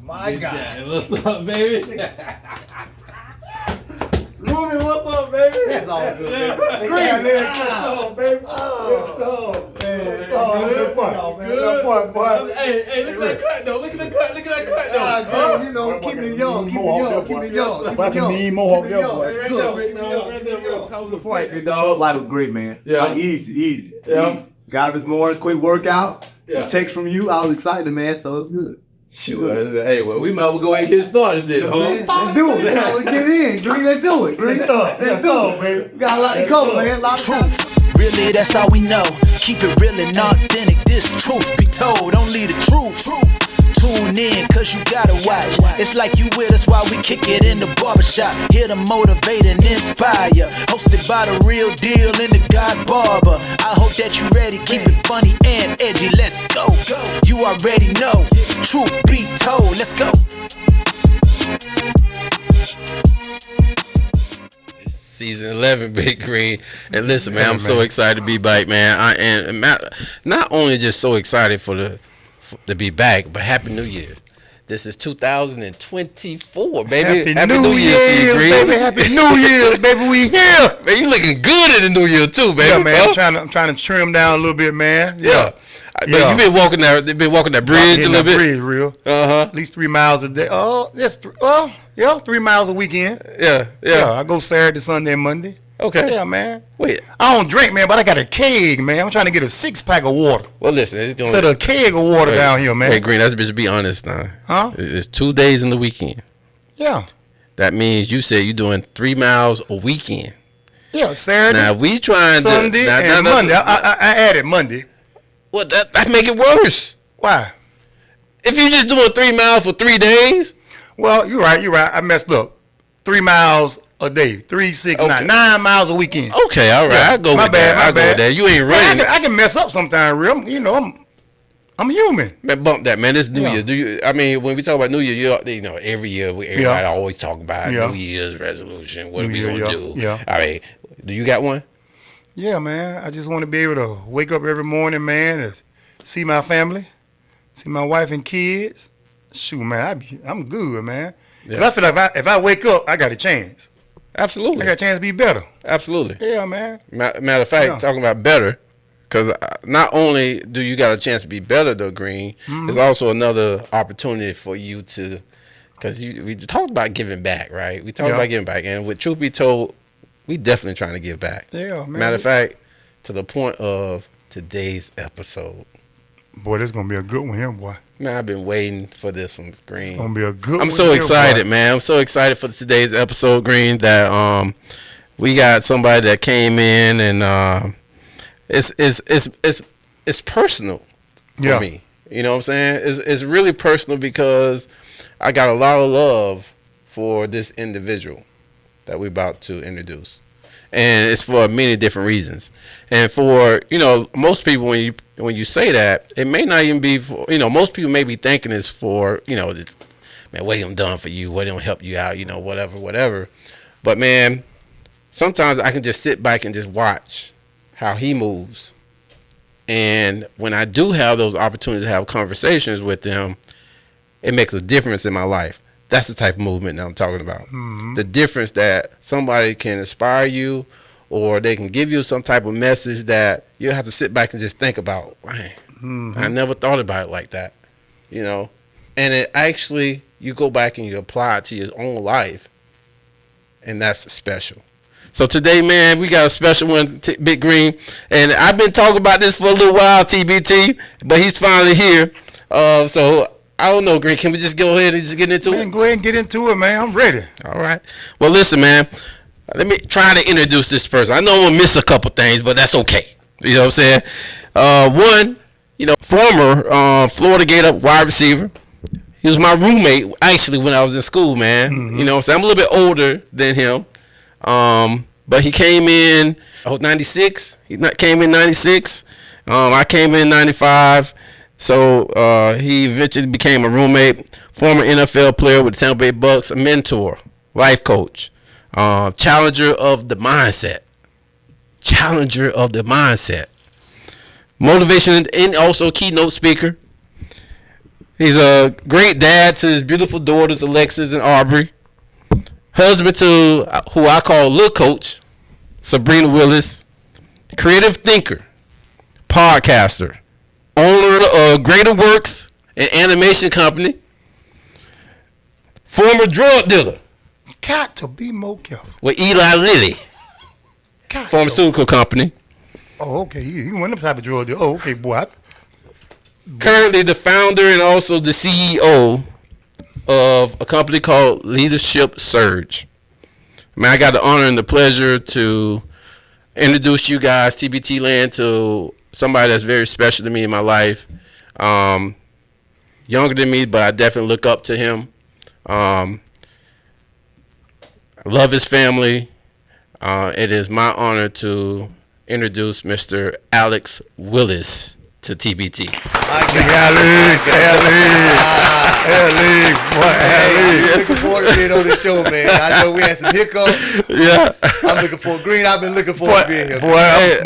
My God. What's up, baby? Ruby, what's up, baby? That's all good, baby. Green, What's up, baby? What's up, man? What's up? Good fun, man. Good fun, boy. Hey, look at that cut, though. Look at that cut, though. You know, keep me young, keep me young, keep me young. That's a mean mohawk there, boy. How was the flight, big dog? Life was great, man. Yeah. Like, easy. Yeah. Easy. Got up this morning, quick workout. Yeah. Text from you. I was excited, man, so it's good. Shoot. Hey, well, we might as well go ahead and get started then, huh? Let's do it, man. Let's get in. Green, let's do it. Green, let's do it, baby. We got a lot to cover, man. A lot of Troof, really, that's all we know. Keep it real and authentic. This truth be told, only the truth. Tune in, cause you gotta watch. It's like you with us while we kick it in the barbershop. Here to motivate and inspire. Hosted by the real deal in the God Barber. I hope that you ready, keep it funny and edgy. Let's go. You already know. Truth be told, let's go. Season 11, Big Green. And listen, man, I'm so excited to be back, man. I am not only just so excited to be back, but Happy New Year. This is 2024, baby. Happy New Year, baby. Happy New Year, baby. We here. Man, you looking good in the New Year too, baby. Yeah, man. I'm trying to trim down a little bit, man. Yeah. But you been walking that bridge a little bit. Bridge, real. At least 3 miles a day. Oh, yes. 3 miles a weekend. Yeah. I go Saturday, Sunday, and Monday. Okay. Yeah, man. Wait. I don't drink, man, but I got a keg, man. I'm trying to get a 6-pack of water. Well, listen, it's going. Instead of a keg of water down here, man. Hey, Green, let's just be honest now. Huh? It's 2 days in the weekend. Yeah. That means you said you're doing 3 miles a weekend. Yeah, Saturday. Now we trying Sunday to and Monday. I added Monday. Well, that make it worse. Why? If you just doing 3 miles for 3 days. Well, you're right. I messed up. 3 miles a day. 3, 6, Okay. 9 miles a weekend. Okay, all right. Yeah. I go My with bad, that. my I go bad. with that. You ain't running. I can mess up sometime, real. You know, I'm human. Man, bump that, man. This New Yeah. Year. Do you? I mean, when we talk about New Year, you know, every year everybody always talk about New Year's resolution. What are we gonna do? Yeah. All right. Do you got one? Yeah, man. I just want to be able to wake up every morning, man, and see my family, see my wife and kids. Shoot, man, I'm good, man. Because I feel like if I wake up, I got a chance. Absolutely. I got a chance to be better. Absolutely. Yeah, man. Matter of fact, talking about better, because not only do you got a chance to be better, though, Green, there's also another opportunity for you to, because we talked about giving back, right? We talked about giving back, and with truth be told, we definitely trying to give back. Yeah, man. Matter of fact, to the point of today's episode. Boy, this is going to be a good one here, boy. Man, I've been waiting for this one, Green. It's going to be a good one. I'm so excited, man. I'm so excited for today's episode, Green, that we got somebody that came in and it's personal for me. You know what I'm saying? It's really personal because I got a lot of love for this individual that we're about to introduce. And it's for many different reasons. And for, you know, most people, when you say that, it may not even be for, you know, most people may be thinking it's for, you know, it's, man, what he done done for you, what he done help you out, you know, whatever. But, man, sometimes I can just sit back and just watch how he moves. And when I do have those opportunities to have conversations with them, it makes a difference in my life. That's the type of movement that I'm talking about. Mm-hmm. The difference that somebody can inspire you, or they can give you some type of message that you have to sit back and just think about. Man, I never thought about it like that, you know. And it actually, you go back and you apply it to your own life, and that's special. So today, man, we got a special one, Big Green, and I've been talking about this for a little while, TBT, but he's finally here. So I don't know, Green. Can we just go ahead and just get into it? Go ahead and get into it, man. I'm ready. All right. Well, listen, man. Let me try to introduce this person. I know I'm going to miss a couple things, but that's okay. You know what I'm saying? One, you know, former Florida Gator wide receiver. He was my roommate, actually, when I was in school, man. Mm-hmm. You know what I'm saying? I'm a little bit older than him. But he came in 96. He came in 96. I came in 95. So he eventually became a roommate, former NFL player with the Tampa Bay Bucks, a mentor, life coach, challenger of the mindset, motivation and also keynote speaker. He's a great dad to his beautiful daughters, Alexis and Aubrey. Husband to who I call Lil Coach, Sabrina Willis. Creative thinker, podcaster, owner of Greater Works, an animation company. Former drug dealer. Got to be more careful. With Eli Lilly. Pharmaceutical company. Oh, okay. You want them type of drug dealer. Oh, okay, boy. Currently the founder and also the CEO of a company called Leadership Surge. Man, I got the honor and the pleasure to introduce you guys, TBT Land, to somebody that's very special to me in my life. Younger than me, but I definitely look up to him. I love his family. It is my honor to introduce Mr. Alex Willis to TBT. Alex, Looking forward to being on the show, man. I know we had some hiccups. Yeah. I'm looking for Green. I've been looking forward to being here. Boy, I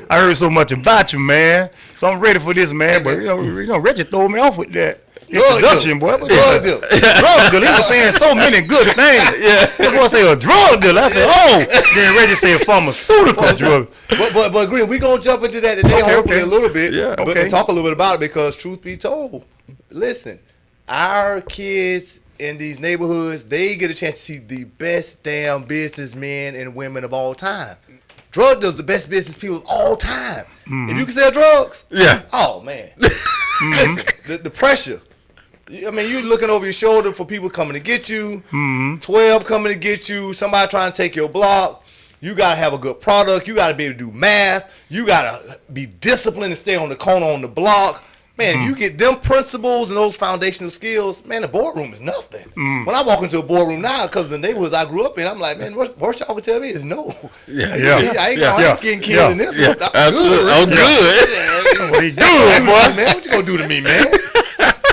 heard so much about you, man. So I'm ready for this, man. But you know, Reggie threw me off with that introduction, boy. Drug dealer. He was saying so many good things. He was say a drug dealer. I said, oh. Then Reggie said pharmaceutical drug. But Green, we gonna jump into that today, hopefully a little bit. Yeah. But talk a little bit about it because truth be told, listen, our kids in these neighborhoods, they get a chance to see the best damn businessmen and women of all time. Drug dealers, the best business people of all time. Mm-hmm. If you can sell drugs, oh man, listen, the pressure. I mean, you looking over your shoulder for people coming to get you, 12 coming to get you, somebody trying to take your block. You got to have a good product. You got to be able to do math. You got to be disciplined and stay on the corner on the block. Man, if you get them principles and those foundational skills, man, the boardroom is nothing. When I walk into a boardroom now, because the neighborhoods I grew up in, I'm like, man, worst y'all can tell me is no. I ain't getting killed in this one. I'm good. What are you doing, boy? Man, what you going to do to me, man?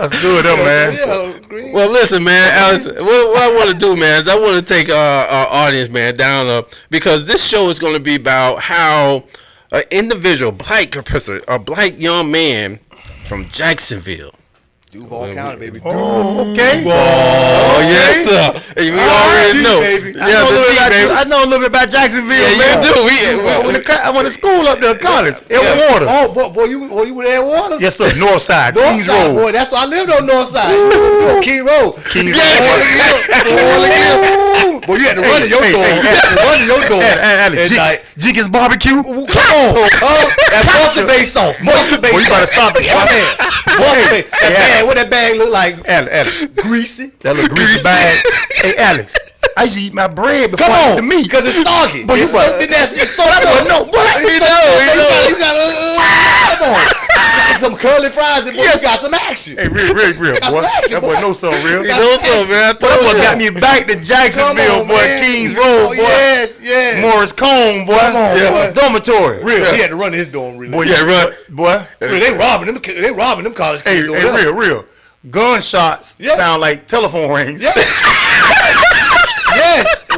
That's good, man. Well, listen, man, Alex, what I want to do, man, is I want to take our audience, man, down because this show is going to be about how an individual, a black young man from Jacksonville. Duval County, baby. Oh, okay. Oh, yes, sir. Hey, we already know. Baby. I know a little bit about Jacksonville. Yeah, you do. I went to school up there, college. Water. Oh, boy, you were there, Water? Yes, sir. North Side. Kings Road. Boy, that's why I lived on North Side. King Road. King Road. Boy, you had to run to your door. You had to run to your door. Jenkins Barbecue. Come on. That Boston Bay sauce. Boston Bay sauce. Boy, you better stop it. Boston Bay. What that bag look like? Alex. Greasy. That little greasy bag. Hey, Alex. I used to eat my bread before I eat the meat. Because it's soggy. Boy, It's so no. Boy, you got come on. Some curly fries and boy, you got some action. Hey, real, boy. That boy knows something real. He knows something, man. That boy got me back to Jacksonville, boy. Kings Road, boy. Yes. Morris Cone, boy. Come on, boy. Dormitory. Real. He had to run his dorm, really. Boy, boy. They robbing them college kids. Hey, real. Gunshots sound like telephone rings. Yes.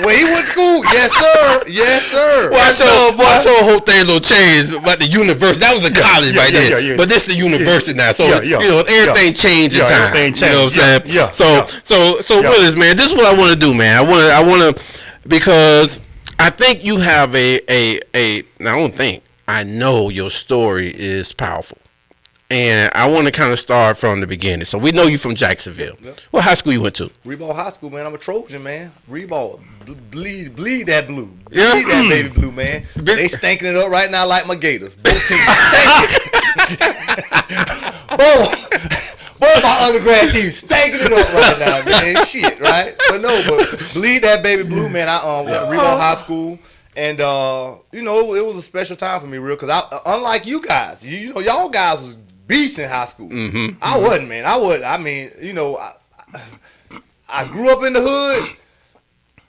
Where he went to school. Yes, sir. Well, I saw a whole thing little change about the university. That was the college right there. Yeah. But this the university now. So everything changed in time. Everything changed. You know what I'm saying? Yeah. So Willis, man, this is what I want to do, man. I want to because I think you have I know your story is powerful. And I want to kind of start from the beginning. So we know you from Jacksonville. Yep. What high school you went to? Reball High School, man. I'm a Trojan, man. Reball. Bleed that blue. Yeah. Bleed that baby blue, man. They stanking it up right now like my Gators. Both teams. Both my undergrad teams stanking it up right now, man. Shit, right? But bleed that baby blue, man. I went to Reball High School. And, it was a special time for me, real. Because unlike you guys, y'all guys was beasts in high school. Mm-hmm. I wasn't, man. I grew up in the hood,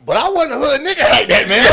but I wasn't a hood nigga like that, man.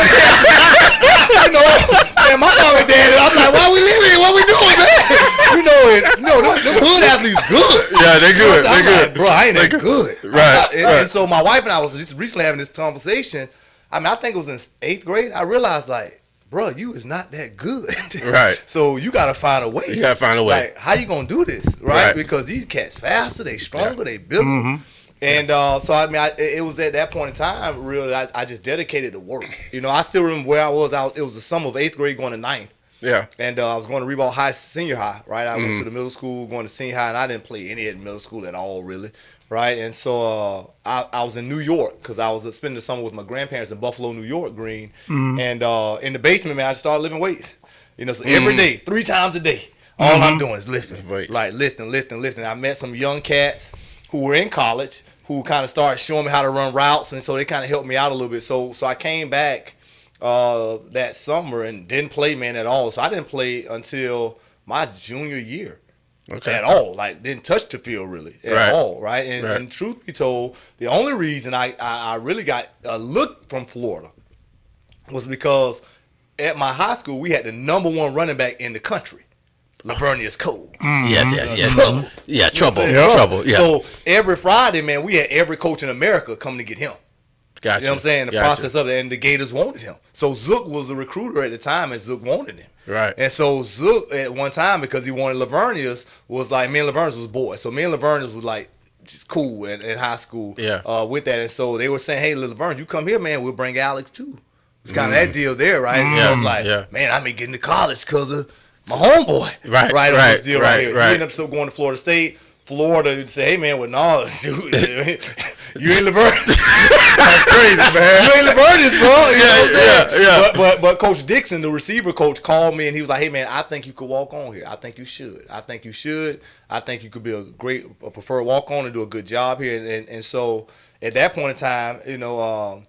Man, my mom and dad, I'm like, why we living here? What we doing, man? Them hood athletes good. Yeah, they good. They good. Like, bro, I ain't that good. Right. And so my wife and I was just recently having this conversation. I mean, I think it was in 8th grade. I realized, like, bro, you is not that good. Right. So you got to find a way. You gotta find a way. Like, how you going to do this, right? Because these cats faster, they stronger, they bigger. And so, I mean, it was at that point in time, really, I just dedicated to work. You know, I still remember where I was. It was the summer of 8th grade going to 9th. Yeah. And I was going to Reebok senior high, right? I went to the middle school, going to senior high, and I didn't play any at middle school at all, really, right? And so I was in New York because I was spending the summer with my grandparents in Buffalo, New York, Green. And in the basement, man, I just started lifting weights. You know, so every day, 3 times a day, all I'm doing is lifting. Weights. Like lifting. I met some young cats who were in college who kind of started showing me how to run routes, and so they kind of helped me out a little bit. So I came back that summer and didn't play, man, at all. So I didn't play until my junior year. At all. Like, didn't touch the field really at all, right? And truth be told, the only reason I really got a look from Florida was because at my high school, we had the #1 running back in the country. Lavernius Cole. Yes. Trouble. Yeah, trouble. Yeah. So every Friday, man, we had every coach in America coming to get him. Gotcha. You know what I'm saying? The process of it, and the Gators wanted him. So Zook was the recruiter at the time, and Zook wanted him. Right. And so Zook at one time, because he wanted Lavernius, was like, me and Lavernius was boys. So me and Lavernius was like just cool in high school with that. And so they were saying, hey, Lavernius, you come here, man, we'll bring Alex too. It's kind of that deal there, right? And so I'm like, man, I may get into college because of my homeboy. Right. On this deal right here. He ended up still going to Florida State. Florida would say, hey, man, well, no, dude, you ain't Lavernius. That's crazy, man. You ain't Lavernius, bro. You know what I'm saying? But Coach Dixon, the receiver coach, called me, and he was like, hey, man, I think you could walk on here. I think you should. I think you could be a preferred walk-on and do a good job here. And so at that point in time, you know,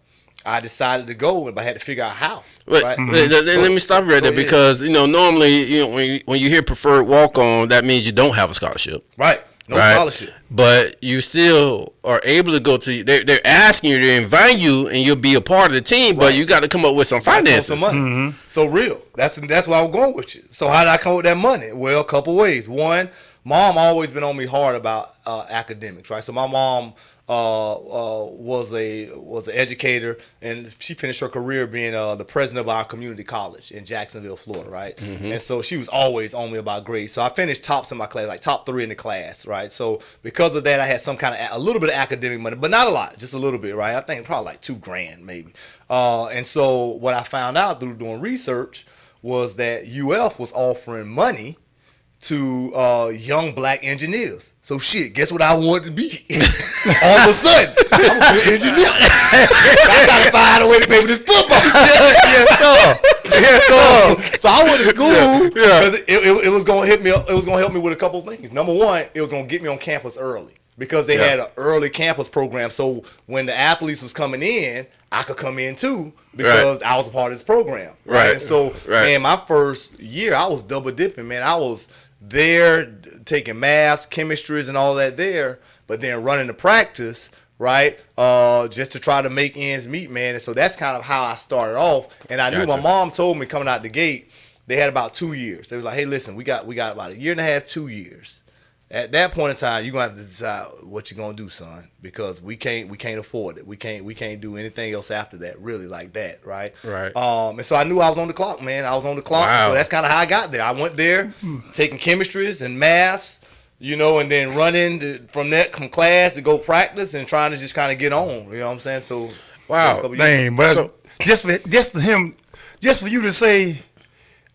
I decided to go, but I had to figure out how. Right. Let me stop you right there because, you know, normally, you know, when you hear preferred walk-on, that means you don't have a scholarship. Right. No scholarship. But you still are able to go to, they're asking you, they're inviting you, and you'll be a part of the team, but you got to come up with some finances. Some money. So real. That's why I'm going with you. So how did I come up with that money? Well, a couple ways. One, mom always been on me hard about academics, right? So my mom was an educator, and she finished her career being the president of our community college in Jacksonville, Florida, right? And so she was always on me about grades. So I finished tops in my class, like top 3 in the class, right? So because of that, I had some kind of a little bit of academic money, but not a lot, just a little bit, right? I think probably like $2,000 maybe. And so what I found out through doing research was that UF was offering money to young black engineers. So shit, guess what I wanted to be? All of a sudden, I'm a good engineer. I gotta find a way to pay for this football. So I went to school because it was gonna hit me. It was gonna help me with a couple of things. Number one, it was gonna get me on campus early because they had an early campus program. So when the athletes was coming in, I could come in too because I was a part of this program. Right. And so, man, my first year, I was double dipping. Man, I was there taking maths, chemistries, and all that there, but then running the practice, right, just to try to make ends meet, man. And so that's kind of how I started off. And I knew my mom told me coming out the gate, they had about 2 years. They was like, hey, listen, we got about 1.5 years, 2 years. At that point in time, you're gonna have to decide what you're gonna do, son, because we can't afford it. We can't do anything else after that, really, like that, right? Right. And so I knew I was on the clock, man. I was on the clock. Wow. So that's kind of how I got there. I went there, taking chemistries and maths, you know, and then running from class to go practice and trying to just kind of get on. You know what I'm saying? So wow, dang, but so, just for you to say,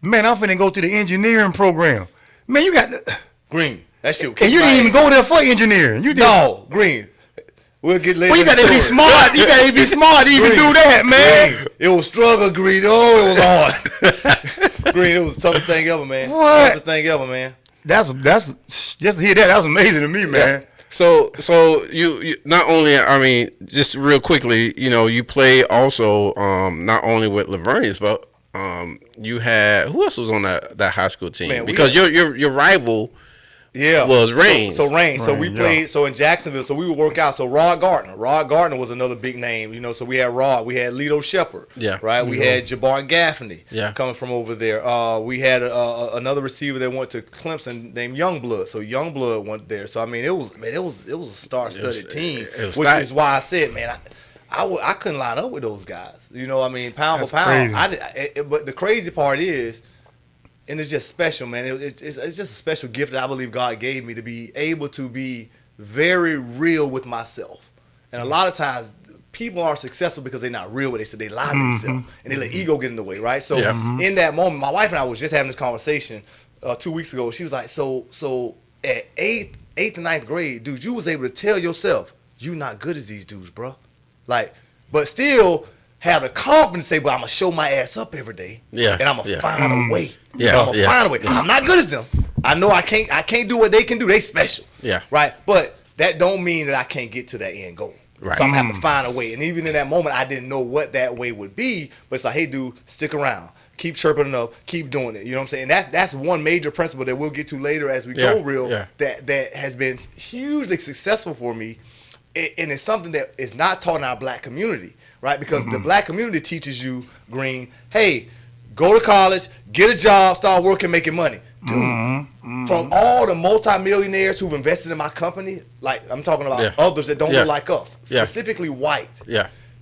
man, I'm finna go to the engineering program. Man, you got Green. That shit. And you didn't even go there for engineering. You did. No, Green. We'll get later. Well, you got to be smart. You got to be smart to even do that, man. Green. It was struggle, Green. Oh, it was hard. Green, it was the toughest thing ever, man. What? Toughest thing ever, man. That's just to hear that. That was amazing to me, man. So you not only, I mean, just real quickly, you know, you play also not only with Lavernius, but you had, who else was on that high school team? Man, because your rival. Was Rain. So Rain. So we played. So in Jacksonville. So we would work out. So Rod Gardner. Rod Gardner was another big name. You know. So we had Rod. We had Lito Shepard. Yeah. Right. We had Jabbar Gaffney. Yeah. Coming from over there. We had another receiver that went to Clemson named Youngblood. So Youngblood went there. So I mean, it was a star-studded team. Which is why I said, man, I couldn't line up with those guys. You know, I mean, pound That's for pound. crazy. But the crazy part is, and it's just special, man. It's just a special gift that I believe God gave me to be able to be very real with myself. And a lot of times, people are successful because they're not real with it, so they lie to themselves and they let ego get in the way, right? So in that moment, my wife and I was just having this conversation 2 weeks ago. She was like, so at eighth and ninth grade, dude, you was able to tell yourself you not good as these dudes, bro. Like, but still have the confidence to say, but I'm gonna show my ass up every day, and I'm gonna find a way. I'm gonna find a way. I'm not good as them. I know I can't do what they can do. They special. Right. But that don't mean that I can't get to that end goal. Right. So I'm gonna have to find a way. And even in that moment, I didn't know what that way would be. But it's like, hey, dude, stick around. Keep chirping up. Keep doing it. You know what I'm saying? And that's one major principle that we'll get to later as we go real. That has been hugely successful for me. And it's something that is not taught in our black community, right? Because the black community teaches you, Green, hey, go to college, get a job, start working, making money. Dude, from all the multimillionaires who've invested in my company, like I'm talking about others that don't look like us, specifically white.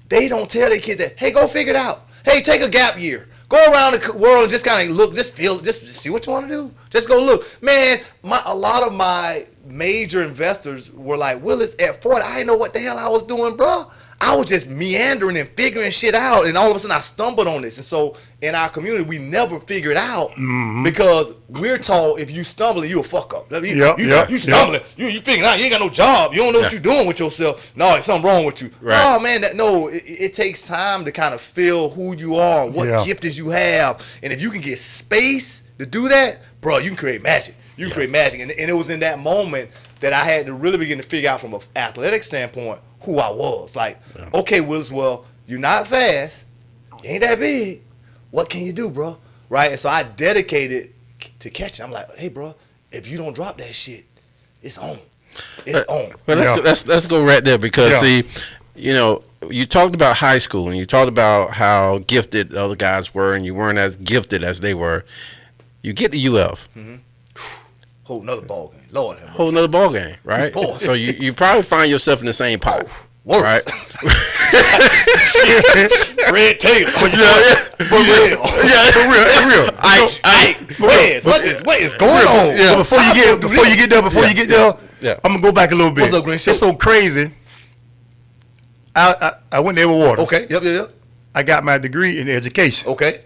They don't tell their kids that, hey, go figure it out. Hey, take a gap year. Go around the world and just kind of look, just feel, just see what you want to do. Just go look. Man, a lot of my major investors were like, Willis, at 40, I didn't know what the hell I was doing, bro. I was just meandering and figuring shit out, and all of a sudden I stumbled on this. And so in our community, we never figure it out because we're taught if you stumble, you a fuck up. You stumbling, you figuring out, you ain't got no job, you don't know what you're doing with yourself. No, there's something wrong with you. Oh man, it takes time to kind of feel who you are, what gift you have, and if you can get space to do that, bro, you can create magic. You can create magic, and it was in that moment that I had to really begin to figure out from an athletic standpoint who I was. Like, okay, Willis, well, you're not fast, you ain't that big. What can you do, bro? Right? And so I dedicated to catching. I'm like, hey, bro, if you don't drop that shit, it's on. It's on. But let's go right there because see, you know, you talked about high school and you talked about how gifted the other guys were, and you weren't as gifted as they were. You get to UF. Whole nother ball game. Lord have mercy. Whole nother ball game, right? Boy. So you probably find yourself in the same pot. Right? Fred Taylor. For real. What is going on? So before you get there, I'm gonna go back a little bit. What's up, Green? It's so crazy. I went to Edward Waters. Okay. Yep. I got my degree in education. Okay.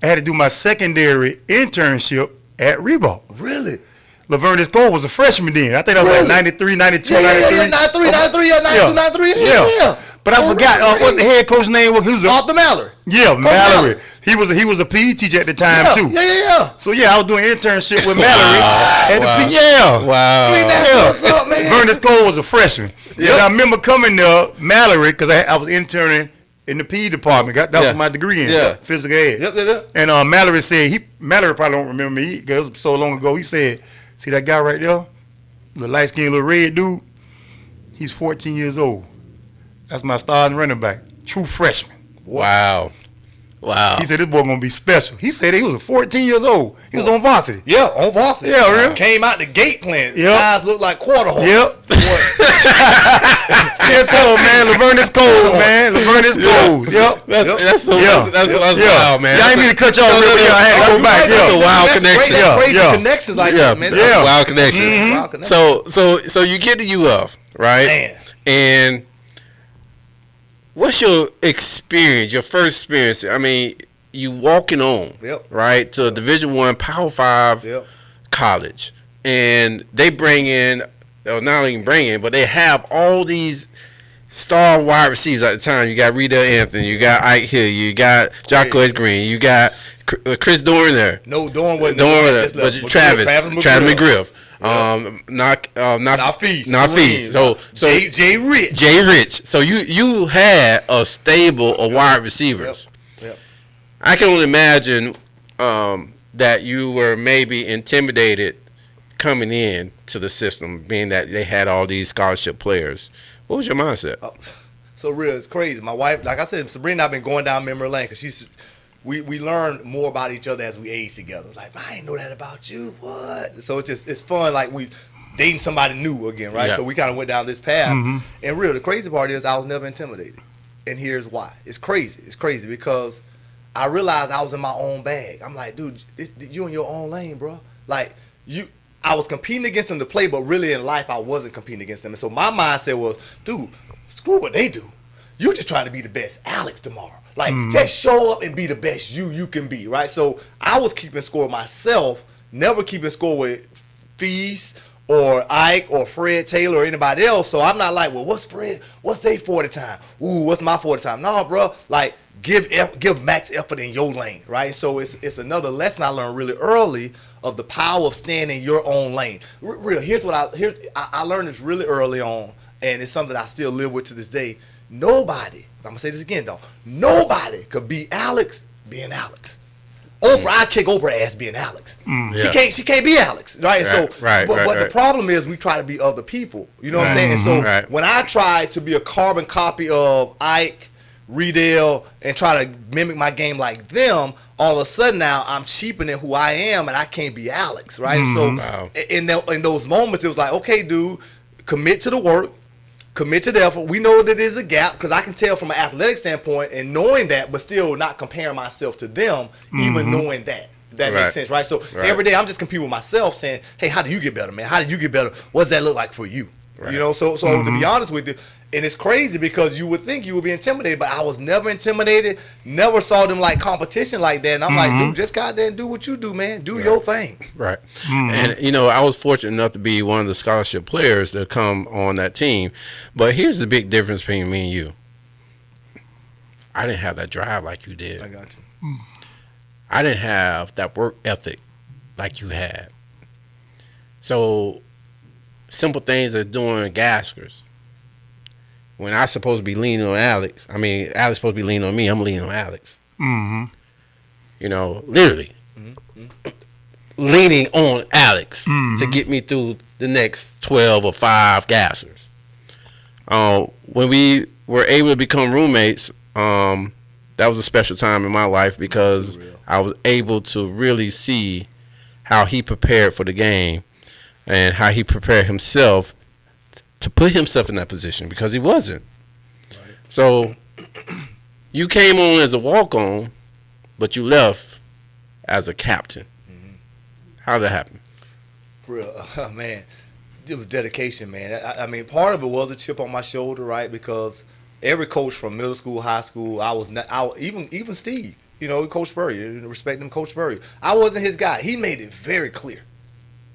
I had to do my secondary internship at Reebok. Really? Laverne Cole was a freshman then. I think that was like 93, 92, 93, 92, yeah. But I forgot what the head coach's name was. He was Arthur Mallory. Yeah, Mallory. He was a PE teacher at the time too. Yeah. So I was doing internship with Mallory. What's up, man? Vernon Cole was a freshman. And I remember coming there, Mallory, because I was interning in the PE department. That was my degree in physical ed. Yep. And Mallory said Mallory probably don't remember me because it was so long ago. He said, see that guy right there? The light skinned little red dude? He's 14 years old. That's my starting running back. True freshman. Wow. He said this boy gonna be special. He said he was 14 years old. He was on varsity. Yeah, on varsity. Yeah, really? Came out the gate playing. Guys look like quarter horses. Yep. Yes, man. Laverne Cole, man. Laverne Cole. Yep. That's wild, man. Y'all ain't mean to cut y'all off. I had to go back. That's a wild connection. Crazy connections like that, man. That's a wild connection. So you get to UF, right? Man. And what's your experience, your first experience? I mean, you walking on, right, to a Division I, Power 5 college, and they bring in, not only bring in, but they have all these star wide receivers at the time. You got Rita Anthony, you got Ike Hill, you got Jocko Green, you got Chris Dorn there. No, Dorn wasn't there, but Travis McGriff. Not Feast. So Jay Rich. So you had a stable of wide receivers. Yep. I can only imagine that you were maybe intimidated coming in to the system, being that they had all these scholarship players. What was your mindset? So real, it's crazy. My wife, like I said, Sabrina and I've been going down memory lane because we learn more about each other as we age together. Like, I ain't know that about you. What? So it's fun. Like we dating somebody new again, right? Yeah. So we kind of went down this path. And real, the crazy part is I was never intimidated. and here's why. It's crazy. It's crazy because I realized I was in my own bag. I'm like, dude, you in your own lane, bro. Like, I was competing against them to play, but really in life I wasn't competing against them. And so my mindset was, dude, screw what they do. You're just trying to be the best Alex tomorrow. Like, just show up and be the best you can be, right? So I was keeping score myself, never keeping score with Feast or Ike or Fred Taylor or anybody else. So I'm not like, well, what's Fred? What's their 40 time? Ooh, what's my 40 time? No, bro. Like, give max effort in your lane, right? So it's another lesson I learned really early of the power of staying in your own lane. Here's what I learned this really early on, and it's something I still live with to this day. Nobody, I'm gonna say this again though, nobody could be Alex being Alex. Oprah, I kick Oprah ass being Alex. She can't be Alex, right? But the problem is we try to be other people. You know what I'm saying? And so when I try to be a carbon copy of Ike, Riedel, and try to mimic my game like them, all of a sudden now I'm cheapening who I am, and I can't be Alex, right? So in those moments, it was like, okay, dude, commit to the work. Commit to the effort. We know that there's a gap because I can tell from an athletic standpoint and knowing that, but still not comparing myself to them, even knowing that. That makes sense, right? So every day I'm just competing with myself saying, hey, how do you get better, man? How do you get better? What does that look like for you? Right. You know, so to be honest with you, and it's crazy because you would think you would be intimidated, but I was never intimidated, never saw them like competition like that. And I'm like, dude, just go out there and do what you do, man. Do your thing. Right. And, you know, I was fortunate enough to be one of the scholarship players that come on that team. But here's the big difference between me and you. I didn't have that drive like you did. I got you. I didn't have that work ethic like you had. So simple things as doing gaskers. When I supposed to be leaning on Alex, Alex supposed to be leaning on me, I'm leaning on Alex. You know, literally leaning on Alex to get me through the next 12 or 5 gassers. When we were able to become roommates, that was a special time in my life because I was able to really see how he prepared for the game and how he prepared himself to put himself in that position because he wasn't. Right. So you came on as a walk-on, but you left as a captain. How did that happen? Real, man, it was dedication, man. I mean, part of it was a chip on my shoulder, right? Because every coach from middle school, high school, even Steve, you know, Coach Spurrier, respect him, Coach Spurrier. I wasn't his guy. He made it very clear,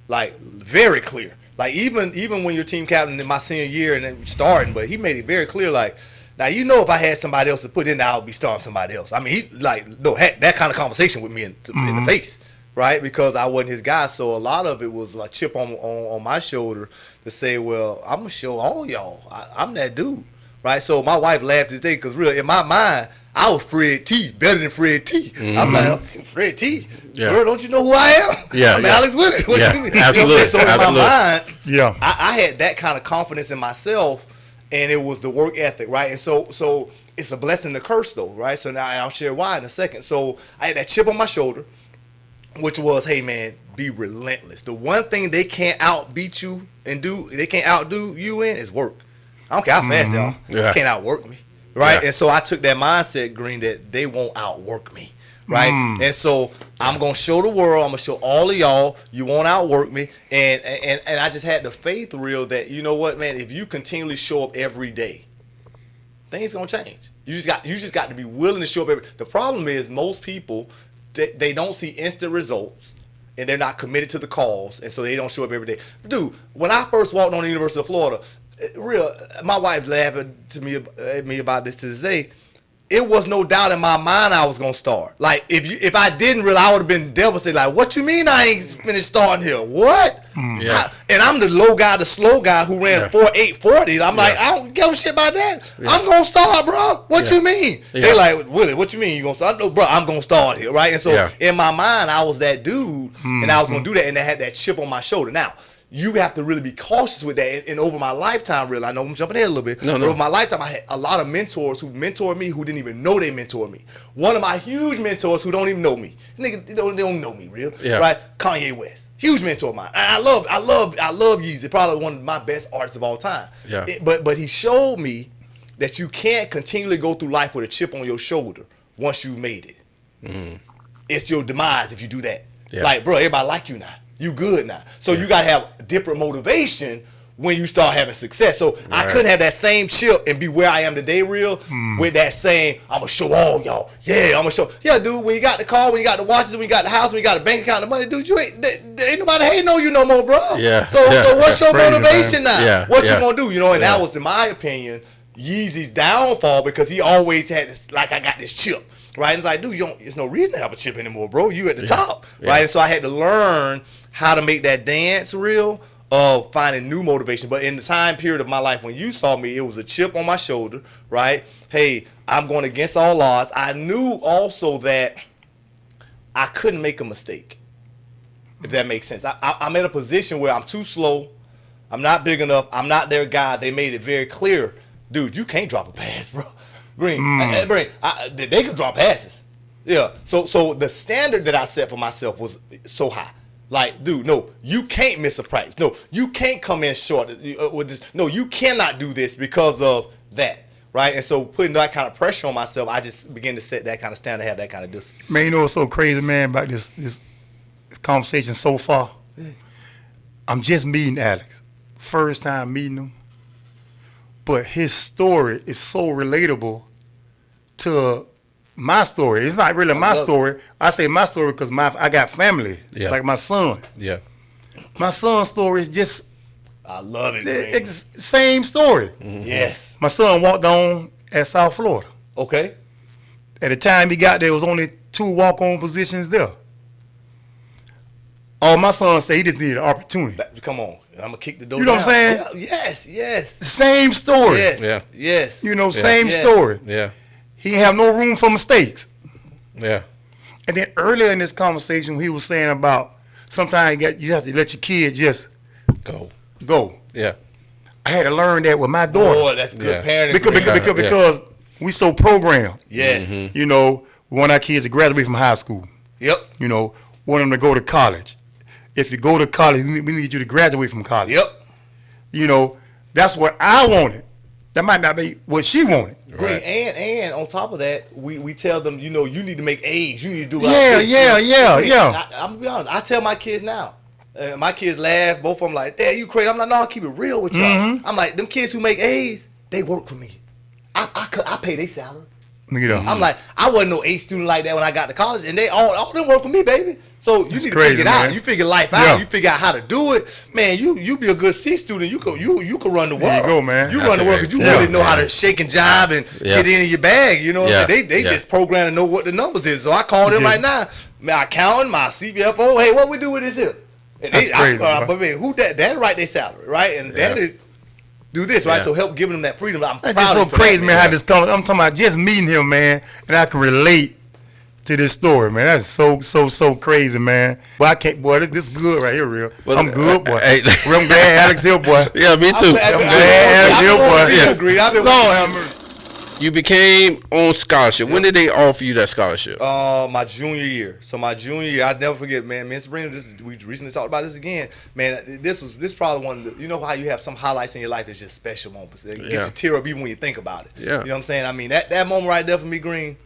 like very clear. Like even when you're team captain in my senior year and then starting, but he made it very clear. Like, now you know if I had somebody else to put in there, I would be starting somebody else. I mean, he had that kind of conversation with me in the face, right? Because I wasn't his guy. So a lot of it was like chip on my shoulder to say, well, I'm gonna show all y'all I'm that dude, right? So my wife laughed this day because really in my mind I was Fred T, better than Fred T. I'm like, Fred T. Yeah. Girl, don't you know who I am? Yeah, I'm Alex Willis. What you mean? Absolutely. So in my mind, Yeah. I had that kind of confidence in myself, and it was the work ethic, right? And so it's a blessing and a curse, though, right? So now I'll share why in a second. So I had that chip on my shoulder, which was, hey, man, be relentless. The one thing they can't outbeat you and do, they can't outdo you in, is work. I don't care how fast they are. They can't outwork me, right? And so I took that mindset, Green, that they won't outwork me, right? And so I'm going to show the world, I'm going to show all of y'all, you won't outwork me. And I just had the faith real that, you know what, man, if you continually show up every day, things going to change. You just got to be willing to show up every day. The problem is most people, they don't see instant results. And they're not committed to the cause, and so they don't show up every day. Dude, when I first walked on the University of Florida, my wife laughing at me about this to this day. It was no doubt in my mind I was gonna start. Like if I didn't really, I would have been devastated. Like, what you mean I ain't finished starting here? What? And I'm the the slow guy who ran 4.840. I'm like, I don't give a shit about that. I'm gonna start, bro. What you mean? They like, Willie, what you mean you gonna start? No, bro, I'm gonna start here, right? And so in my mind, I was that dude, and I was gonna do that, and I had that chip on my shoulder. Now, you have to really be cautious with that. And over my lifetime, really, I know I'm jumping ahead a little bit. But over my lifetime, I had a lot of mentors who mentored me who didn't even know they mentored me. One of my huge mentors who don't even know me. Nigga, they don't know me, real. Right? Kanye West. Huge mentor of mine. And I love Yeezy. Probably one of my best artists of all time. But he showed me that you can't continually go through life with a chip on your shoulder once you've made it. It's your demise if you do that. Yeah. Like, bro, everybody like you now. You good now. So you got to have different motivation when you start having success. So I couldn't have that same chip and be where I am today real with that same, I'm going to show all y'all. Yeah, I'm going to show. Yeah, dude, when you got the car, when you got the watches, when you got the house, when you got the bank account, the money, dude, you ain't nobody hating on you no more, bro. Yeah. So what's your crazy, motivation now? Yeah, What yeah. you going to do? You know, and that was, in my opinion, Yeezy's downfall because he always had this, like, I got this chip. Right? And it's like, dude, there's no reason to have a chip anymore, bro. You at the top. Right? And so I had to learn how to make that dance real of finding new motivation. But in the time period of my life when you saw me, it was a chip on my shoulder, right? Hey, I'm going against all odds. I knew also that I couldn't make a mistake, if that makes sense. I'm in a position where I'm too slow. I'm not big enough. I'm not their guy. They made it very clear. Dude, you can't drop a pass, bro. Green, they could drop passes. Yeah. So the standard that I set for myself was so high. Like, dude, no, you can't miss a practice. No, you can't come in short with this. No, you cannot do this because of that. Right? And so putting that kind of pressure on myself, I just began to set that kind of standard, have that kind of discipline. Man, you know what's so crazy, man, about this conversation so far? I'm just meeting Alex. First time meeting him. But his story is so relatable to my story. It's not really my story. I say my story because I got family, like my son. Yeah. My son's story is just I love it. it's the same story. Yes. My son walked on at South Florida. Okay. At the time he got there, was only 2 walk-on positions there. All my son said he just needed an opportunity. Come on. I'm going to kick the door You know down. what I'm saying? Yeah, yes. Same story. Yes. Yeah. Yes. You know, same Yes. story. Yeah. He didn't have no room for mistakes. Yeah. And then earlier in this conversation, he was saying about sometimes you have to let your kid just go. Yeah. I had to learn that with my daughter. Boy, that's good Yeah. parenting. because we so programmed. Yes. You know, we want our kids to graduate from high school. Yep. You know, want them to go to college. If you go to college, we need you to graduate from college. Yep. You know, that's what I wanted. That might not be what she wanted. Great. And on top of that, we tell them, you know, you need to make A's. You need to do Yeah. I'm gonna be honest. I tell my kids now. My kids laugh. Both of them like, Dad, you crazy. I'm like, no, I'll keep it real with y'all. I'm like, them kids who make A's, they work for me. I pay their salary. You know. I'm like, I wasn't no A student like that when I got to college, and they all them work for me, baby. So you need to crazy, figure it man. out. You figure life out. You figure out how to do it, man. You be a good C student. You could run the world. There you go, man. You That's run the world a because you great- really know how to shake and jive and get in your bag. You know, what I'm saying? They just program to know what the numbers is. So I call them right now. My accountant, my CFO. Hey, what we do with this here? And That's crazy, but man, who that write their salary, right? And daddy do this, right? Yeah. So help giving them that freedom. I'm That's proud just of so you for crazy, that, man. How this comes. I'm talking about just meeting him, man, and I can relate to this story, man. That's so crazy, man. But I can't, boy. This good right here, real. Well, I'm good, boy. hey. I'm glad Alex here, boy. Yeah, me too. I'm glad Alex here, boy. Agreed. I've been Lord have mercy. You became on scholarship. When did they offer you that scholarship? my junior year. So my junior year, I'll never forget, man. Miss Sabrina, we recently talked about this again. Man, this probably one of the, you know how you have some highlights in your life that's just special moments. They get you tear up even when you think about it. Yeah. You know what I'm saying? I mean, that moment right there for me, Green,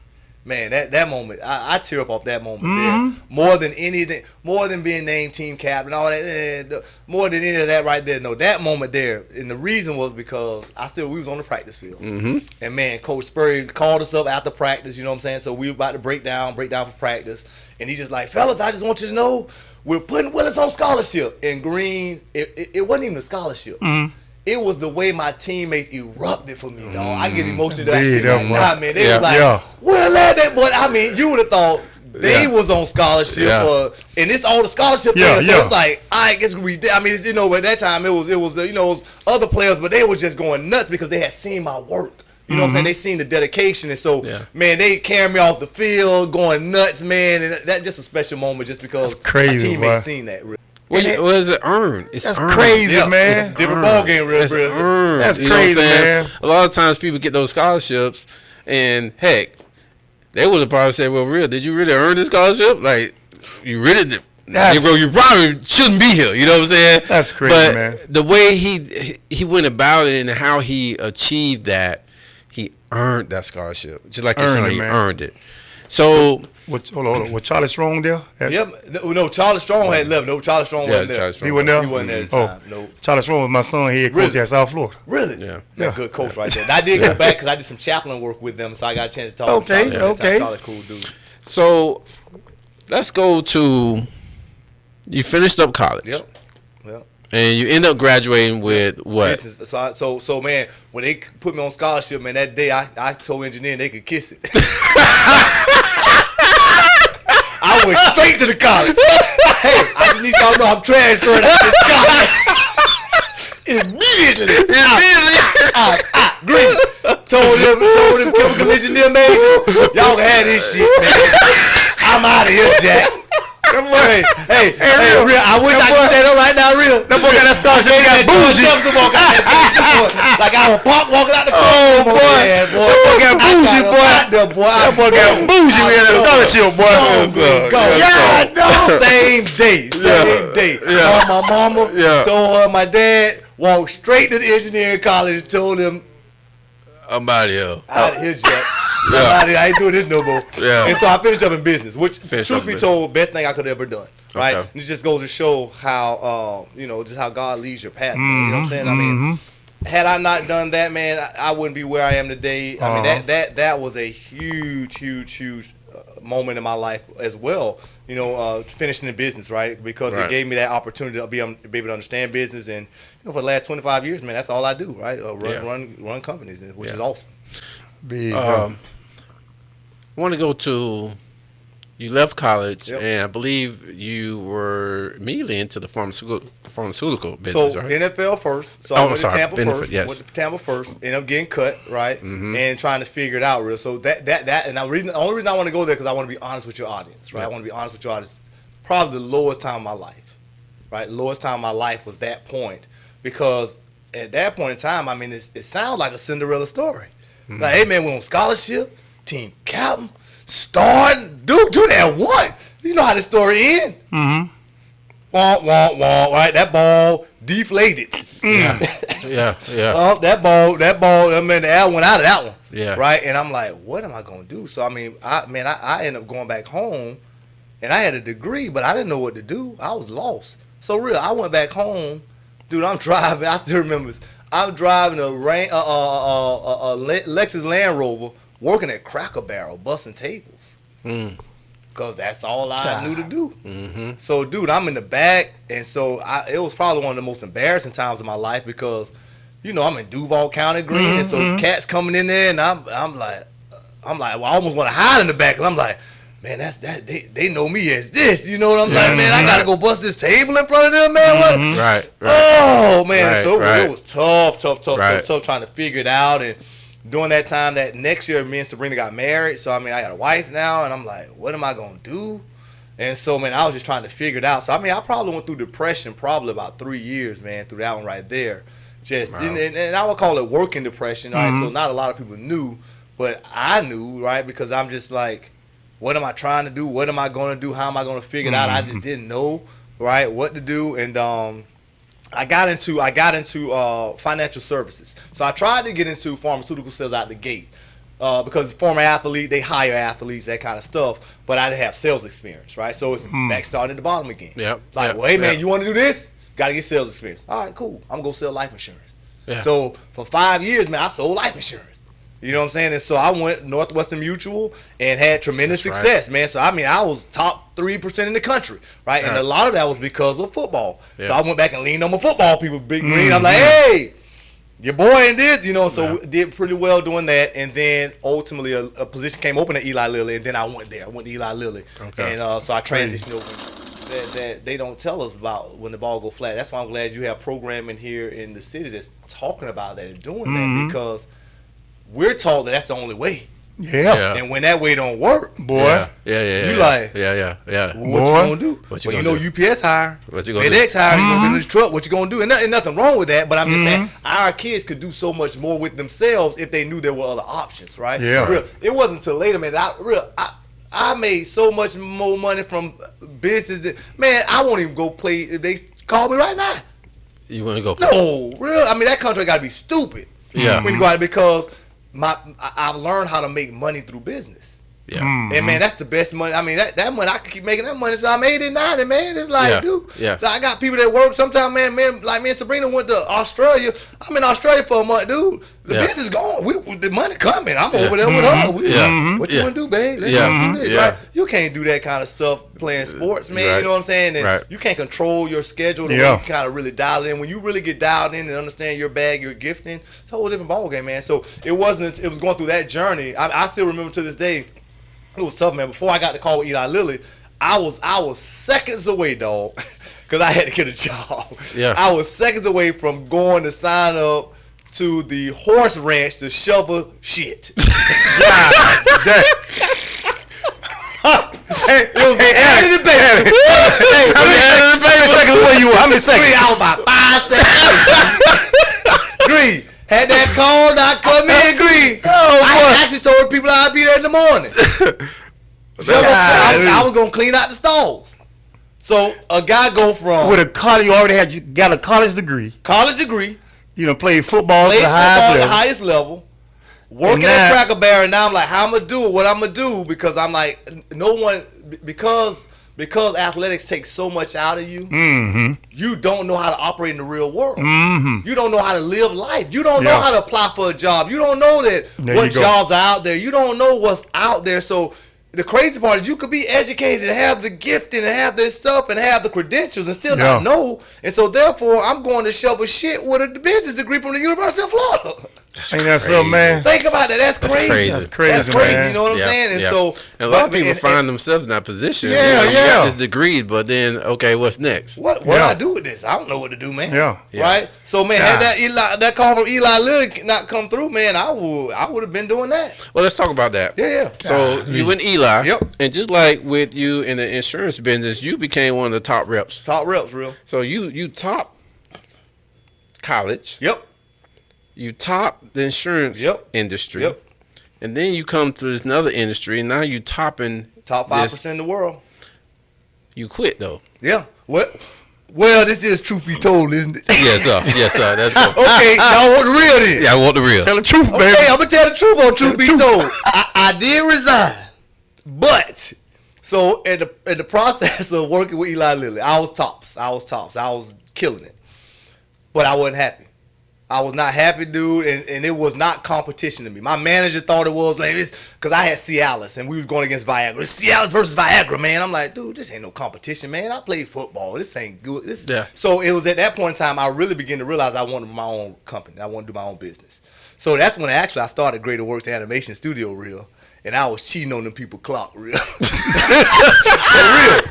man, that moment, I tear up off that moment there. More than anything, more than being named team captain, all that, more than any of that right there. No, that moment there, and the reason was because we was on the practice field. And man, Coach Spurrier called us up after practice, you know what I'm saying? So we were about to break down for practice. And he just like, fellas, I just want you to know, we're putting Willis on scholarship. And Green, it wasn't even a scholarship. It was the way my teammates erupted for me, dog. I get emotional to that shit right now, man. They was like, well, that boy. I mean, you would have thought they was on scholarship, and it's all the scholarship players. So it's like, I guess I mean, it's, you know, at that time it was you know, it was other players, but they were just going nuts because they had seen my work. You know what I'm saying? They seen the dedication, and so man, they carried me off the field, going nuts, man. And that's just a special moment, just because That's crazy, my teammates boy. seen that. Well, is it earned? It's That's earned. crazy, man. It's a different ball game, real. It's earned. That's You know what I'm crazy, saying? man. A lot of times people get those scholarships, and heck, they would have probably said, "Well, real, did you really earn this scholarship? Like, you really did." Bro, you probably shouldn't be here. You know what I'm saying? That's crazy, but man. the way he went about it and how he achieved that, earned that scholarship. Just like Earned your son, it, he man. earned it. So Hold on. Was Charlie Strong there? Yep. No, Charlie Strong had left. No, Charlie Strong wasn't there. Charlie Strong. He wasn't there? He wasn't there at the time. No. Charlie Strong was my son head coach Really? at South Florida. Really? Yeah. Yeah. Good coach right there. I did go back because I did some chaplain work with them, so I got a chance to talk Okay, to Charlie. okay. Charlie, cool dude. So let's go to you finished up college. Yep. And you end up graduating with what? Business. So man, when they put me on scholarship, man, that day I told engineering they could kiss it. I went straight to the college. Hey, I just need y'all to know I'm transferring out this college. Immediately. Green. Told them chemical engineer major, y'all can have this shit, man. I'm out of here, Jack. Hey, real. I wish I could stand up right now, real. That boy got that scholarship. He got bougie. Like I was pop walking out the car. Oh, boy. Yeah, boy. That boy got bougie, boy. That boy got bougie with that scholarship, boy. Yeah, no. Same day. Called my mama. Told her my dad. Walked straight to the engineering college and told him, I'm out of here. out of here, Jack. I'm out of here. I ain't doing this no more. Yeah. And so I finished up in business, which, Finished truth up be in told, best thing I could have ever done. Right? Okay. And it just goes to show how, just how God leads your path. You know what I'm saying? I mean, had I not done that, man, I wouldn't be where I am today. I mean, that was a huge moment in my life as well. You know, finishing in business, right? Because it gave me that opportunity to be able to understand business, and for the last 25 years, man, that's all I do, right? Run companies, which is awesome. Big. I want to go to. You left college, Yep. and I believe you were immediately into the pharmaceutical business, So right? NFL first. So I went to Tampa Benefit, first. yes. Went to Tampa first. Ended up getting cut, right? And trying to figure it out real. So that and the only reason I want to go there because I want to be honest with your audience, right? Yep. I want to be honest with your audience. Probably the lowest time of my life, right? Lowest time of my life was that point because at that point in time, I mean, it sounds like a Cinderella story. Like, hey man, we're on scholarship, team captain, starting, do that one. You know how the story ends. Wah, wah, wah, right? That ball deflated. Yeah. That ball, I mean, the air went out of that one. Yeah. Right? And I'm like, what am I going to do? So, I mean, I ended up going back home, and I had a degree, but I didn't know what to do. I was lost. So, real, I went back home. Dude, I'm driving. I still remember this. I'm driving a Lexus Land Rover, working at Cracker Barrel, busting tables. Because that's all I knew to do. So, dude, I'm in the back, and so it was probably one of the most embarrassing times of my life because, I'm in Duval County, Green, and so cats coming in there, and I'm like, well, I almost want to hide in the back, because I'm like, man, they know me as this, you know what I'm like, man, I got to go bust this table in front of them, man, what? Right. Oh, man, Right, so right. it was tough Right. trying to figure it out, and during that time, that next year, me and Sabrina got married. So, I mean, I got a wife now, and I'm like, what am I going to do? And so, man, I was just trying to figure it out. So, I mean, I probably went through depression probably about 3 years, man, through that one right there. Just, and I would call it working depression, right? So, not a lot of people knew, but I knew, right? Because I'm just like, what am I trying to do? What am I going to do? How am I going to figure it out? I just didn't know, right, what to do. And, I got into financial services. So I tried to get into pharmaceutical sales out the gate because former athlete, they hire athletes, that kind of stuff. But I didn't have sales experience, right? So it's back starting at the bottom again. Yep. Like, well, hey man, you want to do this? Got to get sales experience. All right, cool. I'm gonna go sell life insurance. Yeah. So for 5 years, man, I sold life insurance. You know what I'm saying? And so I went Northwestern Mutual and had tremendous success, man. So, I mean, I was top 3% in the country, right? And a lot of that was because of football. Yeah. So I went back and leaned on my football people, Big Green. I'm like, hey, your boy in this, so we did pretty well doing that. And then ultimately a position came open at Eli Lilly, and then I went there. I went to Eli Lilly. Okay. And so I transitioned over. That they don't tell us about when the ball go flat. That's why I'm glad you have programming here in the city that's talking about that and doing that because we're told that's the only way. Yeah. And when that way don't work, boy. Yeah. You like, Yeah. What you gonna do? What you well, gonna you know, UPS hire, What you gonna FedEx hire, you gonna get in this truck. What you gonna do? And nothing wrong with that. But I'm just saying, our kids could do so much more with themselves if they knew there were other options, right? Yeah. Real, it wasn't until later, man. I made so much more money from business that, man, I won't even go play if they call me right now. You want to go? No, real. I mean, that contract got to be stupid. Yeah. When you go out because I've learned how to make money through business. Yeah. And man, that's the best money. I mean, that money, I could keep making that money until I'm 80, 90, man. It's like, dude. Yeah. So I got people that work. Sometimes, man, like me and Sabrina went to Australia. I'm in Australia for a month, dude. The business going. The money coming. I'm over there with her. What you want to do, babe? Let's do this. Right? You can't do that kind of stuff playing sports, man. Right. You know what I'm saying? And Right. you can't control your schedule the way you kind of really dial it in. When you really get dialed in and understand your bag, your gifting, it's a whole different ballgame, man. So it was going through that journey. I still remember to this day. It was tough, man. Before I got the call with Eli Lilly, I was seconds away, dog, because I had to get a job. Yeah. I was seconds away from going to sign up to the horse ranch to shovel shit. It was out of the baby. How many seconds? I was about 5 seconds. Green. Had that call, not come in, Green. I actually told people I'd be there in the morning. I was gonna clean out the stalls. So a guy go from with a college, you got a college degree. You know, played football at the highest level. Working at Cracker Barrel, and now I'm like, how I'm gonna do it? What I'm gonna do? Because I'm like, no one because athletics takes so much out of you, you don't know how to operate in the real world. You don't know how to live life. You don't know how to apply for a job. You don't know what jobs are out there. You don't know what's out there. So the crazy part is you could be educated and have the gifting and have this stuff and have the credentials and still not know. And so therefore, I'm going to shovel shit with a business degree from the University of Florida. Ain't that so, man? Think about that. That's crazy. That's crazy. Man. You know what I'm saying? And so, and a lot of people find themselves in that position. You got this degree, but then okay, what's next? What do I do with this? I don't know what to do, man. Right? So, man, had that call from Eli Lilly not come through, man, I would have been doing that. Well, let's talk about that. So you and Eli, and just like with you in the insurance business, you became one of the top reps. Real. So you top college. You top the insurance industry. And then you come to this another industry, and now you top 5% in the world. You quit though. Well, this is truth be told, isn't it? Yes, sir. That's good. Okay, y'all want the real then? Yeah, I want the real. Tell the truth, baby. Okay, I'm gonna tell the truth on truth be told. I did resign, but so in the process of working with Eli Lilly, I was tops. I was killing it, but I wasn't happy. I was not happy, dude, and it was not competition to me. My manager thought it was, man, because I had Cialis, and we was going against Viagra. It's Cialis versus Viagra, man. I'm like, dude, this ain't no competition, man. I played football. This ain't good. So it was at that point in time I really began to realize I wanted my own company. I wanted to do my own business. So that's when I started Greater Works Animation Studio Reel, and I was cheating on them people clock real. For real.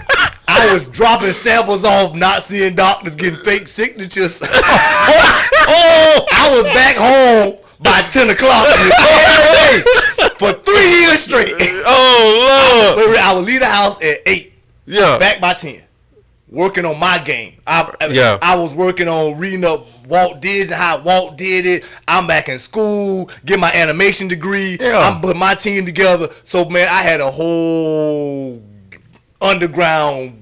I was dropping samples off, not seeing doctors, getting fake signatures. I was back home by 10 o'clock for 3 years straight. Oh, Lord. I would leave the house at 8. Back by 10. Working on my game. I was working on reading up Walt Disney, how Walt did it. I'm back in school, get my animation degree. I'm putting my team together. So, man, I had a whole underground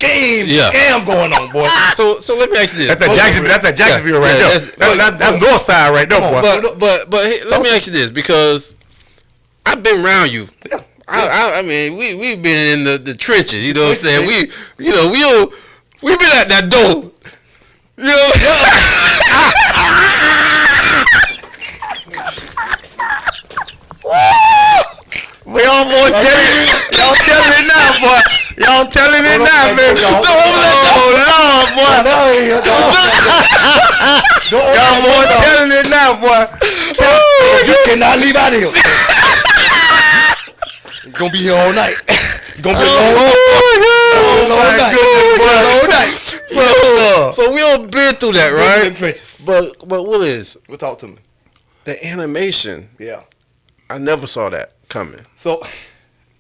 scam going on, boy. So let me ask you this. That's that Jacksonville right there. That's north side right there, boy. But let me ask you this, because I've been around you. I mean, we've been in the trenches. You know what I'm saying? We been at that door. You know. We almost y'all telling it now, boy. Y'all telling it now, baby. Oh, Lord, boy. Y'all more telling it now, boy. You cannot leave out of here. You're going to be here all night. It's going to be a long night. So we all been through that, right? But Willis, talk to me. The animation. Yeah. I never saw that coming. So,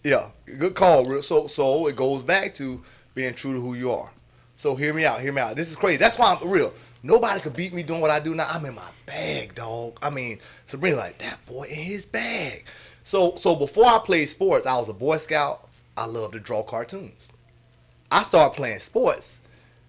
yeah, good call. So it goes back to being true to who you are. So hear me out. This is crazy. That's why I'm real. Nobody could beat me doing what I do now. I'm in my bag, dog. I mean, Sabrina like, that boy in his bag. So before I played sports, I was a Boy Scout. I loved to draw cartoons. I started playing sports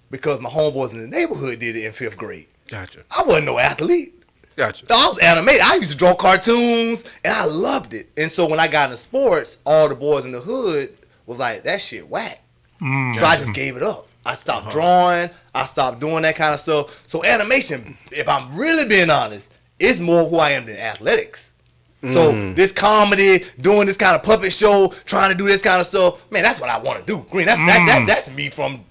because my homeboys in the neighborhood did it in 5th grade. Gotcha. I wasn't no athlete. Gotcha. I was animated. I used to draw cartoons, and I loved it. And so when I got into sports, all the boys in the hood was like, that shit whack. So I just gave it up. I stopped drawing. I stopped doing that kind of stuff. So animation, if I'm really being honest, it's more who I am than athletics. So this comedy, doing this kind of puppet show, trying to do this kind of stuff, man, that's what I want to do. Green, that's me from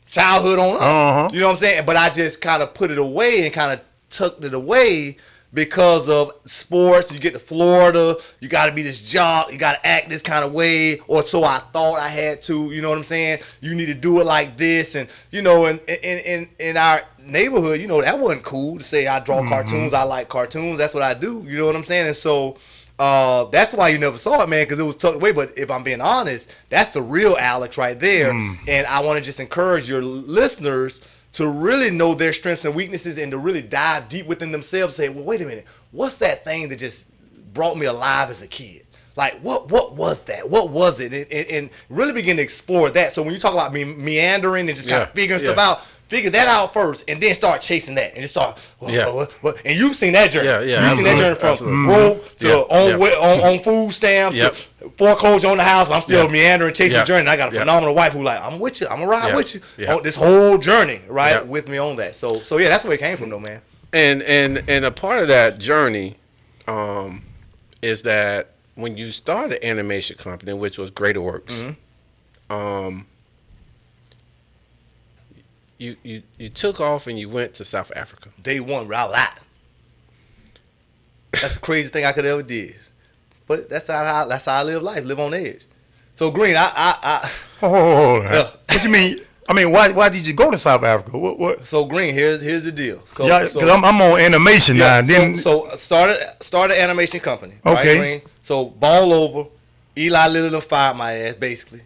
childhood on up. You know what I'm saying? But I just kind of put it away and kind of tucked it away because of sports. You get to Florida, you got to be this jock, you got to act this kind of way, or so I thought I had to. You know what I'm saying? You need to do it like this, and you know, in our neighborhood, you know, that wasn't cool to say I draw cartoons. I like cartoons. That's what I do. You know what I'm saying? And so that's why you never saw it, man, because it was tucked away. But if I'm being honest, that's the real Alex right there. And I want to just encourage your listeners to really know their strengths and weaknesses and to really dive deep within themselves and say, well, wait a minute, what's that thing that just brought me alive as a kid? Like, what was that? What was it? And really begin to explore that. So when you talk about meandering and just kind of figuring stuff out, figure that out first and then start chasing that and just start, what? And you've seen that journey. You've seen that journey from broke to on food stamps to foreclosure on the house, but I'm still meandering, chasing the journey. And I got a phenomenal wife who like, I'm with you. I'm gonna ride with you on this whole journey, right? With me on that. So yeah, that's where it came from though, man. And a part of that journey is that when you started an animation company, which was Greater Works, you took off and you went to South Africa. Day one, I was out. That's the craziest thing I could ever did. But that's how I live life, live on edge. So Green, What you mean? I mean, why did you go to South Africa? What? So Green, here's the deal. Because I'm on animation now. So started an animation company. Okay. Right, Green? So ball over. Eli Lilly fired my ass basically.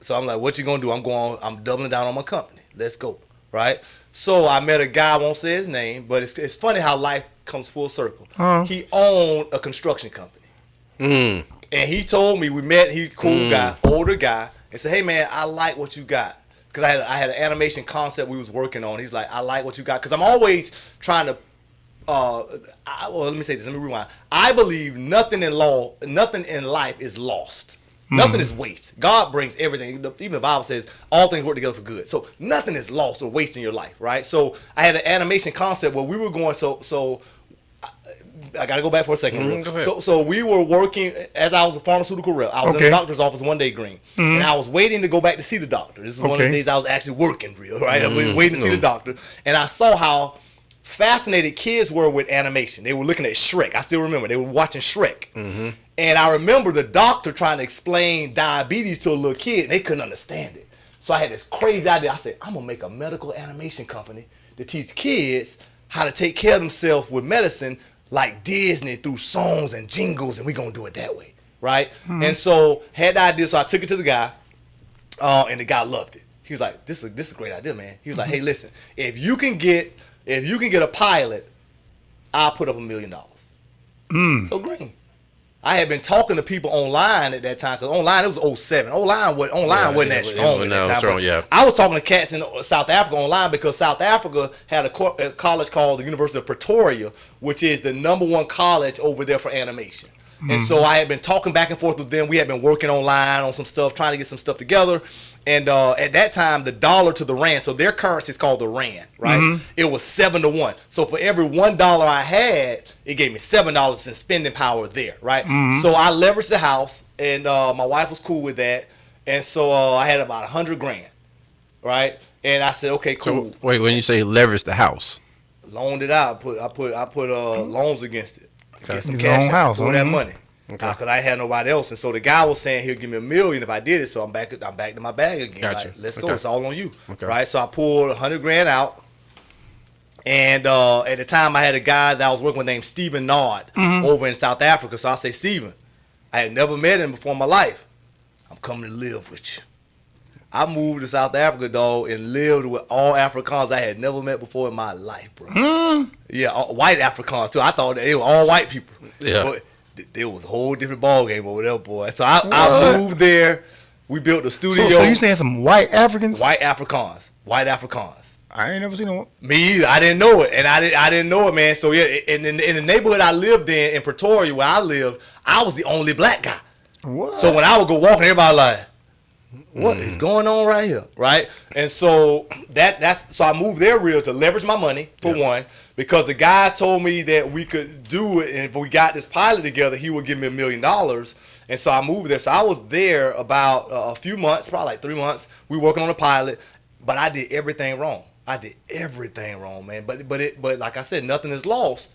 So I'm like, what you gonna do? I'm doubling down on my company. Let's go. Right. So I met a guy. I won't say his name, but it's funny how life comes full circle. He owned a construction company. And he told me, we met, he cool guy, older guy, and said, hey man, I like what you got. Because I had an animation concept we was working on. He's like, I like what you got. Because I'm always trying to, let me say this, let me rewind. I believe nothing in life is lost. Nothing is waste. God brings everything. Even the Bible says all things work together for good. So nothing is lost or waste in your life, right? So I had an animation concept where we were going, so I got to go back for a second. So we were working, as I was a pharmaceutical rep. I was in the doctor's office one day, Green. And I was waiting to go back to see the doctor. This is one of the days I was actually working real, right? I was waiting to see the doctor. And I saw how fascinated kids were with animation. They were looking at Shrek. I still remember. They were watching Shrek. And I remember the doctor trying to explain diabetes to a little kid, and they couldn't understand it. So I had this crazy idea. I said, I'm going to make a medical animation company to teach kids how to take care of themselves with medicine like Disney through songs and jingles, and we're going to do it that way, right? And so had the idea, so I took it to the guy, and the guy loved it. He was like, this is a great idea, man. He was like, hey, listen, if you can get a pilot, I'll put up $1 million. So Green, I had been talking to people online at that time, because online, it was 07. Online wasn't that strong at that time. I was talking to cats in South Africa online because South Africa had a college called the University of Pretoria, which is the #1 college over there for animation. And so I had been talking back and forth with them. We had been working online on some stuff, trying to get some stuff together. And at that time, the dollar to the rand, so their currency is called the rand, right? It was 7-1. So for every $1 I had, it gave me $7 in spending power there, right? So I leveraged the house, and my wife was cool with that. And so I had about $100,000, right? And I said, okay, cool. So, wait, when you say leverage the house, loaned it out. I put loans against it. Get some His cash own house, for that money. Because I had nobody else. And so the guy was saying he'll give me $1 million if I did it. So I'm back to my bag again. Gotcha. Like, let's go. It's all on you. Right? So I pulled $100,000 out. And at the time I had a guy that I was working with named Stephen Nard over in South Africa. So I say, Stephen, I had never met him before in my life. I'm coming to live with you. I moved to South Africa, dog, and lived with all Afrikaners I had never met before in my life, bro. Yeah, white Afrikaners, too. I thought they were all white people. Yeah. But there was a whole different ball game over there, boy. So I moved there. We built a studio. So you saying some white Africans? White Afrikaners. I ain't never seen one. Me either. I didn't know it, and I didn't know it, man. So yeah, in the neighborhood I lived in Pretoria, where I lived, I was the only black guy. What? So when I would go walking, everybody like, what is going on right here, right? And so so I moved there real to leverage my money for one, because the guy told me that we could do it, and if we got this pilot together, he would give me $1 million. And so I moved there. So I was there about a few months, probably like 3 months. We working on the pilot, but I did everything wrong. I did everything wrong, man. But like I said, nothing is lost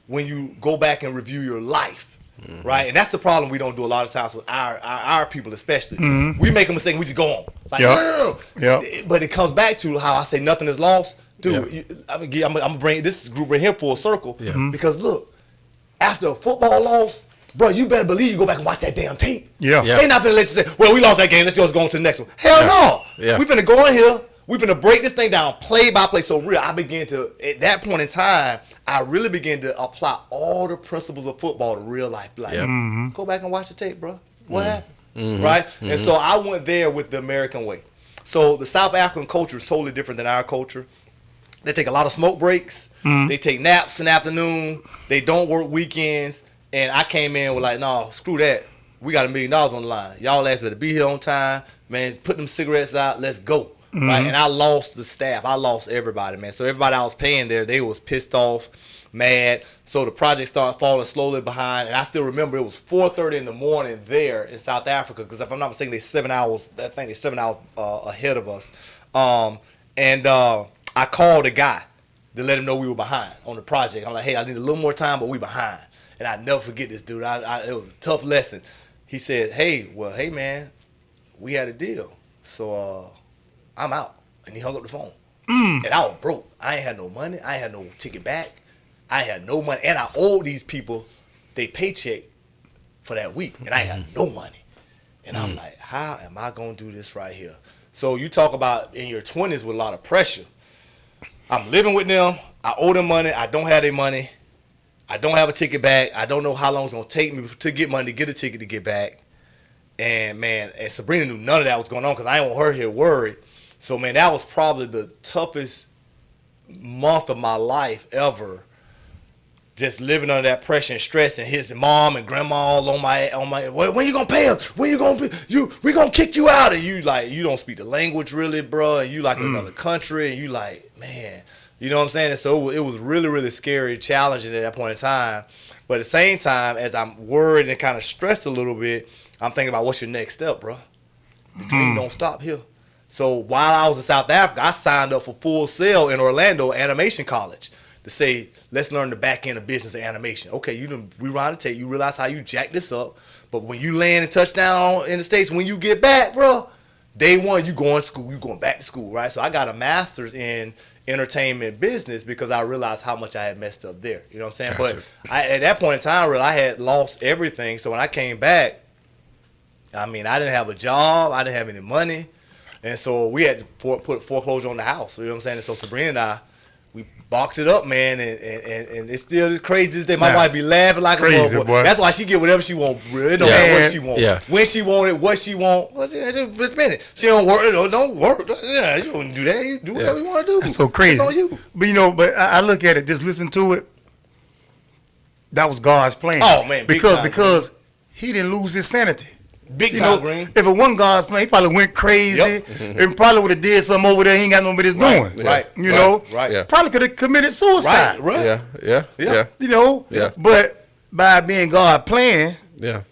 when you go back and review your life, right? And that's the problem we don't do a lot of times with our people, especially. We make a mistake, we just go on. Like, But it comes back to how I say nothing is lost, dude. I'm gonna bring this group right here full circle, because look, after a football loss, bro, you better believe you go back and watch that damn tape. They not gonna let you say, well, we lost that game, let's just go on to the next one. Hell no. We finna go in here. We're going to break this thing down play by play. So real, I began to, at that point in time, I really began to apply all the principles of football to real life. Like, go back and watch the tape, bro. What happened? Right? And so I went there with the American way. So the South African culture is totally different than our culture. They take a lot of smoke breaks. They take naps in the afternoon. They don't work weekends. And I came in with like, no, screw that. We got $1 million on the line. Y'all asked me to be here on time. Man, put them cigarettes out. Let's go. Right, and I lost the staff. I lost everybody, man. So everybody I was paying there, they was pissed off, mad. So the project started falling slowly behind. And I still remember it was 4:30 in the morning there in South Africa, because if I'm not mistaken, they're 7 hours. I think they're 7 hours ahead of us. I called a guy to let him know we were behind on the project. I'm like, hey, I need a little more time, but we behind. And I never forget this, dude. It was a tough lesson. He said, hey, man, we had a deal. So I'm out. And he hung up the phone. And I was broke. I ain't had no money. I ain't had no ticket back. I ain't had no money. And I owed these people their paycheck for that week. And I ain't had no money. And I'm like, how am I going to do this right here? So you talk about in your 20s with a lot of pressure. I'm living with them. I owe them money. I don't have their money. I don't have a ticket back. I don't know how long it's going to take me to get money to get a ticket to get back. And, man, and Sabrina knew none of that was going on, because I didn't want her here worried. So, man, that was probably the toughest month of my life ever, just living under that pressure and stress, and his mom and grandma all on my when you gonna pay us? When you gonna we gonna kick you out? And you like, you don't speak the language really, bro, and you like in another country, and you like, man, you know what I'm saying? And so it was really, really scary, challenging at that point in time. But at the same time, as I'm worried and kind of stressed a little bit, I'm thinking about, what's your next step, bro? The dream don't stop here. So while I was in South Africa, I signed up for Full Sail in Orlando Animation College to say, let's learn the back end of business and animation. Okay, you done rewind the tape, you realize how you jack this up, but when you land and touch down in the States, when you get back, bro, day one, you going to school, you going back to school, right? So I got a master's in entertainment business because I realized how much I had messed up there. You know what I'm saying? Gotcha. But at that point in time, I had lost everything. So when I came back, I mean, I didn't have a job, I didn't have any money. And so we had to put foreclosure on the house. You know what I'm saying? And so Sabrina and I, we boxed it up, man. And it's still as crazy as that. My wife be laughing like crazy, a boy. That's why she get whatever she want. It don't matter what she want. Yeah. When she want it, what she want. Well, just a minute. She don't work. Don't work. Yeah, you don't do that. You do whatever you want to do. That's so crazy. It's on you. But, but I look at it, just listen to it. That was God's plan. Oh, man. Because he didn't lose his sanity. Big time, Green. If it wasn't God's plan, he probably went crazy and probably would have did something over there he ain't got no business doing. Right. You know? Right. Yeah. Probably could have committed suicide. Right. Yeah. You know? Yeah. But by being God's plan, yeah,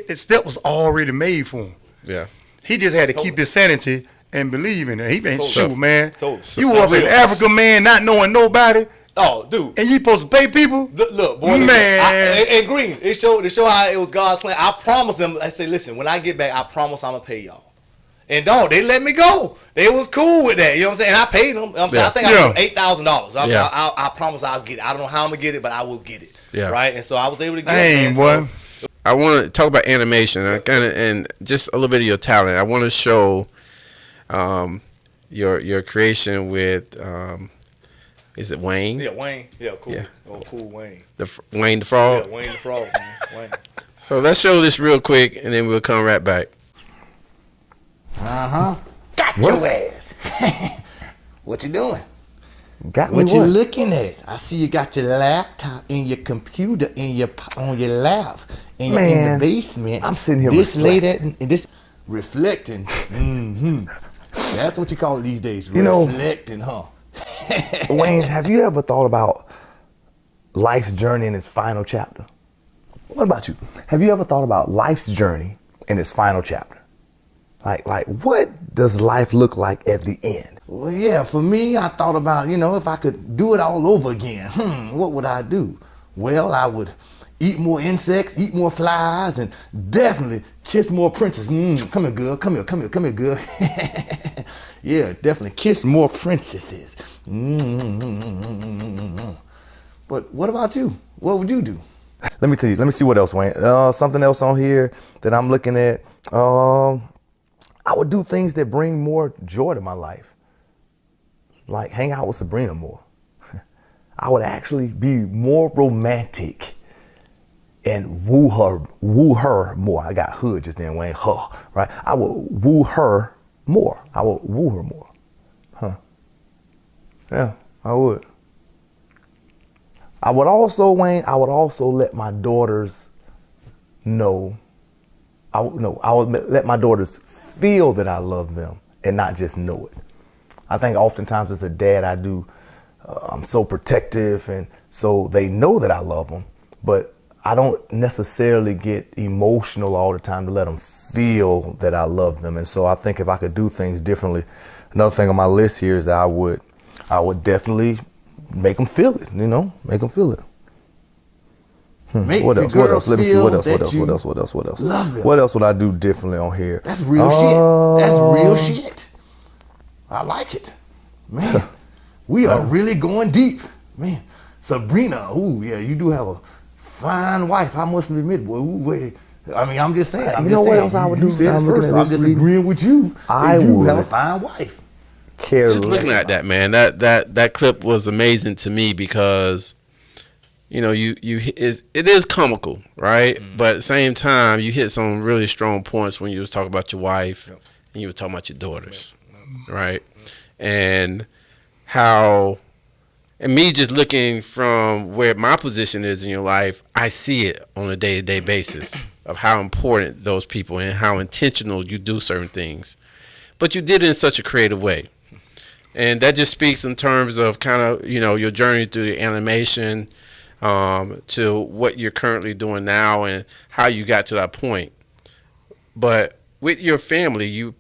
the step was already made for him. Yeah. He just had to keep his sanity and believe in it. He been shoot, man. Totally. You up in Africa, man, not knowing nobody. Oh, dude. And you supposed to pay people? Look, boy. Man. And Green, it showed how it was God's plan. I promised them, I said, listen, when I get back, I promise I'm going to pay y'all. And dog, they let me go. They was cool with that. You know what I'm saying? And I paid them. You know what I'm saying? I think I paid $8,000. I promise I'll get it. I don't know how I'm going to get it, but I will get it. Yeah. Right? And so I was able to get it. Boy. I want to talk about animation and just a little bit of your talent. I want to show your creation with is it Wayne? Yeah, Wayne. Yeah, cool. Yeah. Oh, cool, Wayne. Wayne the Frog? Yeah, Wayne the Frog, man. Wayne. So let's show this real quick, and then we'll come right back. Got your ass. What you doing? Got me What you what? looking at? I see you got your laptop and your computer on your lap in Man, the basement. I'm sitting here this late reflecting. at this reflecting. That's what you call it these days. You know- Reflecting, huh? Wayne, have you ever thought about life's journey in its final chapter? What about you? Have you ever thought about life's journey in its final chapter? Like what does life look like at the end? Well, yeah, for me, I thought about, if I could do it all over again, what would I do? Well, I would eat more insects, eat more flies, and definitely kiss more princesses. Come here, girl. Come here, girl. Yeah, definitely kiss more princesses. But what about you? What would you do? Let me tell you. Let me see what else, Wayne. Something else on here that I'm looking at. I would do things that bring more joy to my life. Like hang out with Sabrina more. I would actually be more romantic and woo her more. I got hood just then, Wayne. Her, right? I would woo her more. Huh. Yeah, I would. I would also, Wayne, let my daughters know. I would let my daughters feel that I love them and not just know it. I think oftentimes as a dad, I'm so protective, and so they know that I love them, but I don't necessarily get emotional all the time to let them feel that I love them. And so I think if I could do things differently, another thing on my list here is that I would definitely make them feel it, make them feel it. Make What the else? What else? girls Let me see. feel What else? that What else? you What else? What else? What else? love them. What else would I do differently on here? That's real shit. That's real shit. I like it. Man, we are really going deep. Man, Sabrina, ooh, yeah, you do have a fine wife. I must admit, boy. Ooh, wait. I mean, I'm just saying. You know what else I would do? You said I'm it looking first. at I'm this just league. agreeing with you. I You would have a fine wife. care Just looking less. at that, man, that clip was amazing to me because, it is comical, right? But at the same time, you hit some really strong points when you was talking about your wife and you were talking about your daughters, right? And how, and me just looking from where my position is in your life, I see it on a day-to-day basis of how important those people and how intentional you do certain things. But you did it in such a creative way. And that just speaks in terms of kind of, your journey through the animation to what you're currently doing now and how you got to that point. But with your family,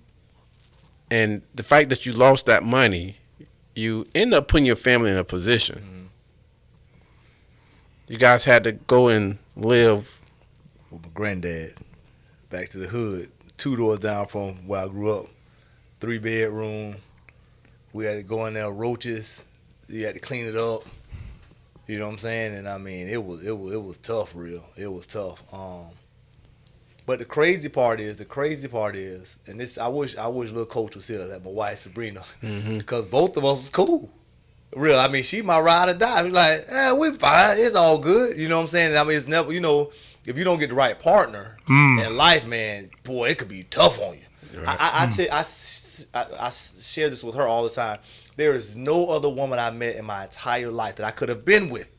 and the fact that you lost that money, you end up putting your family in a position. Mm-hmm. You guys had to go and live with my granddad, back to the hood, 2 doors down from where I grew up, 3-bedroom. We had to go in there, roaches. You had to clean it up. You know what I'm saying? And I mean, it was tough, real. It was tough. But the crazy part is, and this I wish little coach was here, that my wife Sabrina, because both of us was cool. Real. I mean, she my ride or die. She's like, we fine. It's all good. You know what I'm saying? I mean, it's never, if you don't get the right partner in life, man, boy, it could be tough on you. Right. I share this with her all the time. There is no other woman I met in my entire life that I could have been with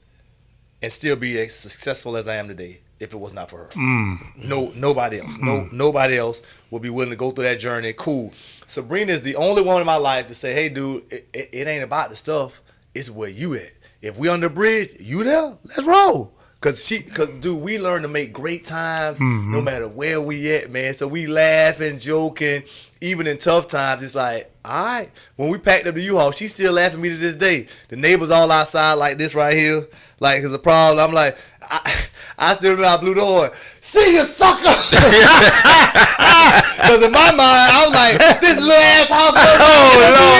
and still be as successful as I am today if it was not for her. No, nobody else. Nobody else would be willing to go through that journey. Cool. Sabrina is the only woman in my life to say, hey, dude, it ain't about the stuff. It's where you at. If we on the bridge, you there? Let's roll. Cause dude, we learn to make great times no matter where we at, man. So we laughing, joking, even in tough times. It's like, all right. When we packed up the U-Haul, she's still laughing at me to this day. The neighbors all outside like this right here, like it's a problem. I'm like, I still remember I blew the horn. See you, sucker! Because in my mind, I was like, this little ass house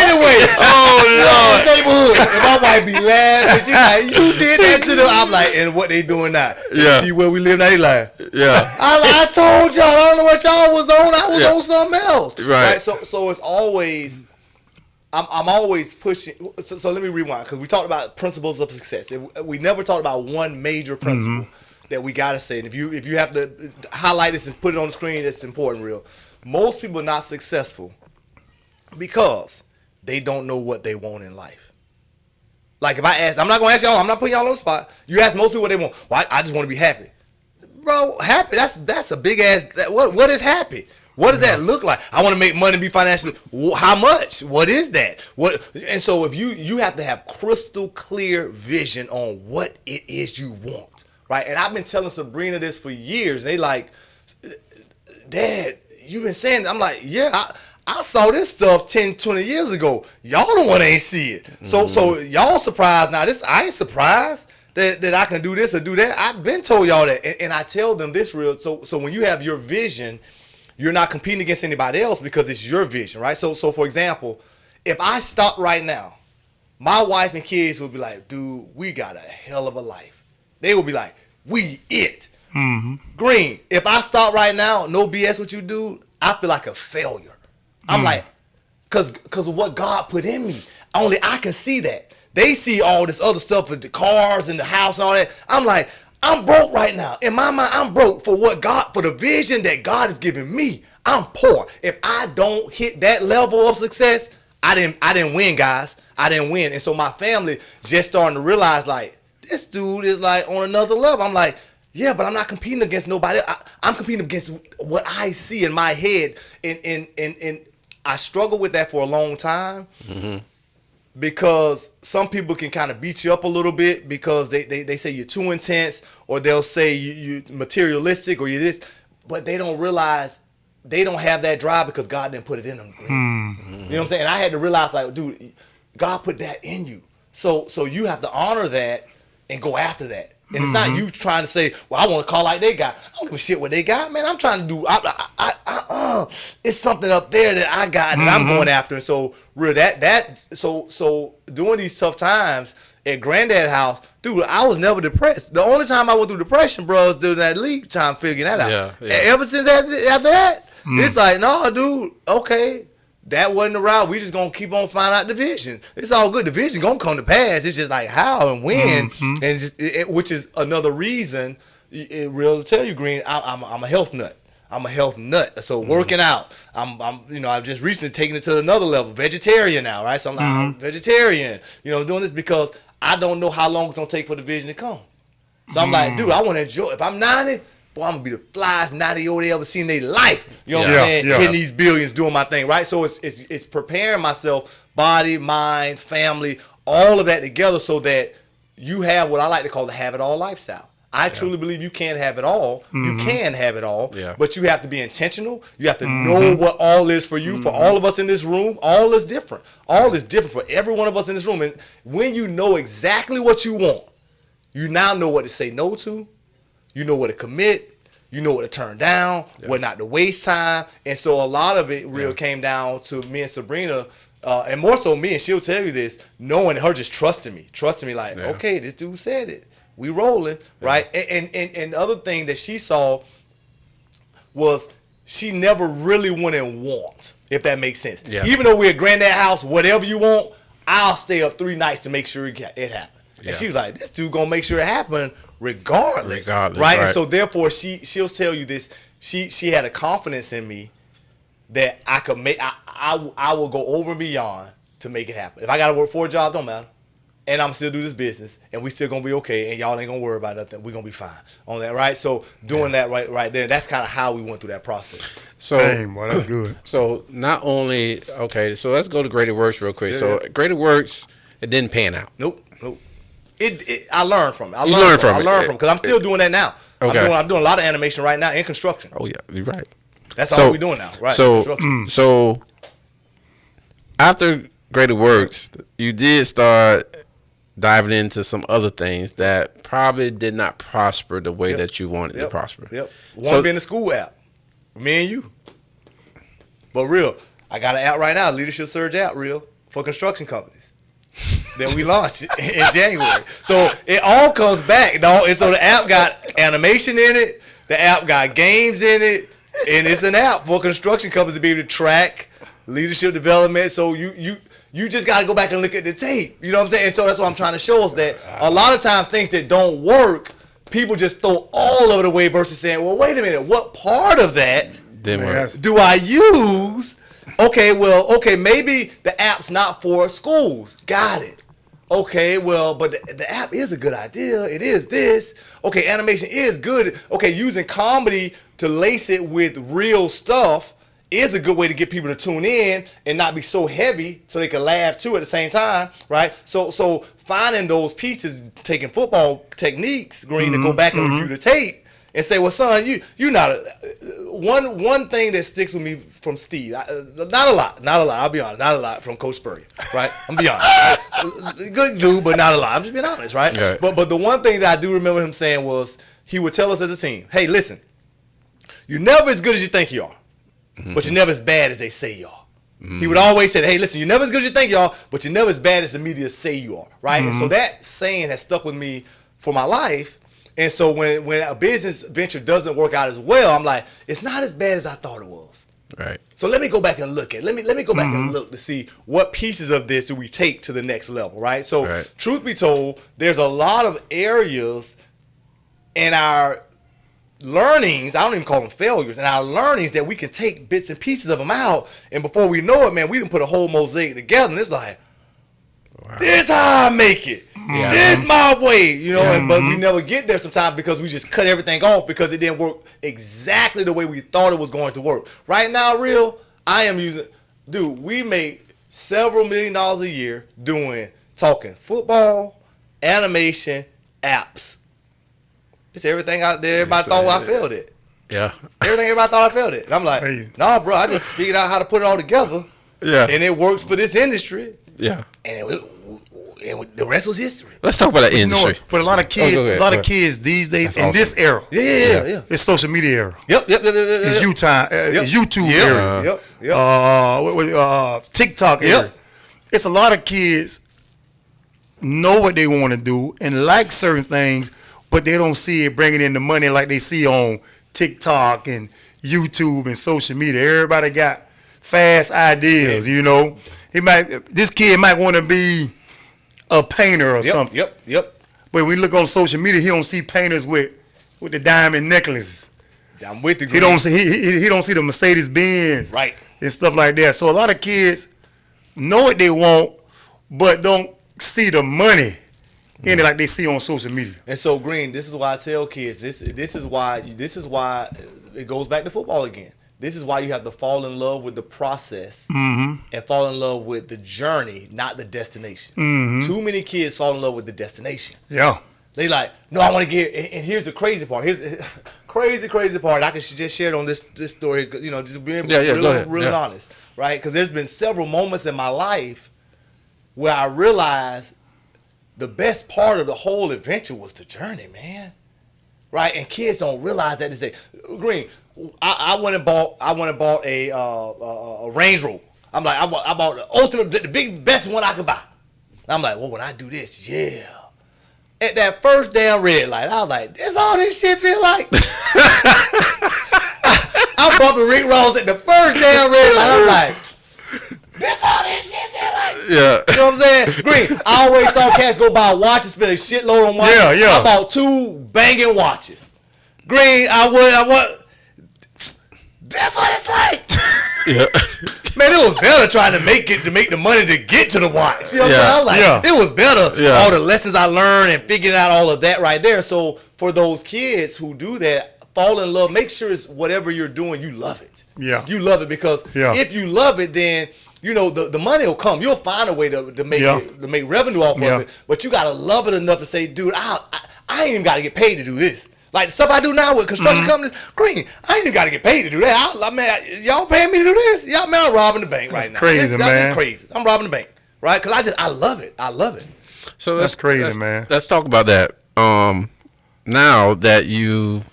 anyway. Oh, Lord. Neighborhood. And my wife be laughing. She like, you did that to them. I'm like, and what they doing now? Yeah. See where we live now? They like, yeah. I told y'all, I don't know what y'all was on. I was on something else. Right. So it's always, I'm always pushing. So let me rewind, because we talked about principles of success. We never talked about one major principle that we gotta say. And if you have to highlight this and put it on the screen, it's important, real. Most people are not successful because they don't know what they want in life. Like if I ask, I'm not gonna ask y'all. I'm not putting y'all on the spot. You ask most people what they want. Well, I just want to be happy, bro. Happy. That's a big ass. What is happy? What does that look like? I want to make money, be financially. How much? What is that? What? And so if you have to have crystal clear vision on what it is you want, right? And I've been telling Sabrina this for years. And they like, Dad, you've been saying this. I'm like, yeah, I saw this stuff 10, 20 years ago. Y'all the one ain't see it. So y'all surprised now. I ain't surprised that I can do this or do that. I've been told y'all that. And I tell them this real. So when you have your vision, you're not competing against anybody else because it's your vision, right? So for example, if I stop right now, my wife and kids will be like, dude, we got a hell of a life. They will be like, we it. Green, if I stop right now, no BS what you do, I feel like a failure. I'm like, cause of what God put in me. Only I can see that. They see all this other stuff with the cars and the house and all that. I'm like, I'm broke right now. In my mind, I'm broke for the vision that God has given me. I'm poor. If I don't hit that level of success, I didn't win, guys. I didn't win. And so my family just starting to realize, like, this dude is like on another level. I'm like, yeah, but I'm not competing against nobody. I'm competing against what I see in my head. And I struggled with that for a long time. Because some people can kind of beat you up a little bit because they say you're too intense, or they'll say you materialistic, or you this, but they don't realize they don't have that drive because God didn't put it in them. You know what I'm saying? And I had to realize, like, dude, God put that in you. So you have to honor that and go after that. And it's not you trying to say, well, I want a car like they got. I don't give a shit what they got, man. I'm trying to do, it's something up there that I got that I'm going after. And so, real so during these tough times at Granddad's house, dude, I was never depressed. The only time I went through depression, bro, was during that league time figuring that out. Yeah. And ever since after that, it's like, no, dude, okay. That wasn't the route. We just gonna keep on finding out the vision. It's all good. The vision gonna come to pass. It's just like how and when, and just which is another reason. It real to tell you, Green. I'm a health nut. I'm a health nut. So working out. I've just recently taken it to another level. Vegetarian now, right? So I'm like, I'm vegetarian. Doing this because I don't know how long it's gonna take for the vision to come. So I'm like, dude, I want to enjoy. If I'm 90. Boy, I'm gonna be the flyest 90-year-old they ever seen in their life. You know what I'm saying? Hitting these billions, doing my thing, right? So it's preparing myself, body, mind, family, all of that together, so that you have what I like to call the have it all lifestyle. I truly believe you can't have it all. You can have it all, but you have to be intentional. You have to know what all is for you. For all of us in this room, all is different. All is different for every one of us in this room. And when you know exactly what you want, you now know what to say no to. You know what to commit. You know what to turn down, what not to waste time. And so a lot of it came down to me and Sabrina, and more so me, and she'll tell you this, knowing her just trusting me like, okay, this dude said it. We rolling, right? And the other thing that she saw was she never really went and want, if that makes sense. Yeah. Even though we're at Granddad's house, whatever you want, I'll stay up 3 nights to make sure it happened. Yeah. And she was like, this dude gonna make sure it happened regardless, right? And so therefore she'll tell you this. She had a confidence in me that I could make. I will go over and beyond to make it happen. If I gotta work 4 jobs, don't matter, and I'm still do this business, and we still gonna be okay, and y'all ain't gonna worry about nothing. We're gonna be fine on that, right? So doing that right there, that's kind of how we went through that process. So, dang, boy, that's good. So not only so let's go to Greater Works real quick. So Greater Works, it didn't pan out. Nope. I learned from it. I learned from it because I'm still doing that now. Okay. I'm doing a lot of animation right now in construction. Oh yeah, you're right. That's all we're doing now, right? So after Greater Works, you did start diving into some other things that probably did not prosper the way that you wanted to prosper. Yep. One being the school app, me and you. But real, I got an app right now, Leadership Surge app, real, for construction companies. That we launched in January. So it all comes back, dog. And so the app got animation in it. The app got games in it. And it's an app for construction companies to be able to track leadership development. So you just got to go back and look at the tape. You know what I'm saying? And so that's what I'm trying to show us, that a lot of times things that don't work, people just throw all of it away versus saying, well, wait a minute, what part of that do I use? Okay, maybe the app's not for schools. Got it. Okay, well, but the app is a good idea. It is this. Okay, animation is good. Okay, using comedy to lace it with real stuff is a good way to get people to tune in and not be so heavy so they can laugh too at the same time, right? So finding those pieces, taking football techniques, Green, to go back and review the tape and say, well, son, you not one thing that sticks with me from Steve. Not a lot. I'll be honest, not a lot from Coach Spurrier, right? I'm be honest. Good dude, but not a lot. I'm just being honest, right? Yeah. But the one thing that I do remember him saying was he would tell us as a team, hey, listen, you're never as good as you think you are, but you're never as bad as they say you are. He would always say, hey, listen, you're never as good as you think you are, but you're never as bad as the media say you are, right? And so that saying has stuck with me for my life. And so when a business venture doesn't work out as well, I'm like, it's not as bad as I thought it was. Right. So let me go back and look at it. Let me go back and look to see what pieces of this do we take to the next level, right? So truth be told, there's a lot of areas in our learnings, I don't even call them failures, in our learnings that we can take bits and pieces of them out, and before we know it, man, we done put a whole mosaic together, and it's like, this how I make it. Yeah. This my way, you know, but we never get there sometimes because we just cut everything off because it didn't work exactly the way we thought it was going to work. Right now, I am using, dude, we make several $1 million a year talking football, animation, apps. It's everything out there. Everybody thought I failed it. Yeah. Everything everybody thought I failed it. And I'm like, nah, bro, I just figured out how to put it all together. Yeah. And it works for this industry. Yeah. And the rest was history. Let's talk about that industry. No, but a lot of kids these days That's in this era. Yeah. It's social media era. Yep. It's it's YouTube era. TikTok era. It's a lot of kids know what they want to do and like certain things, but they don't see it bringing in the money like they see on TikTok and YouTube and social media. Everybody got fast ideas, you know. This kid might want to be a painter or something. Yep. But when we look on social media, he don't see painters with the diamond necklaces. I'm with you. He don't see the Mercedes Benz, right, and stuff like that. So a lot of kids know what they want, but don't see the money in it like they see on social media. And so, Green, this is why I tell kids this is why it goes back to football again. This is why you have to fall in love with the process and fall in love with the journey, not the destination. Too many kids fall in love with the destination. Yeah. They like, no, I want to get, and here's the crazy part. Here's crazy part. I can just share it on this story, you know, just being real honest, right? Because there's been several moments in my life where I realized the best part of the whole adventure was the journey, man. Right? And kids don't realize that. They say, Green, I went and bought a Range Rover. I'm like, I bought the ultimate, the best one I could buy. I'm like, well, when I do this, yeah. At that first damn red light, I was like, this all this shit feel like? I'm bumping Rick Ross at the first damn red light. I'm like, this all this shit feel like? Yeah. You know what I'm saying? Green, I always saw cats go buy watches, spend a shitload on watches. Yeah. I bought 2 banging watches. Green, I would. That's what it's like. Yeah. Man, it was better trying to make the money to get to the watch. You know what I'm saying? I was like, it was better. All the lessons I learned and figuring out all of that right there. So for those kids who do that, fall in love, make sure it's whatever you're doing, you love it. Yeah. You love it because if you love it, then you know the money will come. You'll find a way to make revenue off of it. But you gotta love it enough to say, dude, I ain't even gotta get paid to do this. Like the stuff I do now with construction companies, Green, I ain't even got to get paid to do that. Man, y'all paying me to do this? Y'all, man, I'm robbing the bank right now. Crazy, man. Crazy. I'm robbing the bank, right? Because I love it. I love it. So that's crazy, man. Let's talk about that. Now that you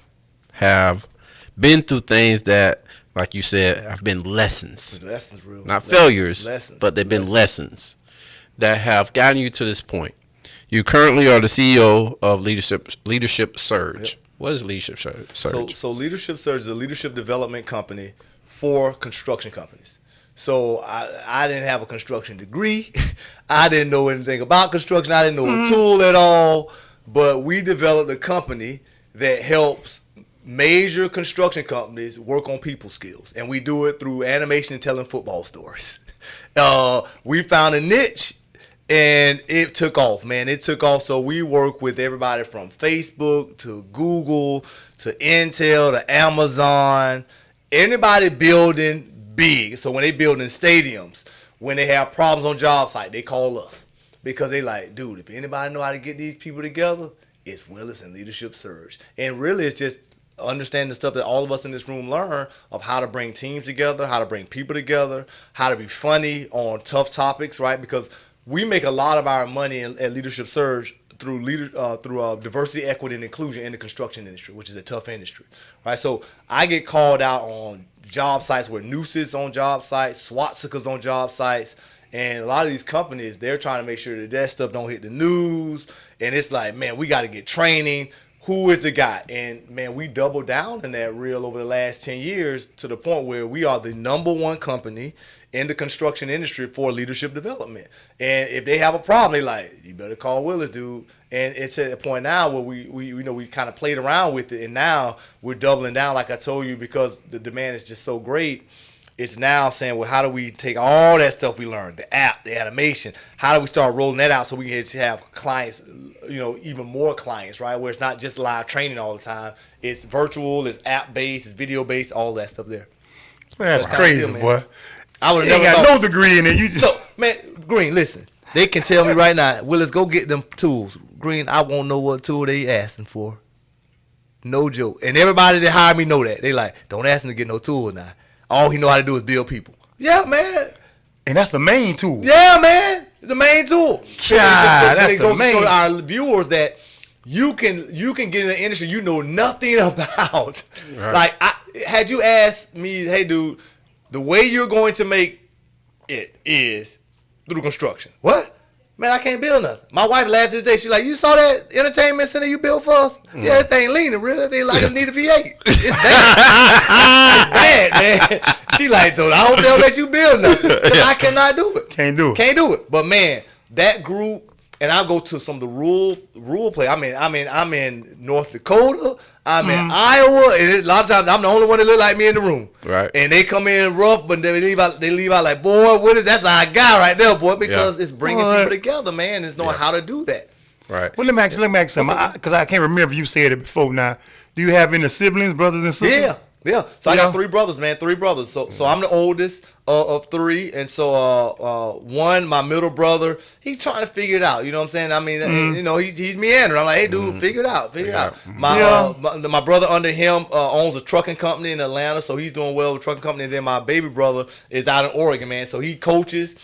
have been through things that, like you said, have been lessons. Lessons, real. Not failures, lessons. But they've been lessons that have gotten you to this point. You currently are the CEO of Leadership Surge. Yep. What is Leadership Surge? So Leadership Surge is a leadership development company for construction companies. So I didn't have a construction degree. I didn't know anything about construction. I didn't know a tool at all. But we developed a company that helps major construction companies work on people skills. And we do it through animation and telling football stories. We found a niche And it took off, man. It took off. So we work with everybody from Facebook to Google to Intel to Amazon. Anybody building big. So when they building stadiums, when they have problems on job site, they call us. Because they like, dude, if anybody know how to get these people together, it's Willis and Leadership Surge. And really, it's just understanding the stuff that all of us in this room learn of how to bring teams together, how to bring people together, how to be funny on tough topics, right? Because we make a lot of our money at Leadership Surge through diversity, equity, and inclusion in the construction industry, which is a tough industry, right? So I get called out on job sites where nooses on job sites, swastikas on job sites, and a lot of these companies, they're trying to make sure that stuff don't hit the news, and it's like, man, we got to get training. Who is the guy? And, man, we doubled down in that reel over the last 10 years to the point where we are the #1 company in the construction industry for leadership development. And if they have a problem, they like, you better call Willis, dude. And it's at a point now where we kind of played around with it, and now we're doubling down, like I told you, because the demand is just so great. It's now saying, well, how do we take all that stuff we learned, the app, the animation, how do we start rolling that out so we can have clients, even more clients, right? Where it's not just live training all the time. It's virtual, it's app-based, it's video-based, all that stuff there. Man, that's crazy, boy. I would have never got no degree in it. You just... So, man, Green, listen. They can tell me right now, Willis, go get them tools. Green, I won't know what tool they asking for. No joke. And everybody that hired me know that. They like, don't ask him to get no tool now. All he know how to do is build people. Yeah, man. And that's the main tool. Yeah, man. It's the main tool. God, that's it goes the main. to show our viewers that you can get in the industry you know nothing about. Right. Like, had you asked me, hey, dude, the way you're going to make it is through construction. What? Man, I can't build nothing. My wife laughed this day. She's like, you saw that entertainment center you built for us? Yeah, that thing leaning, really. That thing like it need a V8. It's bad. It's bad, man. She like, dude, I hope they don't let you build nothing. Because I cannot do it. Can't do it. Can't do it. But, man, that group, and I'll go to some of the rural play. I'm in North Dakota. I'm in Iowa, and a lot of times I'm the only one that look like me in the room. Right. And they come in rough, but they leave out like, boy, that's our guy right there, boy, because it's bringing people together, man. It's knowing how to do that. Right. Well, let me ask you something, because I can't remember if you said it before. Now, do you have any siblings, brothers and sisters? Yeah. So I got 3 brothers, man. 3 brothers. So I'm the oldest of 3, and so one, my middle brother, he's trying to figure it out. You know what I'm saying? I mean, he's meandering. I'm like, hey, dude, figure it out. Figure it out. My brother under him owns a trucking company in Atlanta, so he's doing well with a trucking company. And then my baby brother is out in Oregon, man. So he coaches.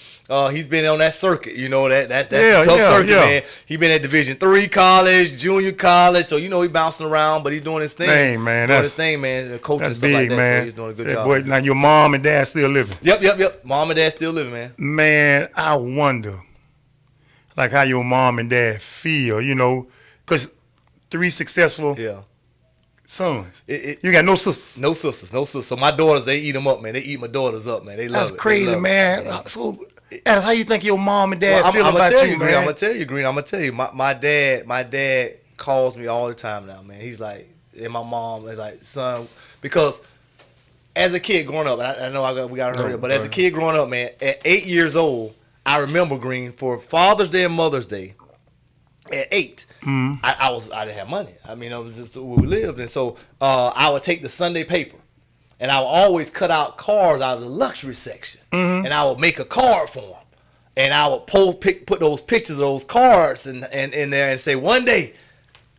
He's been on that circuit, that's a tough circuit, man. He's been at Division III college, junior college, so he bouncing around, but he's doing his thing. Dang, man, doing his thing, man. Coaching that's stuff big, like that, man. so he's doing a good job. Boy, now your mom and dad still living. Yep. Mom and dad still living, man. Man, I wonder, like how your mom and dad feel, because 3 successful. Sons. You got no sisters? No sisters. So my daughters, they eat them up, man. They eat my daughters up, man. They love it. That's crazy, man. So, Alice, how you think your mom and dad feel about you, man? I'm gonna tell you. My dad calls me all the time now, man. He's like, and my mom is like, son, because as a kid growing up, and I know we got to hurry up, but as a kid growing up, man, at 8 years old, I remember, Green, for Father's Day and Mother's Day, at 8, I didn't have money. I mean, it was just where we lived, and so I would take the Sunday paper, and I would always cut out cards out of the luxury section, and I would make a card for them, and I would put those pictures of those cards in there and say, one day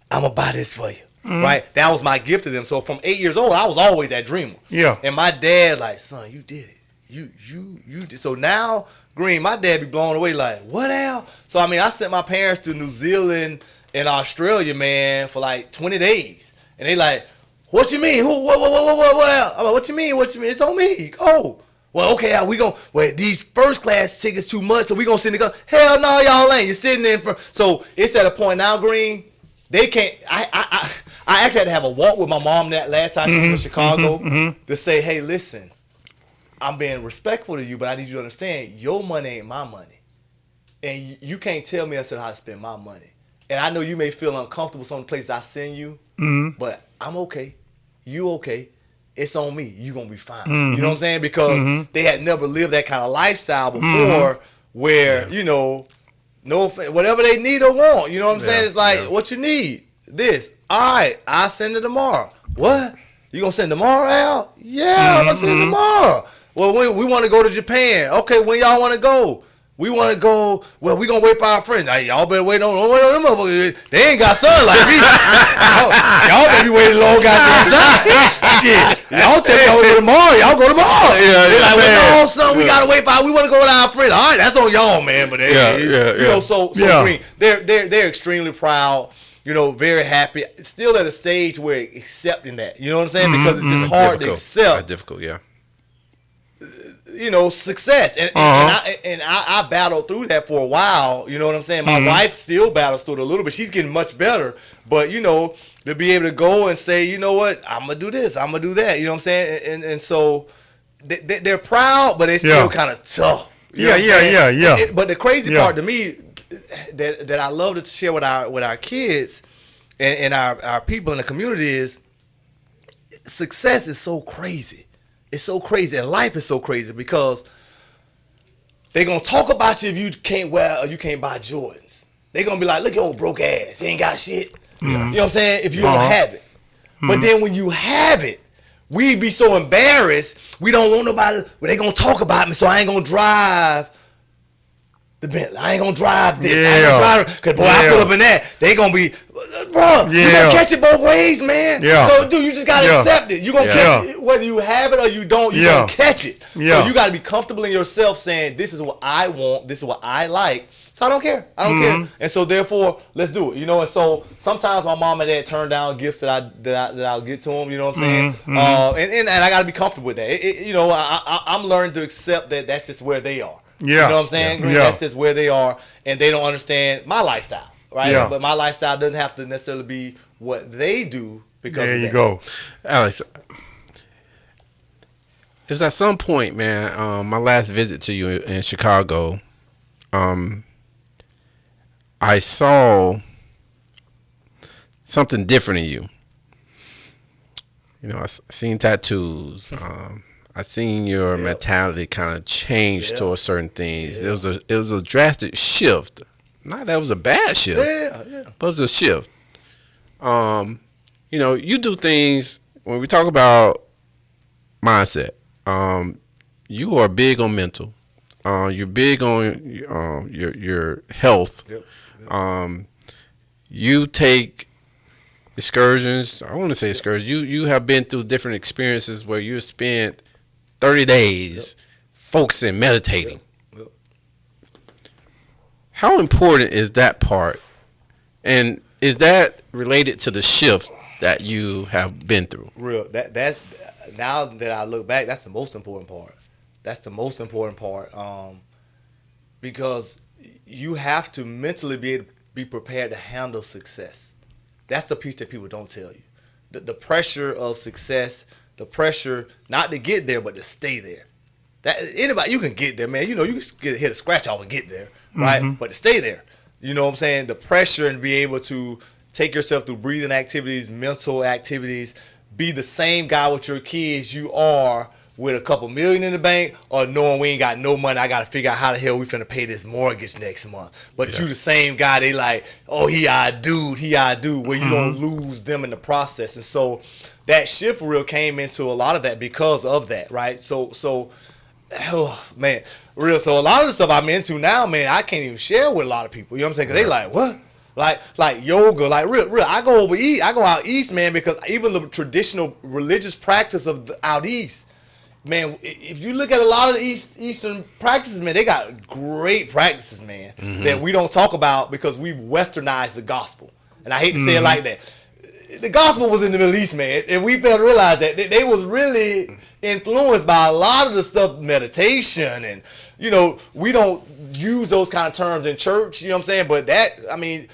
I'm gonna buy this for you. Right? That was my gift to them. So from 8 years old, I was always that dreamer. Yeah. And my dad, like, son, you did it. You did. So now, Green, my dad be blown away like, what Al? So, I mean, I sent my parents to New Zealand and Australia, man, for like 20 days. And they like, what you mean? What Al? I'm like, what you mean? It's on me. Go. Well, okay, Al, these first class tickets too much, so we gonna send it go. Hell no, y'all ain't. You're sitting in front. So it's at a point now, Green, they can't, I actually had to have a walk with my mom that last time she was in Chicago to say, hey, listen, I'm being respectful to you, but I need you to understand your money ain't my money. And you can't tell me how to spend my money. And I know you may feel uncomfortable some places I send you, but I'm okay. You okay. It's on me. You going to be fine. You know what I'm saying? Because they had never lived that kind of lifestyle before where, whatever they need or want. You know what I'm saying? It's like, what you need? This. All right, I'll send it tomorrow. What? You gonna send tomorrow out? Yeah, I'm gonna send it tomorrow. Well, we want to go to Japan. Okay, when y'all want to go? We want to go. Well, we gonna wait for our friends. Hey, y'all better wait on them motherfuckers. They ain't got son like me. y'all better be waiting a long goddamn time. Shit, y'all tell me y'all go tomorrow. Y'all go tomorrow. They're like, well, no, son, we gotta wait for. We want to go with our friends. All right, that's on y'all, man. But you know, so green. They're extremely proud. You know, very happy. Still at a stage where accepting that. You know what I'm saying? Because it's just hard to accept. Difficult, yeah. You know, success, and I battled through that for a while. You know what I'm saying? My wife still battles through it a little bit. She's getting much better, but you know, to be able to go and say, you know what, I'm gonna do this, I'm gonna do that. You know what I'm saying? And so they're proud, but they still kind of tough. Yeah. But the crazy part to me that I love to share with our kids and our people in the community is success is so crazy. It's so crazy, and life is so crazy because they're going to talk about you if you can't wear or you can't buy Jordans. They're going to be like, look at old broke ass. He ain't got shit. You know what I'm saying? If you don't have it. But then when you have it, we be so embarrassed. We don't want nobody, well, they going to talk about me, so I ain't going to drive the Bentley. I ain't going to drive this. I ain't going to drive, because boy, I pull up in that. They going to be, bro, you going to catch it both ways, man. So, dude, you just got to accept it. You going to catch it. Whether you have it or you don't, you going to catch it. So you got to be comfortable in yourself saying, this is what I want. This is what I like. So I don't care. I don't care. And so, therefore, let's do it. You know, and so sometimes my mom and dad turn down gifts that I'll get to them. You know what I'm saying? And I got to be comfortable with that. You know, I'm learning to accept that that's just where they are. You know what I'm saying? That's just where they are, and they don't understand my lifestyle, right? But my lifestyle doesn't have to necessarily be what they do because there of you that. go. Alex, it was at some point, man, my last visit to you in Chicago, I saw something different in you. You know, I seen tattoos. I seen your mentality kind of change towards certain things. It was a drastic shift. Not that it was a bad shift, but it was a shift. You know, you do things when we talk about mindset. You are big on mental. You're big on your health. You take excursions. I want to say excursions. You have been through different experiences where you spent 30 days focusing, meditating. How important is that part? And is that related to the shift that you have been through? Real. That now that I look back, that's the most important part. That's the most important part. Because you have to mentally be prepared to handle success. That's the piece that people don't tell you. The pressure of success, the pressure not to get there, but to stay there. That anybody, you can get there, man. You know, you can hit a scratch off and get there, right? But to stay there, you know what I'm saying? The pressure and be able to take yourself through breathing activities, mental activities, be the same guy with your kids you are with a couple million in the bank, or knowing we ain't got no money, I got to figure out how the hell we finna pay this mortgage next month. But you the same guy, they like, oh, he our dude, where you don't lose them in the process. And so that shift real came into a lot of that because of that, right? So oh, man, real. So a lot of the stuff I'm into now, man, I can't even share with a lot of people. You know what I'm saying? Because they like, what? Like yoga, like real. I go out east, man, because even the traditional religious practice of out east, man, if you look at a lot of the Eastern practices, man, they got great practices, man, that we don't talk about because we've westernized the gospel. And I hate to say it like that. The gospel was in the Middle East, man, and we failed to realize that they was really influenced by a lot of the stuff, meditation, and, you know, we don't use those kind of terms in church, you know what I'm saying? But that, I mean,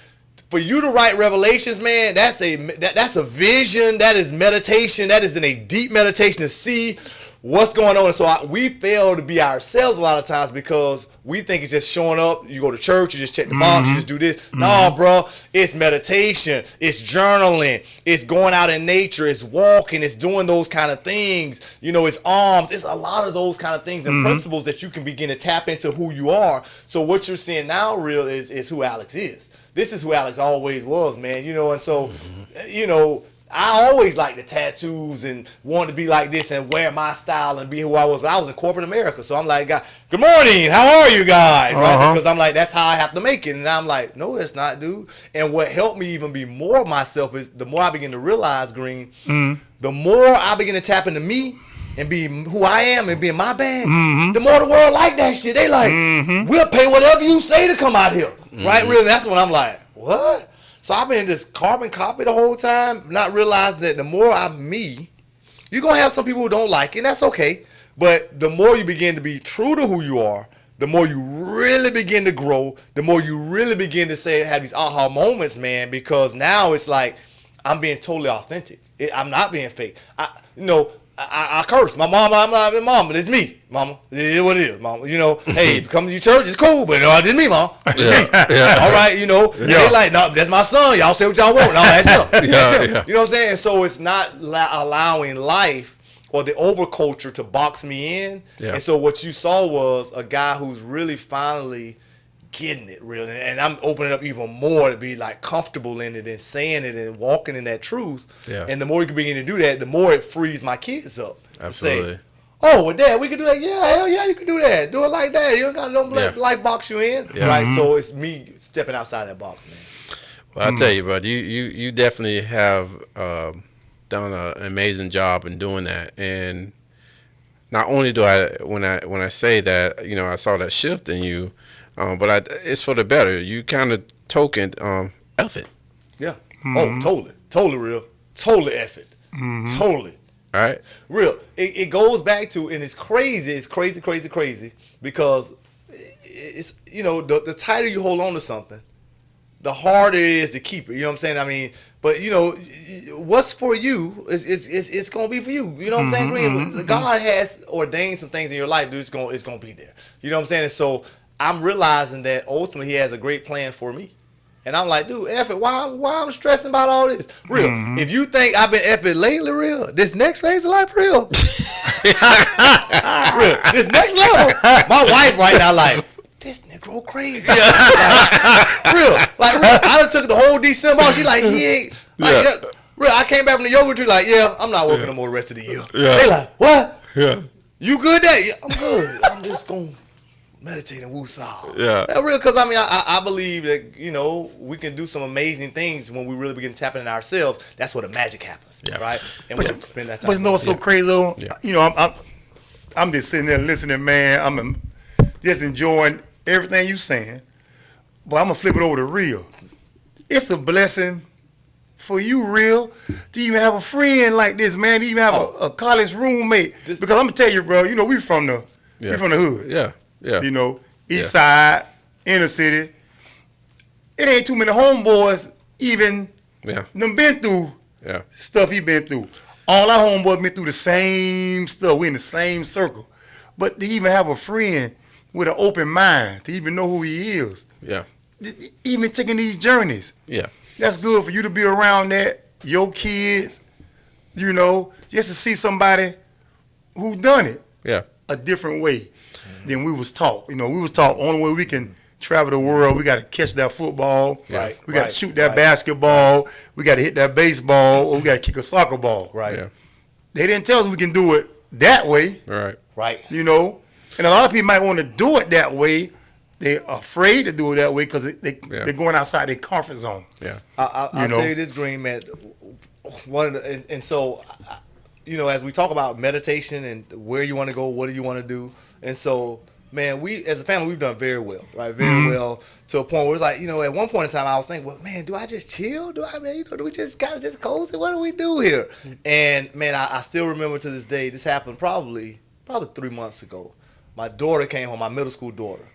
for you to write Revelations, man, that's a vision. That is meditation. That is in a deep meditation to see what's going on. And so we fail to be ourselves a lot of times because we think it's just showing up. You go to church, you just check the box, you just do this. No, bro, it's meditation, it's journaling, it's going out in nature, it's walking, it's doing those kind of things. You know, it's alms. It's a lot of those kind of things and principles that you can begin to tap into who you are. So what you're seeing now, real, is who Alex is. This is who Alex always was, man. You know, and so, you know, I always liked the tattoos and wanted to be like this and wear my style and be who I was. But I was in corporate America. So I'm like, good morning. How are you guys? Right? Because I'm like, that's how I have to make it. And I'm like, no, it's not, dude. And what helped me even be more myself is the more I begin to realize, Green, the more I begin to tap into me and be who I am and be in my bag, the more the world like that shit. They like, we'll pay whatever you say to come out here. Right? Really? That's when I'm like, what? So I've been this carbon copy the whole time, not realizing that the more I'm me, you're going to have some people who don't like it, and that's okay. But the more you begin to be true to who you are, the more you really begin to grow, the more you really begin to have these aha moments, man, because now it's like I'm being totally authentic. I'm not being fake. I curse. My mom, I'm not mom, but it's me, mama. It is what it is, mama. You know, hey, if you come to your church, it's cool, but no, it's me, mom. It's me. All right, you know. And they like, no, that's my son. Y'all say what y'all want. No, that's him. That's him. You know what I'm saying? So it's not allowing life or the overculture to box me in. Yeah. And so what you saw was a guy who's really finally getting it real, and I'm opening up even more to be like comfortable in it and saying it and walking in that truth. Yeah. And the more you can begin to do that, the more it frees my kids up. Absolutely. Say, oh, well, Dad, we can do that. Yeah, hell yeah, you can do that. Do it like that. You don't got no life box you in, right? So it's me stepping outside that box, man. Well, I'll tell you, bro, you definitely have done an amazing job in doing that, and not only do when I say that, you know, I saw that shift in you. But it's for the better. You kind of tokened effort. Yeah. Oh, totally real. Totally effort. Totally. All right. Real. It goes back to, and it's crazy, because it's, you know, the tighter you hold on to something, the harder it is to keep it. You know what I'm saying? I mean, but you know, what's for you it's gonna be for you. You know what I'm saying? God has ordained some things in your life, dude. It's gonna be there. You know what I'm saying? And so I'm realizing that ultimately he has a great plan for me. And I'm like, dude, F it, why I'm stressing about all this? Real. If you think I've been F it lately, real, this next phase of life, real. Real. This next level, my wife right now like, this Negro crazy. Real. Like, real. I done took the whole December off. She like, he ain't. Like, real. I came back from the yoga retreat like, I'm not working no more the rest of the year. Yeah. They like, what? Yeah. You good there? Yeah, I'm good. I'm just going to meditate and woosah. Yeah. That's real, because I mean, I believe that, you know, we can do some amazing things when we really begin tapping in ourselves. That's where the magic happens, right? And we'll spend that time. But you know what's so crazy, though? Yeah. You know, I'm just sitting there listening, man. I'm just enjoying everything you saying. But I'm going to flip it over to real. It's a blessing for you, real, to even have a friend like this, man. To even have a college roommate. Because I'm going to tell you, bro, you know, we from the hood. Yeah. Yeah. You know, east side, inner city. It ain't too many homeboys even them been through stuff he been through. All our homeboys been through the same stuff. We in the same circle. But to even have a friend with an open mind, to even know who he is. Yeah. Even taking these journeys. Yeah. That's good for you to be around that, your kids, you know, just to see somebody who done it a different way than we was taught. You know, we was taught only way we can travel the world, we got to catch that football. Right. We got to shoot that basketball. We got to hit that baseball, or we got to kick a soccer ball. Right. Yeah. They didn't tell us we can do it that way. Right. Right. You know, and a lot of people might want to do it that way. They're afraid to do it that way because they're going outside their comfort zone. Yeah. I'll tell you this, Green, man. And so, you know, as we talk about meditation and where you want to go, what do you want to do, and so, man, we as a family we've done very well, right? Very well, to a point where it's like, you know, at one point in time I was thinking, well, man, do I just chill? Do we just kind of just cozy? What do we do here? And man, I still remember to this day. This happened probably 3 months ago. My daughter came home, my middle school daughter.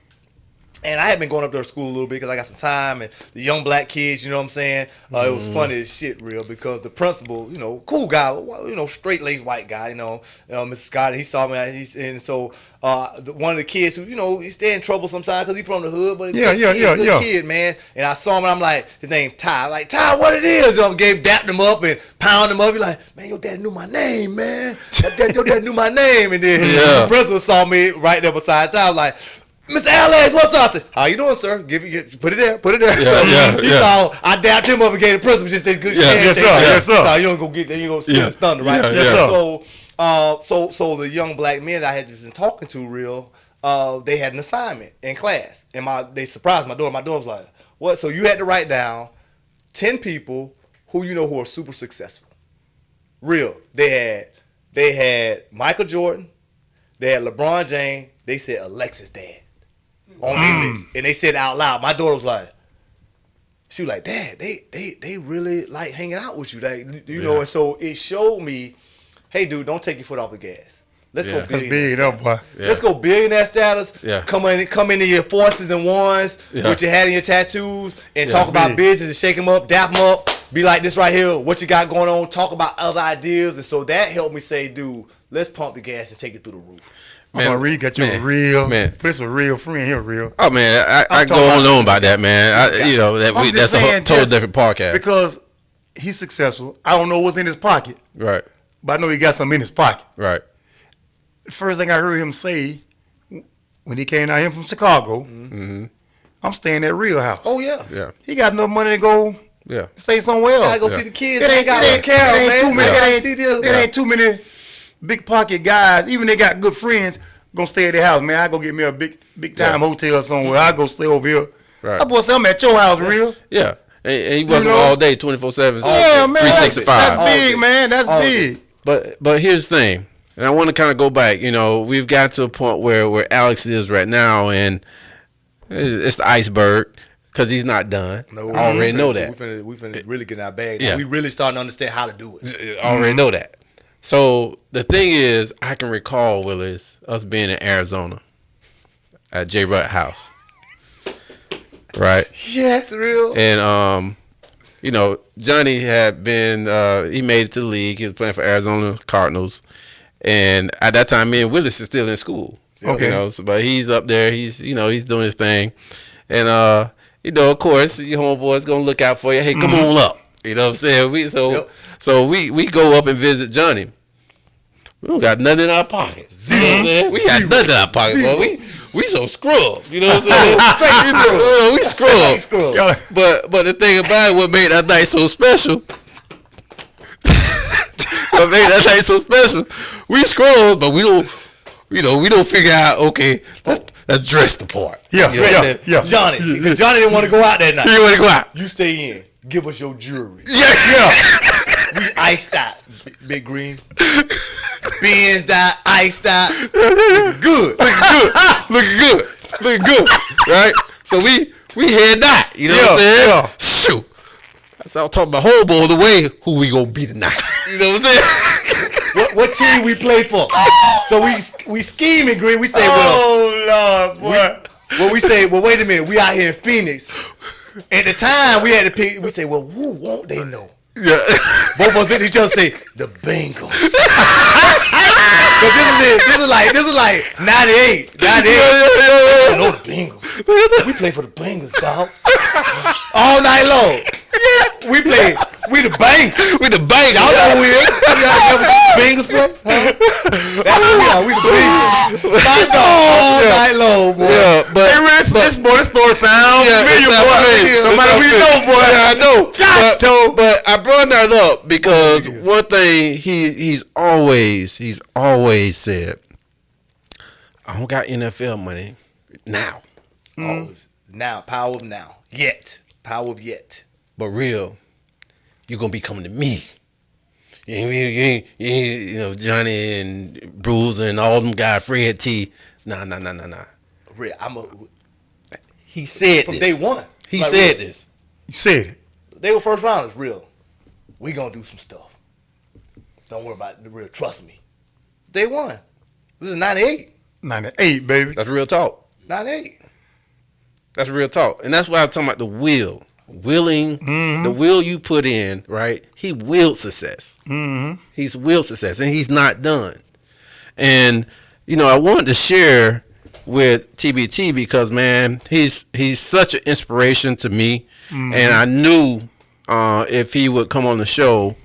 And I had been going up there to school a little bit because I got some time, and the young black kids, you know what I'm saying? It was funny as shit, real, because the principal, you know, cool guy, you know, straight-laced white guy, you know, Mr. Scott, he saw me, and so one of the kids who, you know, he stay in trouble sometimes because he from the hood, but good kid, man. And I saw him, and I'm like, his name Ty, like, Ty, what it is? You know, dapped him up and pounded him up. He like, man, your dad knew my name, man. Your dad knew my name. And then the principal saw me right there beside Ty, I was like, Mr. Alex, what's up? I said, how you doing, sir? Put it there. He saw I dapped him up and gave the principal just a good chance. Yes, sir. No, you don't go get there. You gonna steal his thunder, right? So the young black men that I had just been talking to, real, they had an assignment in class, and they surprised my daughter. My daughter was like, "What?" So you had to write down 10 people who you know who are super successful. Real. They had Michael Jordan. They had LeBron James. They said Alexis dad on their list, and they said it out loud. My daughter was like, she was like, Dad, they really like hanging out with you, like, you know. And so it showed me, hey, dude, don't take your foot off the gas. Let's go billionaire status. Boy. Let's go billionaire status. Yeah. Come into your forces and ones with your hat and your tattoos, and talk about business and shake them up, dap them up. Be like this right here. What you got going on? Talk about other ideas. And so that helped me say, dude, let's pump the gas and take it through the roof. Man, Reed got you a real man. This a real friend here, real. Oh man, I go on about that, man. You know that's a total different podcast. Because he's successful. I don't know what's in his pocket, right? But I know he got something in his pocket, right? The first thing I heard him say when he came out here from Chicago, I'm staying at Real House. Oh yeah, yeah. He got enough money to go. Yeah. Stay somewhere else. Gotta go see the kids. It ain't too many big pocket guys, even they got good friends, gonna stay at their house, man. I go get me a big time hotel somewhere. I go stay over here. Right. That boy say I'm at your house, Real. Yeah. And he working all day, 24/7. Yeah, man. 365. That's big, man. That's big. But here's the thing, and I want to kind of go back. You know, we've got to a point where Alex is right now, and it's the iceberg. Because he's not done. No, I already know that. We finna really get in our bag. Yeah. We really starting to understand how to do it. I already know that. So the thing is, I can recall, Willis, us being in Arizona at J. Rutt House. Right? Yes, Real. And, you know, Johnny had been, he made it to the league. He was playing for Arizona Cardinals. And at that time, me and Willis is still in school. Okay. You know, so, but he's up there. He's doing his thing. And, you know, of course, your homeboy's going to look out for you. Hey, come on up. You know what I'm saying? So we go up and visit Johnny. We don't got nothing in our pockets. Zero. You know what I'm saying? We got nothing in our pockets, boy. We so scrub. You know what I'm saying? We scrub. But the thing about it, what made that night so special, we scrub, but we don't figure out, okay, let's dress the part. Yeah. Johnny didn't want to go out that night. He didn't want to go out. You stay in. Give us your jewelry. Yeah. We iced out, Big Green. Benz out, iced out. Looking good. Right? So we head out. You know what I'm saying? Yeah. Shoot. So I'm talking about homeboy the way who we gonna be tonight. You know what I'm saying? What team we play for? So we scheming, Green. We say, Lord, boy. We say, wait a minute. We out here in Phoenix. At the time, we had to pick. We say, well, who won't they know? Yeah. Both of us look at each other and say, the Bengals. But this is like 98. I know the Bengals. We play for the Bengals, dog. All night long. Yeah. We the Bengals. Y'all know who we is. Bengals play? Huh? That's who we are. We the Bengals. My dog all night long, boy. Yeah, but this story sounds familiar, boy. Somebody we know, boy. Yeah, I know. But I brought that up because one thing he's always said, I don't got NFL money now. Now, power of now. Power of yet. But Real, you're gonna be coming to me. You know, Johnny and Bruce and all them guys, Fred T. Nah. Real, he said from this. day one. He said this. You said it. They were first rounders, Real. We gonna do some stuff. Don't worry about it, Real. Trust me. Day one. This is 98. 98, baby. That's real talk. 98. That's real talk. And that's why I'm talking about the will. Willing, the will you put in, right? He willed success. He's willed success, and he's not done. And, you know, I wanted to share with TBT because, man, he's such an inspiration to me. And I knew if he would come on the show,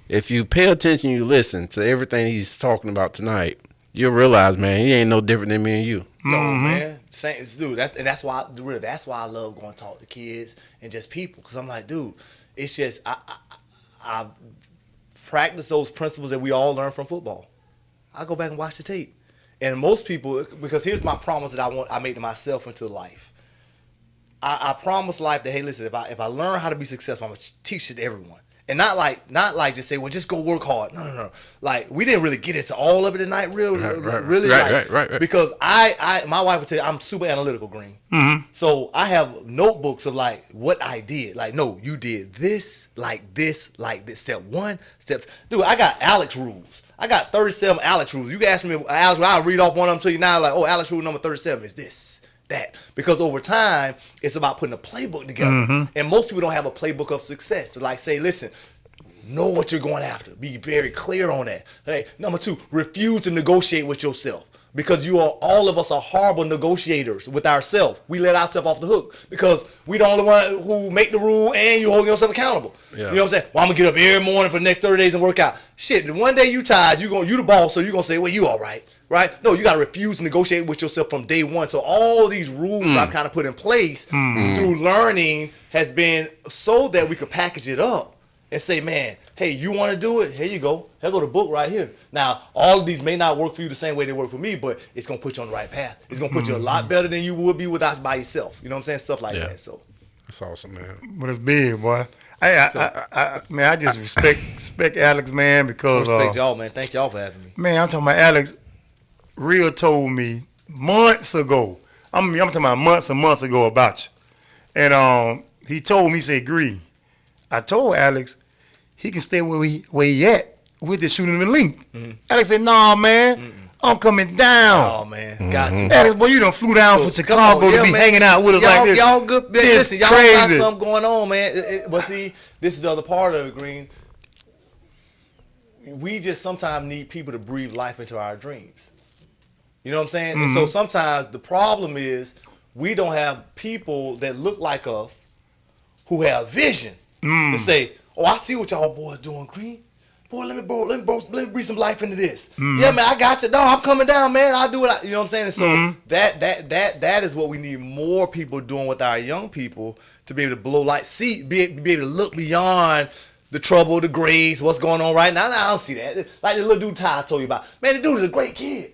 if you pay attention, you listen to everything he's talking about tonight, you'll realize, man, he ain't no different than me and you. No, man. Same, dude. That's why I love going to talk to kids and just people. Because I'm like, dude, it's just, I practice those principles that we all learn from football. I go back and watch the tape. And most people, because here's my promise that I make to myself into life. I promise life that, hey, listen, if I learn how to be successful, I'm going to teach it to everyone. And not like just say, well, just go work hard. No. Like, we didn't really get into all of it tonight, really. Right. Because my wife would tell you, I'm super analytical, Green. So I have notebooks of like what I did. Like, no, you did this, like this, like this. Step one, dude, I got Alex rules. I got 37 Alex rules. You can ask me, Alex, I'll read off one of them to you now. Like, oh, Alex rule number 37 is this, that. Because over time, it's about putting a playbook together. And most people don't have a playbook of success. So like, say, listen, know what you're going after. Be very clear on that. Hey, number 2, refuse to negotiate with yourself. Because all of us are horrible negotiators with ourselves. We let ourselves off the hook because we the only one who make the rule and you holding yourself accountable. Yeah. You know what I'm saying? Well, I'm gonna get up every morning for the next 30 days and work out. Shit, one day you tired, you the boss, so you're gonna say, well, you all right. Right? No, you gotta refuse to negotiate with yourself from day one. So all these rules I've kind of put in place through learning has been so that we could package it up and say, man, hey, you want to do it? Here you go. Here go the book right here. Now, all of these may not work for you the same way they work for me, but it's going to put you on the right path. It's going to put you a lot better than you would be without by yourself. You know what I'm saying? Stuff like that. So that's awesome, man. But it's big, boy. I just respect Alex, man, because respect y'all, man. Thank y'all for having me. Man, I'm talking about Alex. Real told me months ago. I'm talking about months and months ago about you, and he told me, he said, Green. I told Alex he can stay where he at with the shooting the link. Alex said, nah, man, I'm coming down. Oh, man, got you. Alex, boy, you done flew down from Chicago to be hanging out with us like this. Y'all good, man. Listen, y'all got something going on, man. But see, this is the other part of it, Green. We just sometimes need people to breathe life into our dreams. You know what I'm saying? And so sometimes the problem is we don't have people that look like us who have vision to say, oh, I see what y'all boys doing, Green. Boy, let me breathe some life into this. Yeah, man, I got you. No, I'm coming down, man. I'll do it. You know what I'm saying? And so that is what we need more people doing with our young people to be able to blow light, be able to look beyond the trouble, the grades, what's going on right now. I don't see that. Like the little dude Ty told you about. Man, the dude is a great kid.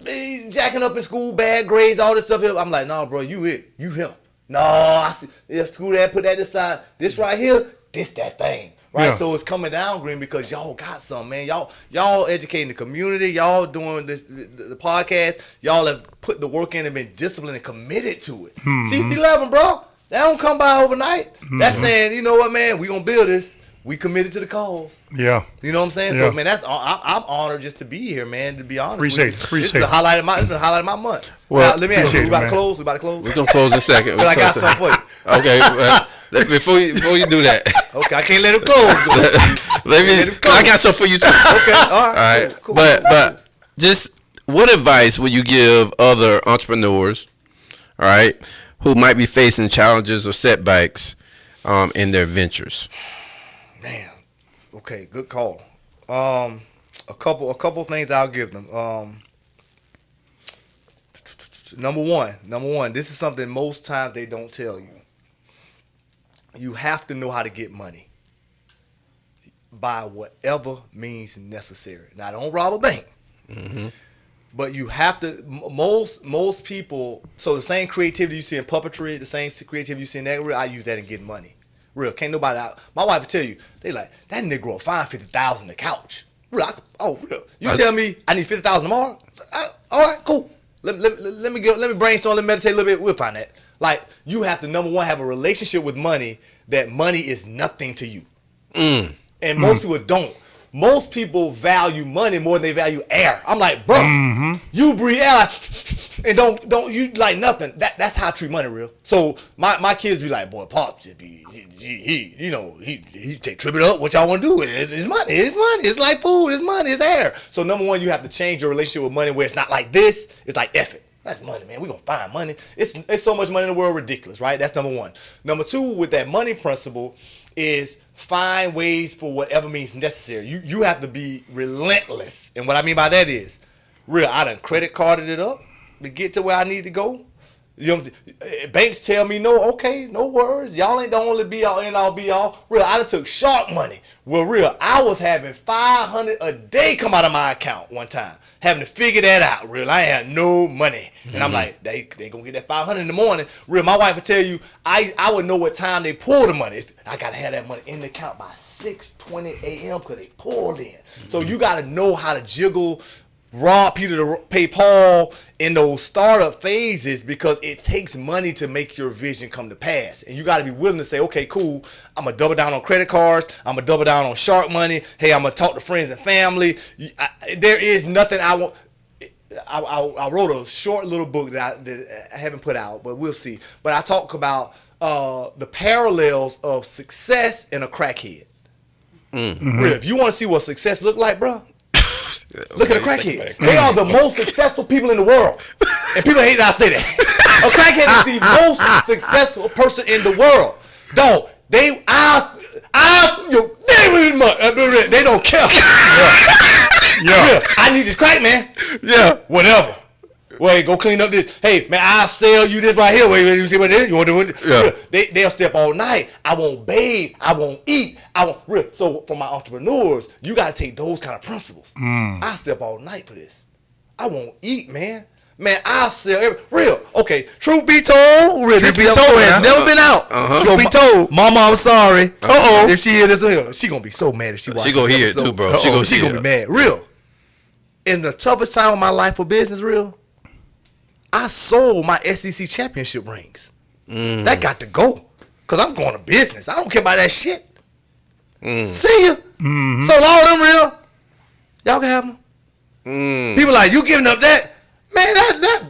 He jacking up in school, bad grades, all this stuff. I'm like, no, bro, you him. No, I see. If school that, put that this side. This right here, this that thing. Right? Yeah. So it's coming down, Green, because y'all got something, man. Y'all educating the community. Y'all doing this, the podcast. Y'all have put the work in and been disciplined and committed to it. C11, bro, that don't come by overnight. That's saying, you know what, man, we gonna build this. We committed to the cause. Yeah. You know what I'm saying? Yeah. So, man, I'm honored just to be here, man, to be honest. Appreciate it. This is the highlight of my month. Well, now, let me ask you, we about to close? We're going to close in a second. But I got something for you. Okay. Before you do that. Okay, I can't let him close. I got something for you, too. Okay, all right. Cool. But just what advice would you give other entrepreneurs, all right, who might be facing challenges or setbacks in their ventures? Man, okay, good call. A couple things I'll give them. Number one, this is something most times they don't tell you. You have to know how to get money by whatever means necessary. Now, don't rob a bank, but you have to. Most people. So the same creativity you see in puppetry, the same creativity you see in that, I use that in getting money. Real, can't nobody out. My wife will tell you, they like, that nigga will find $50,000 on the couch. Real, real. You tell me I need $50,000 tomorrow? All right, cool. Let me brainstorm, let me meditate a little bit, we'll find that. Like, you have to, number one, have a relationship with money that money is nothing to you. And most people don't. Most people value money more than they value air. I'm like, bro, you breathe air. And don't you like nothing. That's how I treat money, real. So my kids be like, boy, Pop, he take trip it up. What y'all want to do with it? It's money. It's money. It's like food. It's money. It's air. So number one, you have to change your relationship with money where it's not like this. It's like F it. That's money, man. We're going to find money. It's so much money in the world, ridiculous, right? That's number one. Number two, with that money principle is find ways for whatever means necessary. You have to be relentless. And what I mean by that is, real, I done credit carded it up to get to where I need to go. You know, banks tell me no, okay, no worries. Y'all ain't the only be all end all be all. Real, I done took shark money. Well, real, I was having $500 a day come out of my account one time, having to figure that out. Real, I had no money, and I'm like, they gonna get that $500 in the morning. Real, my wife would tell you, I would know what time they pull the money. I gotta have that money in the account by 6:20 a.m. because they pulled in. So you gotta know how to jiggle. Rob Peter to pay Paul in those startup phases because it takes money to make your vision come to pass. And you got to be willing to say, okay, cool, I'm going to double down on credit cards. I'm going to double down on shark money. Hey, I'm going to talk to friends and family. There is nothing I want. I wrote a short little book that I haven't put out, but we'll see. But I talk about the parallels of success and a crackhead. Mm-hmm. Really, if you want to see what success look like, bro, look at a crackhead. They are the most successful people in the world. And people hate that I say that. A crackhead is the most successful person in the world. Dog, they don't care. Yeah. I need this crack, man. Yeah. Whatever. Wait, go clean up this. Hey, man, I'll sell you this right here. Wait, you see what it is? You want to do it? Yeah. They'll step all night. I won't bathe. I won't eat. So for my entrepreneurs, you got to take those kind of principles. I step all night for this. I won't eat, man. Man, I'll sell real. Okay, truth be told, real. Truth be told has never been out. Truth be told, Mama, I'm sorry. If she hear this, she gonna be so mad if she watch. She gonna hear it too, bro. She gonna be mad. Real. In the toughest time of my life for business, real, I sold my SEC championship rings. That got to go. Because I'm going to business. I don't care about that shit. See ya. So all of them real. Y'all can have them. People like, you giving up that? Man,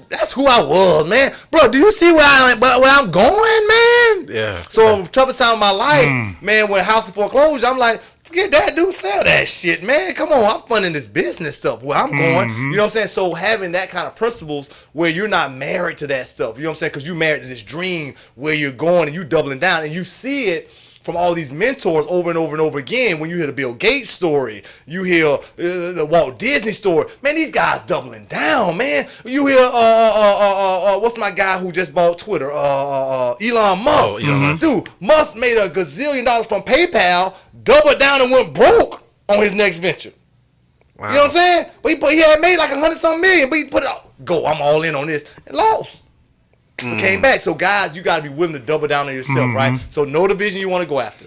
that's who I was, man. Bro, do you see where I'm going, man? Yeah. So toughest time of my life, man, when house of foreclosure, I'm like, forget that, dude, sell that shit, man. Come on, I'm funding this business stuff where I'm going. You know what I'm saying? So having that kind of principles where you're not married to that stuff, you know what I'm saying? Because you're married to this dream where you're going and you doubling down and you see it from all these mentors over and over and over again. When you hear the Bill Gates story, you hear the Walt Disney story. Man, these guys doubling down, man. You hear what's my guy who just bought Twitter? Elon Musk. Dude, Musk made $1 gazillion from PayPal, doubled down and went broke on his next venture. Wow. You know what I'm saying? But he had made like 100-something million, but he put it out. Go, I'm all in on this, and lost. Came back. So guys, you got to be willing to double down on yourself, right? So know the vision you want to go after.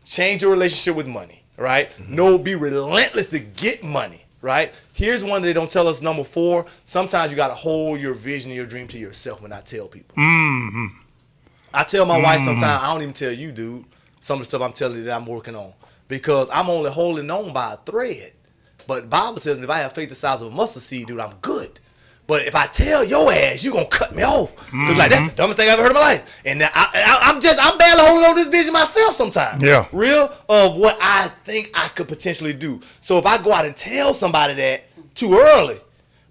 Change your relationship with money, right? Be relentless to get money, right? Here's one they don't tell us, number 4. Sometimes you got to hold your vision and your dream to yourself when I tell people. I tell my wife sometimes, I don't even tell you, dude, some of the stuff I'm telling you that I'm working on. Because I'm only holding on by a thread. But the Bible tells me if I have faith the size of a mustard seed, dude, I'm good. But if I tell your ass, you gonna cut me off. Cause like that's the dumbest thing I've ever heard in my life. And I'm barely holding on to this vision myself sometimes. Yeah. Real of what I think I could potentially do. So if I go out and tell somebody that too early,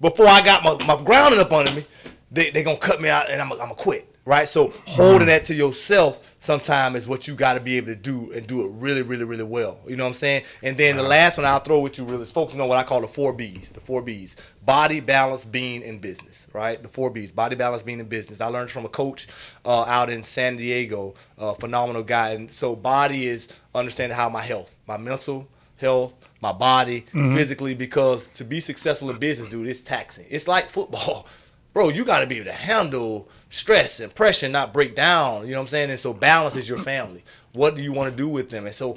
before I got my grounding up under me, they gonna cut me out and I'm gonna quit. Right? So holding that to yourself sometimes is what you got to be able to do and do it really, really, really well. You know what I'm saying? And then the last one I'll throw with you really is focusing on what I call the 4 B's. The 4 B's. Body, balance, being, and business. Right? The 4 B's. Body, balance, being, and business. I learned from a coach out in San Diego. Phenomenal guy. And so body is understanding how my health, my mental health, my body, physically, because to be successful in business, dude, it's taxing. It's like football. Bro, you got to be able to handle stress and pressure, not break down. You know what I'm saying? And so balance is your family. What do you want to do with them? And so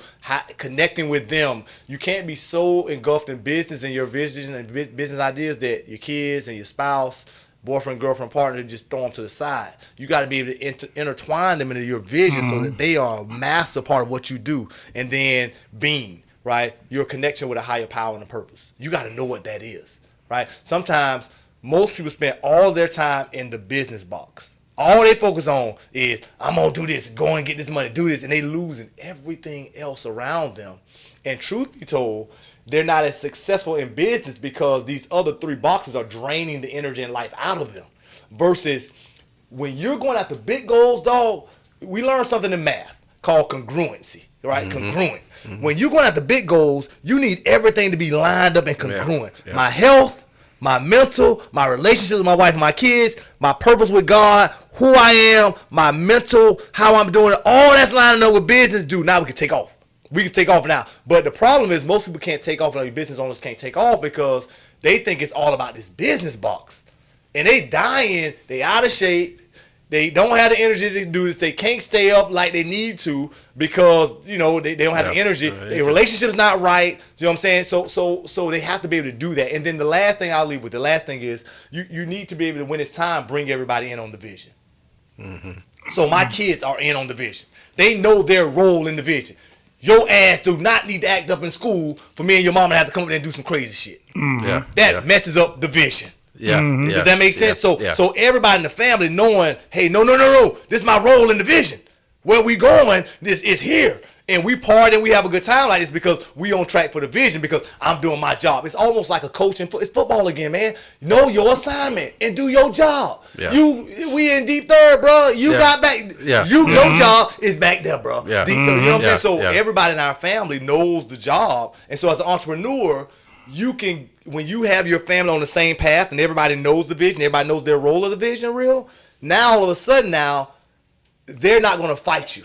connecting with them, you can't be so engulfed in business and your vision and business ideas that your kids and your spouse, boyfriend, girlfriend, partner, just throw them to the side. You got to be able to intertwine them into your vision so that they are a master part of what you do. And then being, right? Your connection with a higher power and a purpose. You got to know what that is, right? Sometimes most people spend all their time in the business box. All they focus on is, I'm going to do this, go and get this money, do this, and they losing everything else around them. And truth be told, they're not as successful in business because these other 3 boxes are draining the energy and life out of them. Versus when you're going after big goals, dog, we learned something in math called congruency, right? Congruent. When you're going after big goals, you need everything to be lined up and congruent. Yeah. My health, my mental, my relationship with my wife and my kids, my purpose with God, who I am, my mental, how I'm doing it, all that's lining up with business, dude. Now we can take off. We can take off now. But the problem is most people can't take off, and business owners can't take off because they think it's all about this business box. And they dying, they out of shape. They don't have the energy to do this. They can't stay up like they need to because, you know, they don't have the energy. Their relationship's not right. You know what I'm saying? So they have to be able to do that. And then the last thing I'll leave with, the last thing is you need to be able to, when it's time, bring everybody in on the vision. So my kids are in on the vision. They know their role in the vision. Your ass do not need to act up in school for me and your mama to have to come up there and do some crazy shit. That messes up the vision. Does that make sense? So everybody in the family knowing, hey, no, this is my role in the vision. Where we going, this is here. And we party and we have a good time like this because we on track for the vision because I'm doing my job. It's almost like a coach and it's football again, man. Know your assignment and do your job. We in deep third, bro. You got back. Your job is back there, bro. Deep third, you know what I'm saying? So everybody in our family knows the job. And so as an entrepreneur, you can, when you have your family on the same path and everybody knows the vision, everybody knows their role of the vision real, now all of a sudden now, they're not going to fight you.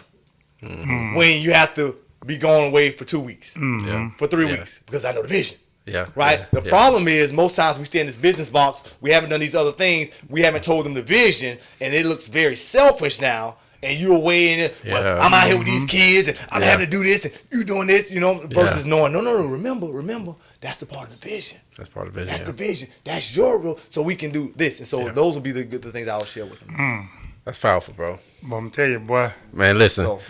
When you have to be going away for 2 weeks, for 3 weeks, because I know the vision. The problem is most times we stay in this business box, we haven't done these other things, we haven't told them the vision, and it looks very selfish now. And you're away in it. Well, I'm out here with these kids, and I'm having to do this, and you doing this, you know. Versus knowing, no. Remember, that's the part of the vision. That's part of the vision. That's the vision. That's your role. So we can do this, and so those will be the things I'll share with them. That's powerful, bro. Well, I'm tell you, boy. Man, listen,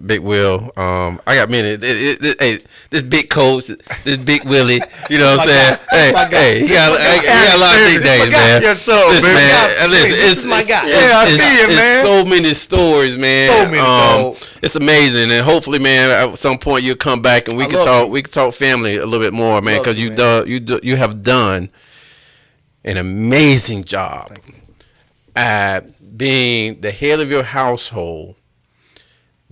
Big Will. I got many. Hey, this big coach, this big Willie. You know what I'm saying? Hey, he got a lot of nicknames, man. Yes, sir, listen, man. Listen, this is my guy. I see it, man. So many stories, man. So many. It's amazing, and hopefully, man, at some point you'll come back and we can talk. We can talk family a little bit more, man, because you have done an amazing job at being the head of your household,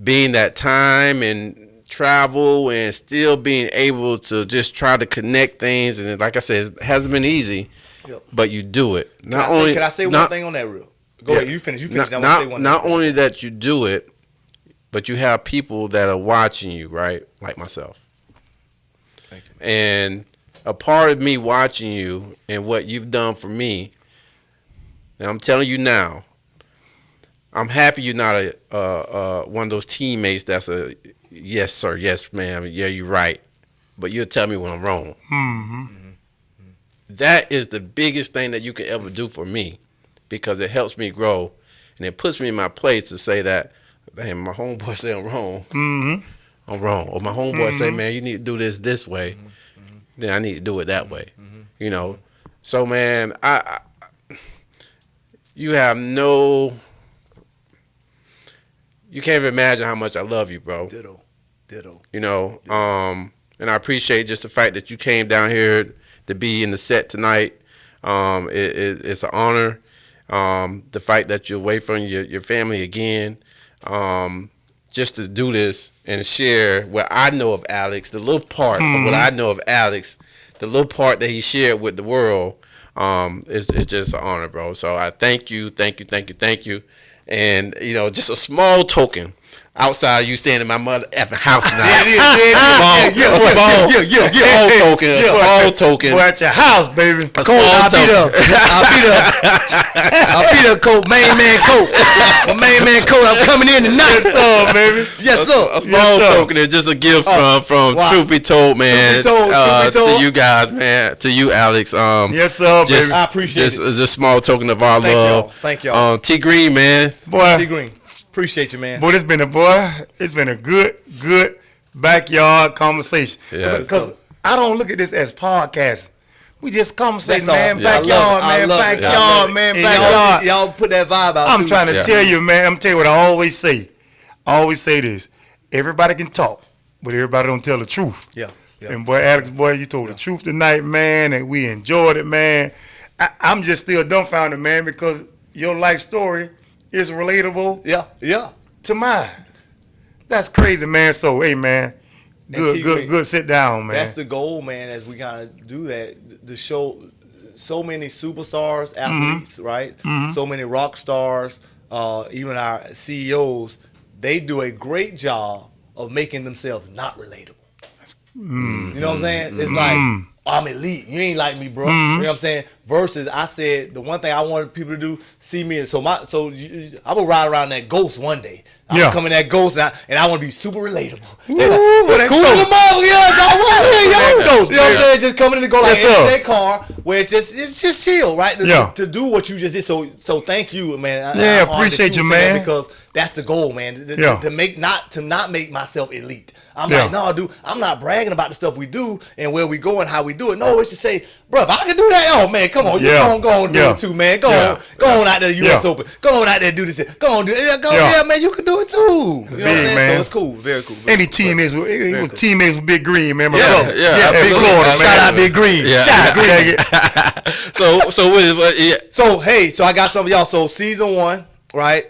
being that time and travel and still being able to just try to connect things. And like I said, it hasn't been easy, but you do it. Can I say one thing on that real? Go ahead, you finish. Not only that you do it, but you have people that are watching you, right? Like myself. Thank you. And a part of me watching you and what you've done for me, and I'm telling you now, I'm happy you're not one of those teammates that's a yes sir, yes ma'am, yeah you're right, but you'll tell me when I'm wrong. That is the biggest thing that you can ever do for me, because it helps me grow and it puts me in my place to say that, damn, my homeboy say I'm wrong. I'm wrong. Or my homeboy say, man, you need to do this way. Then I need to do it that way. You know. So man, you have no. You can't even imagine how much I love you, bro. Ditto. You know, and I appreciate just the fact that you came down here to be in the set tonight. It's an honor. The fact that you're away from your family again, just to do this and share what I know of Alex, the little part of what I know of Alex, the little part that he shared with the world, is just an honor, bro. So I thank you. And, you know, just a small token outside you staying in my mother effing house now. Small token. Boy, at your house, baby. I'll be the coat, main man coat. My main man coat, I'm coming in tonight. Yes, sir, baby. Yes, sir. A small token is just a gift from Troof Be Told, man. To you guys, man. To you, Alex. Yes, sir, baby. I appreciate it. Just a small token of our love. Thank y'all. T Green, man. Boy. T Green. Appreciate you, man. Boy, it's been a good backyard conversation. Yeah. Because I don't look at this as podcasting. We just conversating, That's all. man. Yeah, I Backyard, love it. I man. love it. Backyard, man. And Backyard. y'all put that vibe out. I'm too. trying to Yeah. tell you, man. I'm tell you what I always say. I always say this. Everybody can talk, but everybody don't tell the truth. Yeah. Yeah. And boy, Alex, boy, you told the truth tonight, man, and we enjoyed it, man. I'm just still dumbfounded, man, because your life story is relatable Yeah. to mine. That's crazy, man. So, hey, man, good sit down, man. That's the goal, man, as we kind of do that, to show so many superstars, athletes, right? So many rock stars, even our CEOs, they do a great job of making themselves not relatable. You know what I'm saying? It's like, I'm elite. You ain't like me, bro. You know what I'm saying? Versus, I said the one thing I wanted people to do, see me. So I'm gonna ride around that Ghost one day. I'm gonna come in that Ghost, and I want to be super relatable. Cool as a mother, yeah, dog. What? Ghost. You know what I'm saying? Just coming in and go like in that car where it's just chill, right? To do what you just did. So thank you, man. Yeah, I'm honored appreciate that you, would say that man. because that's the goal, man. To not make myself elite. I'm like, no, dude, I'm not bragging about the stuff we do and where we go and how we do it. No, it's to say, bro, if I can do that, oh man, come on, you go on do it too, man. Go on out there, US Open. Go on out there, do this. Go on, do it. Yeah, man, you can do it too. You know what I'm saying? man. So it's cool, very cool. Any teammates with teammates with Big Green, man. My Yeah, brother. yeah, Big absolutely. Florida, man. Shout out Big Green. Yeah. God, Green. So what? Yeah. So hey, so I got some of y'all. So season 1, right?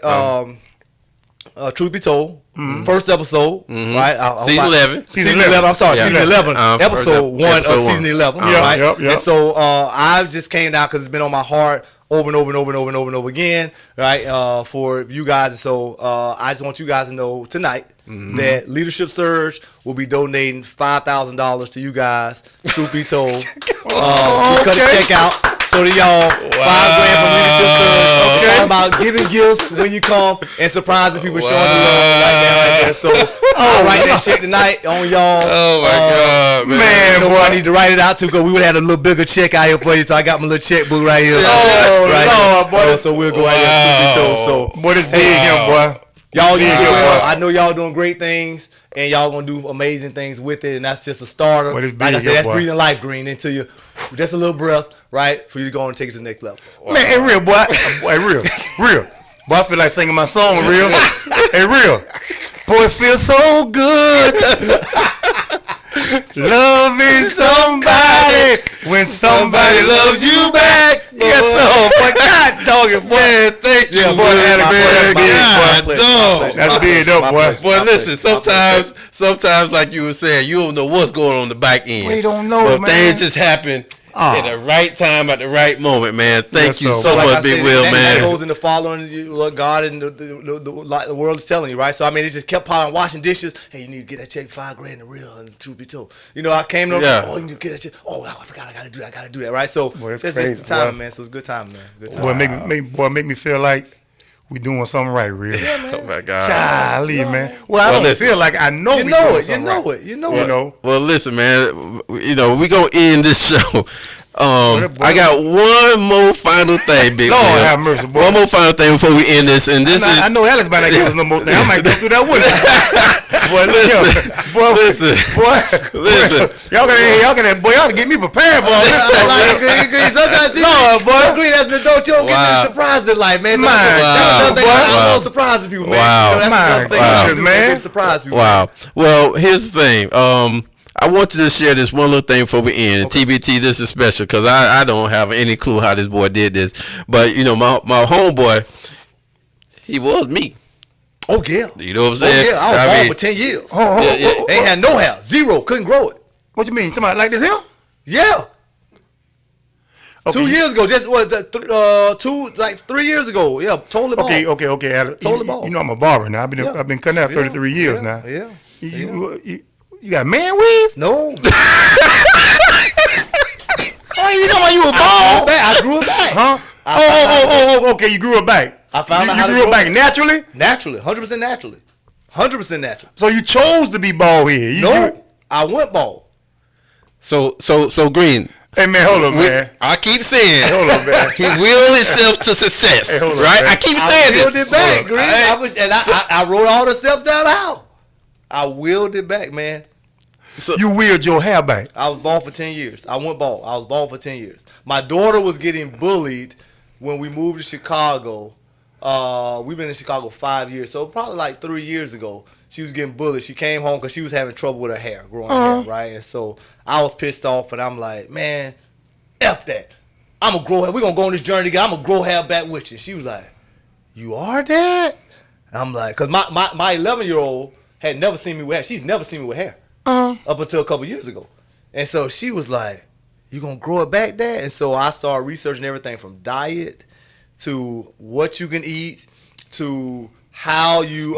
Truth be told, first episode, right? Season 11. Season 11. I'm sorry, Yeah. season 11. Episode 1 of episode season 11. Yeah, right? yep. And so I just came down because it's been on my heart over and over again, right? For you guys. And so I just want you guys to know tonight that Leadership Surge will be donating $5,000 to you guys. Truth be told, we cut a check out. So to y'all, $5,000 from Leadership Surge. Okay. Talking about giving gifts when you come and surprising people, showing the love right there. So I'll write that check tonight on y'all. Oh my God, Man, boy, I need to write it out too because we would have a little bigger check out here for you. So I got my little checkbook right here. Lord, boy. So we'll go out here. So Boy, this big him, boy. y'all doing well. I know y'all doing great things, and y'all gonna do amazing things with it. And that's just a starter. Boy, this big Like I here, said, that's boy. breathing life green into you. Just a little breath, right, for you to go and take it to the next level. Man, hey, real, boy. Boy, real. Boy, I feel like singing my song, real. Hey, real. Boy, it feels so good. Loving somebody when somebody loves you back. Yes, sir. Boy, God, dog it, boy. Thank you, Yeah, boy. my pleasure. God, dog. That's big up, boy. Boy, listen. Sometimes, like you were saying, you don't know what's going on the back end. We don't know, but man. things just happen at the right time, at the right moment, man. Thank Yes, you sir. so like much, I Big said, Will, that man. goes into following what God and the world is telling you, right? So I mean, it just kept piling, washing dishes. Hey, you need to get that check, $5,000 in the real, and truth be told, you know, I came to Yeah. oh, you need to get that check. Oh, I forgot, I gotta do that, right? So Boy, that's it's crazy, just the time, boy. man. So it's a good time, man. Good time. Boy, make me feel like we doing something right, real. Oh my God. Golly, man. Well, I don't listen. feel like I know You we know doing it. You something know right. it. You know You it. know. Well, listen, man. You know, we gonna end this show. Boy. I got one more final thing, Big Lord Will. have mercy, boy. One more final thing before we end this, and this I know Alex might not give us no more thing. I might go through that with him. Boy, listen, listen. Y'all gotta get me prepared for all this stuff. Like, green. Sometimes you green as an adult, you don't get Wow. any surprises in life, man. So My that's God, another thing. boy. I love surprising people, man. Wow. You know, that's My another thing. God, you do, man. Surprise people. Wow. Well, here's the thing. I want you to share this one little thing before we end. And TBT, this is special because I don't have any clue how this boy did this. But, you know, my homeboy, he was me. Oh, yeah. You know what I'm Oh, saying? yeah. I was born for 10 years. Ain't had no hair. Zero. Couldn't grow it. What you mean? Somebody like this here? Yeah. Okay. 2 years ago. Just what? 3 years ago. Yeah. Totally bald. Okay, Alex. Totally bald. You know I'm a barber now. I've been cutting out 33 years now. Yeah. You got man weave? No. Oh, you know why you were bald? I grew it back. Huh? Oh, okay. You grew it back. I found out how to you grew grow it back naturally. Naturally. 100% naturally. 100% natural. So you chose to be bald here. No. I went bald. So Green. Hey man, hold on, man. I keep saying, Hold on, man. he willed himself to success. Hey, hold on, right? man. I keep I saying willed this. it back, Green. Hey, I wrote all the stuff down out. I willed it back, man. You willed your hair back. I was bald for 10 years. I went bald. I was bald for 10 years. My daughter was getting bullied when we moved to Chicago. We've been in Chicago 5 years, so probably like 3 years ago, she was getting bullied. She came home because she was having trouble with her hair, growing hair, right? And so I was pissed off, and I'm like, man, F that. I'm going to grow hair. We're going to go on this journey together. I'm going to grow hair back with you. She was like, you are that? I'm like, because my 11-year-old had never seen me with hair. She's never seen me with hair up until a couple years ago. And so she was like, you going to grow it back, Dad? And so I started researching everything from diet to what you can eat to how you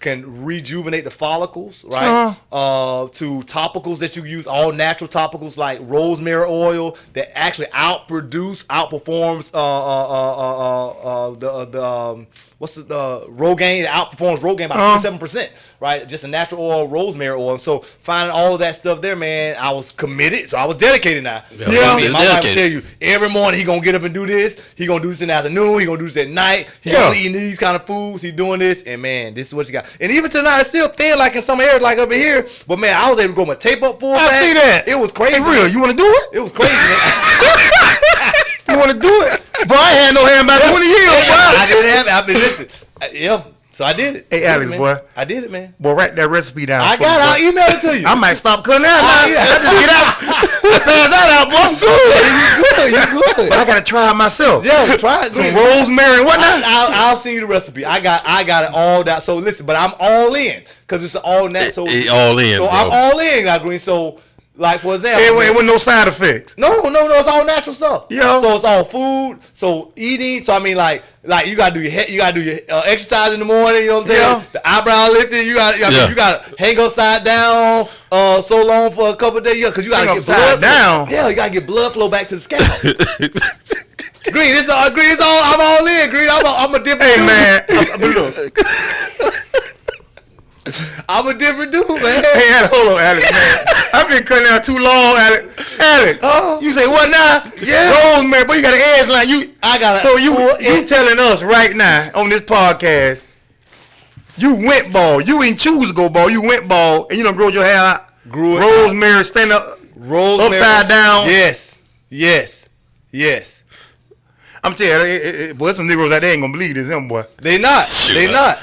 can rejuvenate the follicles, right? To topicals that you use, all natural topicals like rosemary oil that actually outperforms the Rogaine. It outperforms Rogaine by 27%, right? Just a natural oil, rosemary oil. And so finding all of that stuff there, man, I was committed, so I was dedicated now. Yeah, My wife would tell you every morning he gonna get up and do this. He gonna do this in the afternoon. He gonna do this at night. He gonna eating these kind of foods. He doing this, and man, this is what you got. And even tonight, it's still thin, like in some areas, like up in here. But man, I was able to grow my tape up full. I see that. It was crazy. Hey, real, you want to do it? It was crazy, man. You want to do it? Boy, I had no hair back 20 years, boy. I didn't have it. I mean, listen. Yeah. So I did it. Hey, Alex, man. boy. I did it, man. Boy, write that recipe down. I got it. I'll email it to you. I might stop cutting out now. Yeah. I just get out. Pass that out, boy. I'm good. You good. But I got to try it myself. Yeah, try it. Some rosemary and whatnot. I'll send you the recipe. I got it all down. So listen, but I'm all in because it's all natural. All in, So bro. I'm all in now, Green. So like for example, It with no side effects. No, it's all natural stuff. Yeah. So it's all food. So eating. So I mean, like you gotta do your exercise in the morning. You know what I'm saying? Yeah. The eyebrow lifting. You got you gotta hang upside down so long for a couple of days. Yeah, because you gotta Hang get upside blood down? flow. Yeah, you gotta get blood flow back to the scalp. Green, it's all. I'm all in. Green, I'm a different. Hey, dude. man. Look. I'm a different dude, man. Hey, Alex, hold on, Alex, man. I've been cutting out too long, Alex. Alex, you say what now? Yeah. Rosemary, boy, you got an edge line. So you telling us right now on this podcast, you went bald. You didn't choose to go bald. You went bald, and you done grow your hair out. Grew it Rosemary, stand up, Rosemary. upside down. Yes. I'm telling you, boy, some niggas out there ain't gonna believe this, them boy. They not. They not.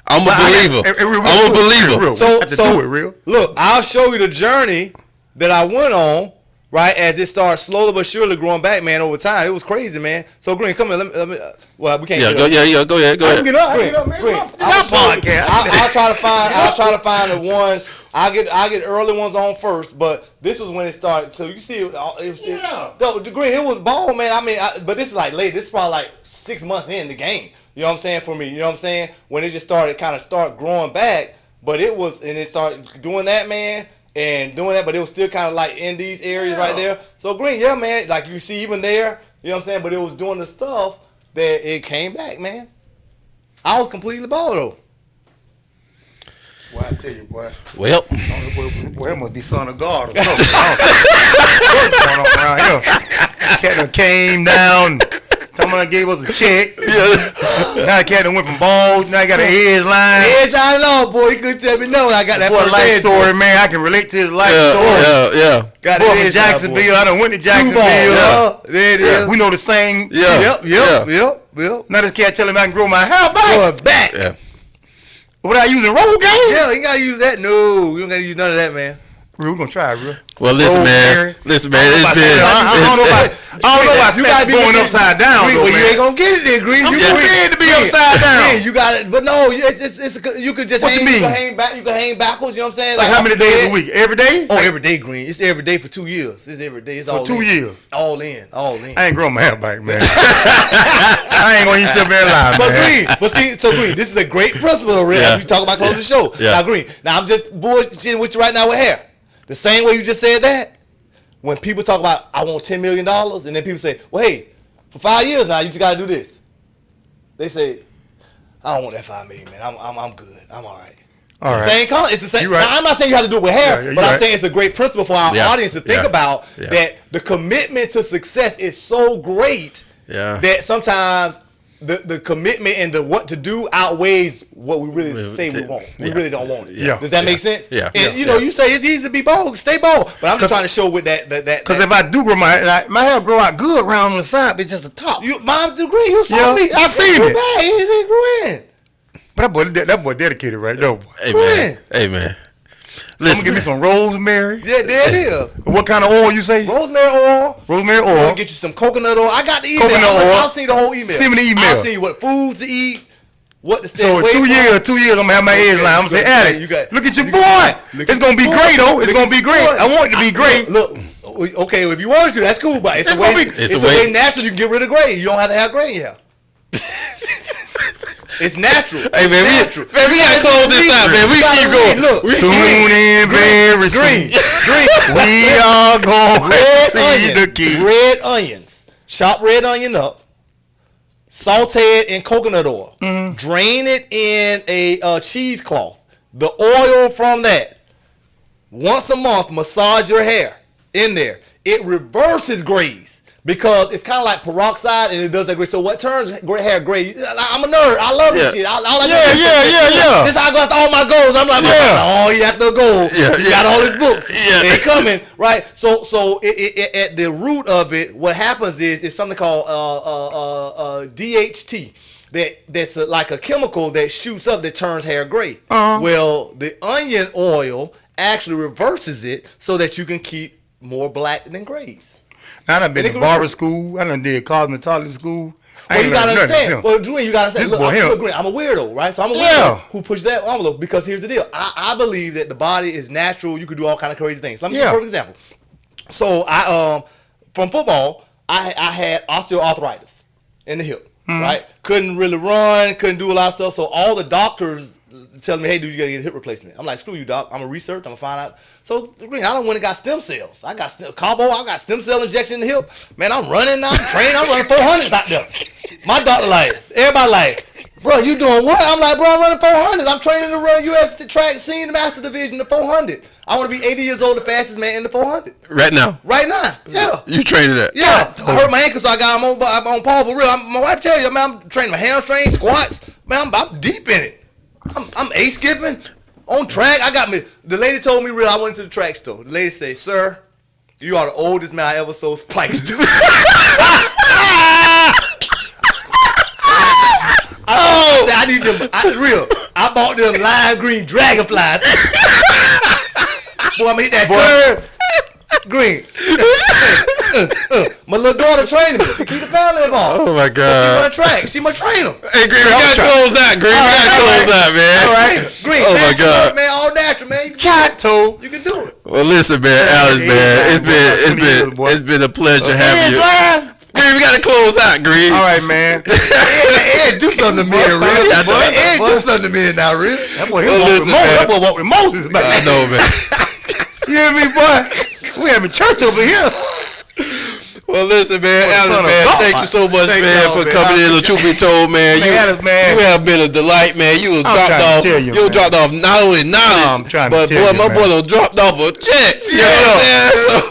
I'm a believer. I'm a believer. So do it real. Look, I'll show you the journey that I went on, right, as it started slowly but surely growing back, man, over time. It was crazy, man. So, Green, come here. Let me well, we can't Go ahead. Get up, man. Green, This our podcast. I'll try to find the ones. I get early ones on first, but this was when it started. So you see, it was the Green. It was ball, man. I mean, but this is like late. This is probably like 6 months in the game. You know what I'm saying for me? You know what I'm saying? When it just started growing back, but it was, and it started doing that, man, and doing that, but it was still kind of like in these areas right there. So Green, yeah, man, like you see even there, you know what I'm saying? But it was doing the stuff that it came back, man. I was completely bald though. Well, I tell you, boy. Well, Boy, that must be son of God or something. What's going on around here? Cat done came down. Someone gave us a check. Now the cat done went from balls. Now he got an edge line. Edge line long, boy. He couldn't tell me no. I got that Boy, first life edge, story, boy. man. I can relate to his life story. Yeah. Got Boy, that from edge line, Jacksonville. boy. I done went to Duval, Jacksonville. yeah. There it is. We know the same. Yeah. Yep. Now this cat telling me I can grow my hair back. Going back. Yeah. Without using Rogaine? Yeah, you gotta use that. No, you don't gotta use none of that, man. We're gonna try it, real. Well, listen, man. It's been. I don't know about You gotta be going upside down. Green, Though, well, you man. ain't gonna get it there, Green. I'm You too scared to be upside down. Yeah, you got it, but no, it's you could just What you mean? You can hang back. You can hang backwards. You know what I'm saying? Like how many days a week? Every day? Oh, every day, Green. It's every day for 2 years. It's every day. It's all 2 in. years. All in. I ain't growing my hair back, man. I ain't gonna even sit there and lie, But man. Green, this is a great principle, Red. Yeah. We talk about closing the show. Yeah. Now, Green. Now I'm just bullshitting with you right now with hair. The same way you just said that. When people talk about I want $10 million, and then people say, well, hey, for 5 years now, you just gotta do this. They say, I don't want that $5 million, man. I'm good. I'm all right. All right. Same color. It's the same. You right. Now, I'm not saying you have to do it with hair, Yeah, but you I'm right. saying it's a great principle for our audience to think about that the commitment to success is so great Yeah. that sometimes the commitment and the what to do outweighs what we really say we want. We really don't want it. Yeah. Does that make sense? Yeah. And you know, you say it's easy to be bold, stay bold. But I'm just trying to show with that. Because if I do grow my hair grow out good around the side, but just the top. Mom degree, you saw me. I seen it. It grew in. But that boy dedicated right there, boy. Hey man. I'm gonna give me some rosemary. Yeah, there it is. What kind of oil you say? Rosemary oil. Rosemary I'm oil. gonna get you some coconut oil. I got the email. Coconut oil. I'll see the whole email. Send me the email. I'll see what foods to eat, what to stay So away 2 from. years, I'm gonna have my edge line. I'm gonna say, Alex, look at your boy. It's gonna be great though. It's gonna be great. I want it to be great. Look, okay, if you want to, that's cool, but it's a way natural. You can get rid of gray. You don't have to have gray in your hair. It's natural. Hey man, we gotta close this out, man. We keep going. Look, Soon and very soon, we are going to see the king. Red onions. Chop red onion up. Saute it in coconut oil. Drain it in a cheesecloth. The oil from that. Once a month, massage your hair in there. It reverses grays. Because it's kind of like peroxide and it does that gray. So what turns gray hair gray? I'm a nerd. I love this shit. I like Yeah. This is how I got all my goals. I'm like, oh, he got the goal. Yeah, He got all his books. Yeah. They coming, right? So it, at the root of it, what happens is it's something called DHT. That's like a chemical that shoots up that turns hair gray. Well, the onion oil actually reverses it so that you can keep more black than grays. I done been to barber school. I done did cosmetology school. Well, you gotta understand. Well, Drew, you gotta understand. Look, I'm a weirdo, right? So I'm a weirdo who pushes that envelope because here's the deal. I believe that the body is natural. You can do all kind of crazy things. Let me give you a perfect example. So I from football, I had osteoarthritis in the hip, right? Couldn't really run, couldn't do a lot of stuff. So all the doctors telling me, hey, dude, you gotta get a hip replacement. I'm like, screw you, doc. I'm gonna research. I'm gonna find out. So, Green, I done went and got stem cells. I got combo. I got stem cell injection in the hip. Man, I'm running now. I'm training. I'm running 400s out there. My doctor like, everybody like, bro, you doing what? I'm like, bro, I'm running 400s. I'm training to run U.S. track senior master division, the 400. I want to be 80 years old, the fastest man in the 400. Right now? Right now, yeah. You training that? Yeah. I hurt my ankle, so I got him on Paul for real. My wife tell you, man, I'm training my hamstring, squats. Man, I'm deep in it. I'm ace skipping on track. I got me. The lady told me real. I went to the track store. The lady said, "Sir, you are the oldest man I ever sold spikes to." I need them. Real. I bought them lime green dragonflies. Boy, I'm gonna hit that curve. Green. My little daughter training me to keep the family involved. Oh my God. She run track. She my trainer. Hey, Green, we gotta close out. Green, we gotta close out, man. All right. Green. Oh my God. Man, all natural, man. You can do it. Well, listen, man, Alex, man, it's been a pleasure having you. Green, we gotta close out, Green. All right, man. Ed, do something to me, real. Ed, do something to me now, real. That boy walk with Moses. I know, man. You hear me, boy? We having church over here. Well, listen, man, Alex, man, thank you so much, man, for coming in. The truth be told, man, you have been a delight, man. You was dropped off. You was dropped off not only knowledge, but boy, my boy done dropped off a check. You know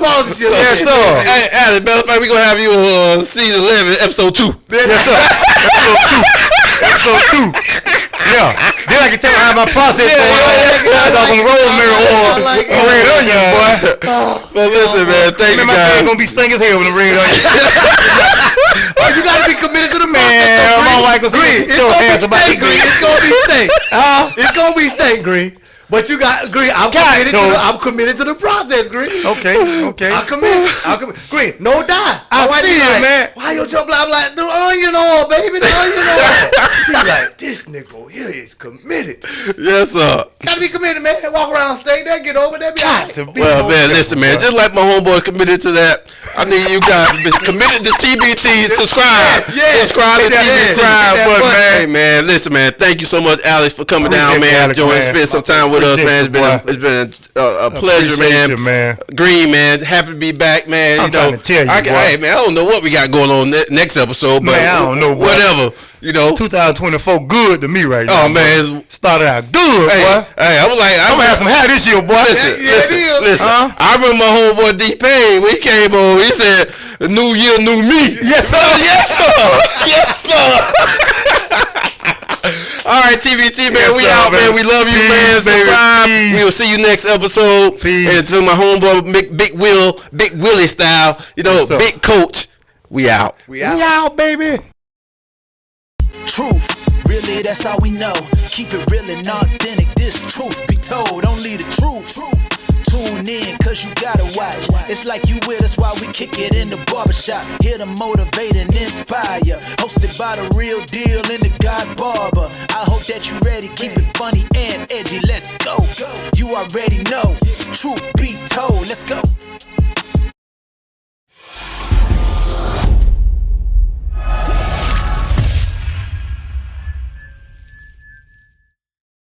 what I'm saying? Yes, sir. Hey, Alex, matter of fact, we gonna have you on season 11, episode 2. Yes, sir. Episode 2. Yeah. Then I can tell you how my process going on. I some rosemary oil, red onion, boy. But listen, man, thank you, guys. My kid gonna be stinking as hell with the red onion. You gotta be committed to the man. My wife gonna say, it's gonna be steak, Green. It's gonna be steak. It's gonna be steak, Green. But you got Green. I'm committed to the process, Green. Okay. I'm committed. Green, no die. I see it, man. Why you jump like? I'm like, the onion oil, baby, the onion oil. She's like, this nigga here is committed. Yes, sir. Gotta be committed, man. Walk around state there, get over there, be all right. Well, man, listen, man. Just like my homeboys committed to that, I need you guys to be committed to TBT. Subscribe. Subscribe to TBT. Hey, man, listen, man. Thank you so much, Alex, for coming down, man. Spend some time with us, man. It's been a pleasure, man. Green, man. Happy to be back, man. I'm trying to tell you, hey, man, I don't know what we got going on next episode, but man, I don't know, whatever. You know, 2024 good to me right now. Oh man, started out good, boy. Hey, I was like, I'm gonna have some hair this year, boy. Listen. I remember my homeboy D Payne when he came on. He said, New year, new me. Yes, sir. Yes, sir. Yes, sir. All right, TBT, man. Yes, We sir, out, man. man. We love you, Peace, man. baby. Subscribe. Peace. We will see you next episode. Peace. And to my homeboy, Big Willie style, you know, Yes, sir. Big Coach. We out. We out. We out, baby. Truth, really that's all we know. Keep it real and authentic. This truth be told, only the truth. Tune in, cause you gotta watch. It's like you with us while we kick it in the barbershop. Here to motivate and inspire. Hosted by the real deal and the God Barber. I hope that you ready, keep it funny and edgy. Let's go. You already know, truth be told. Let's go.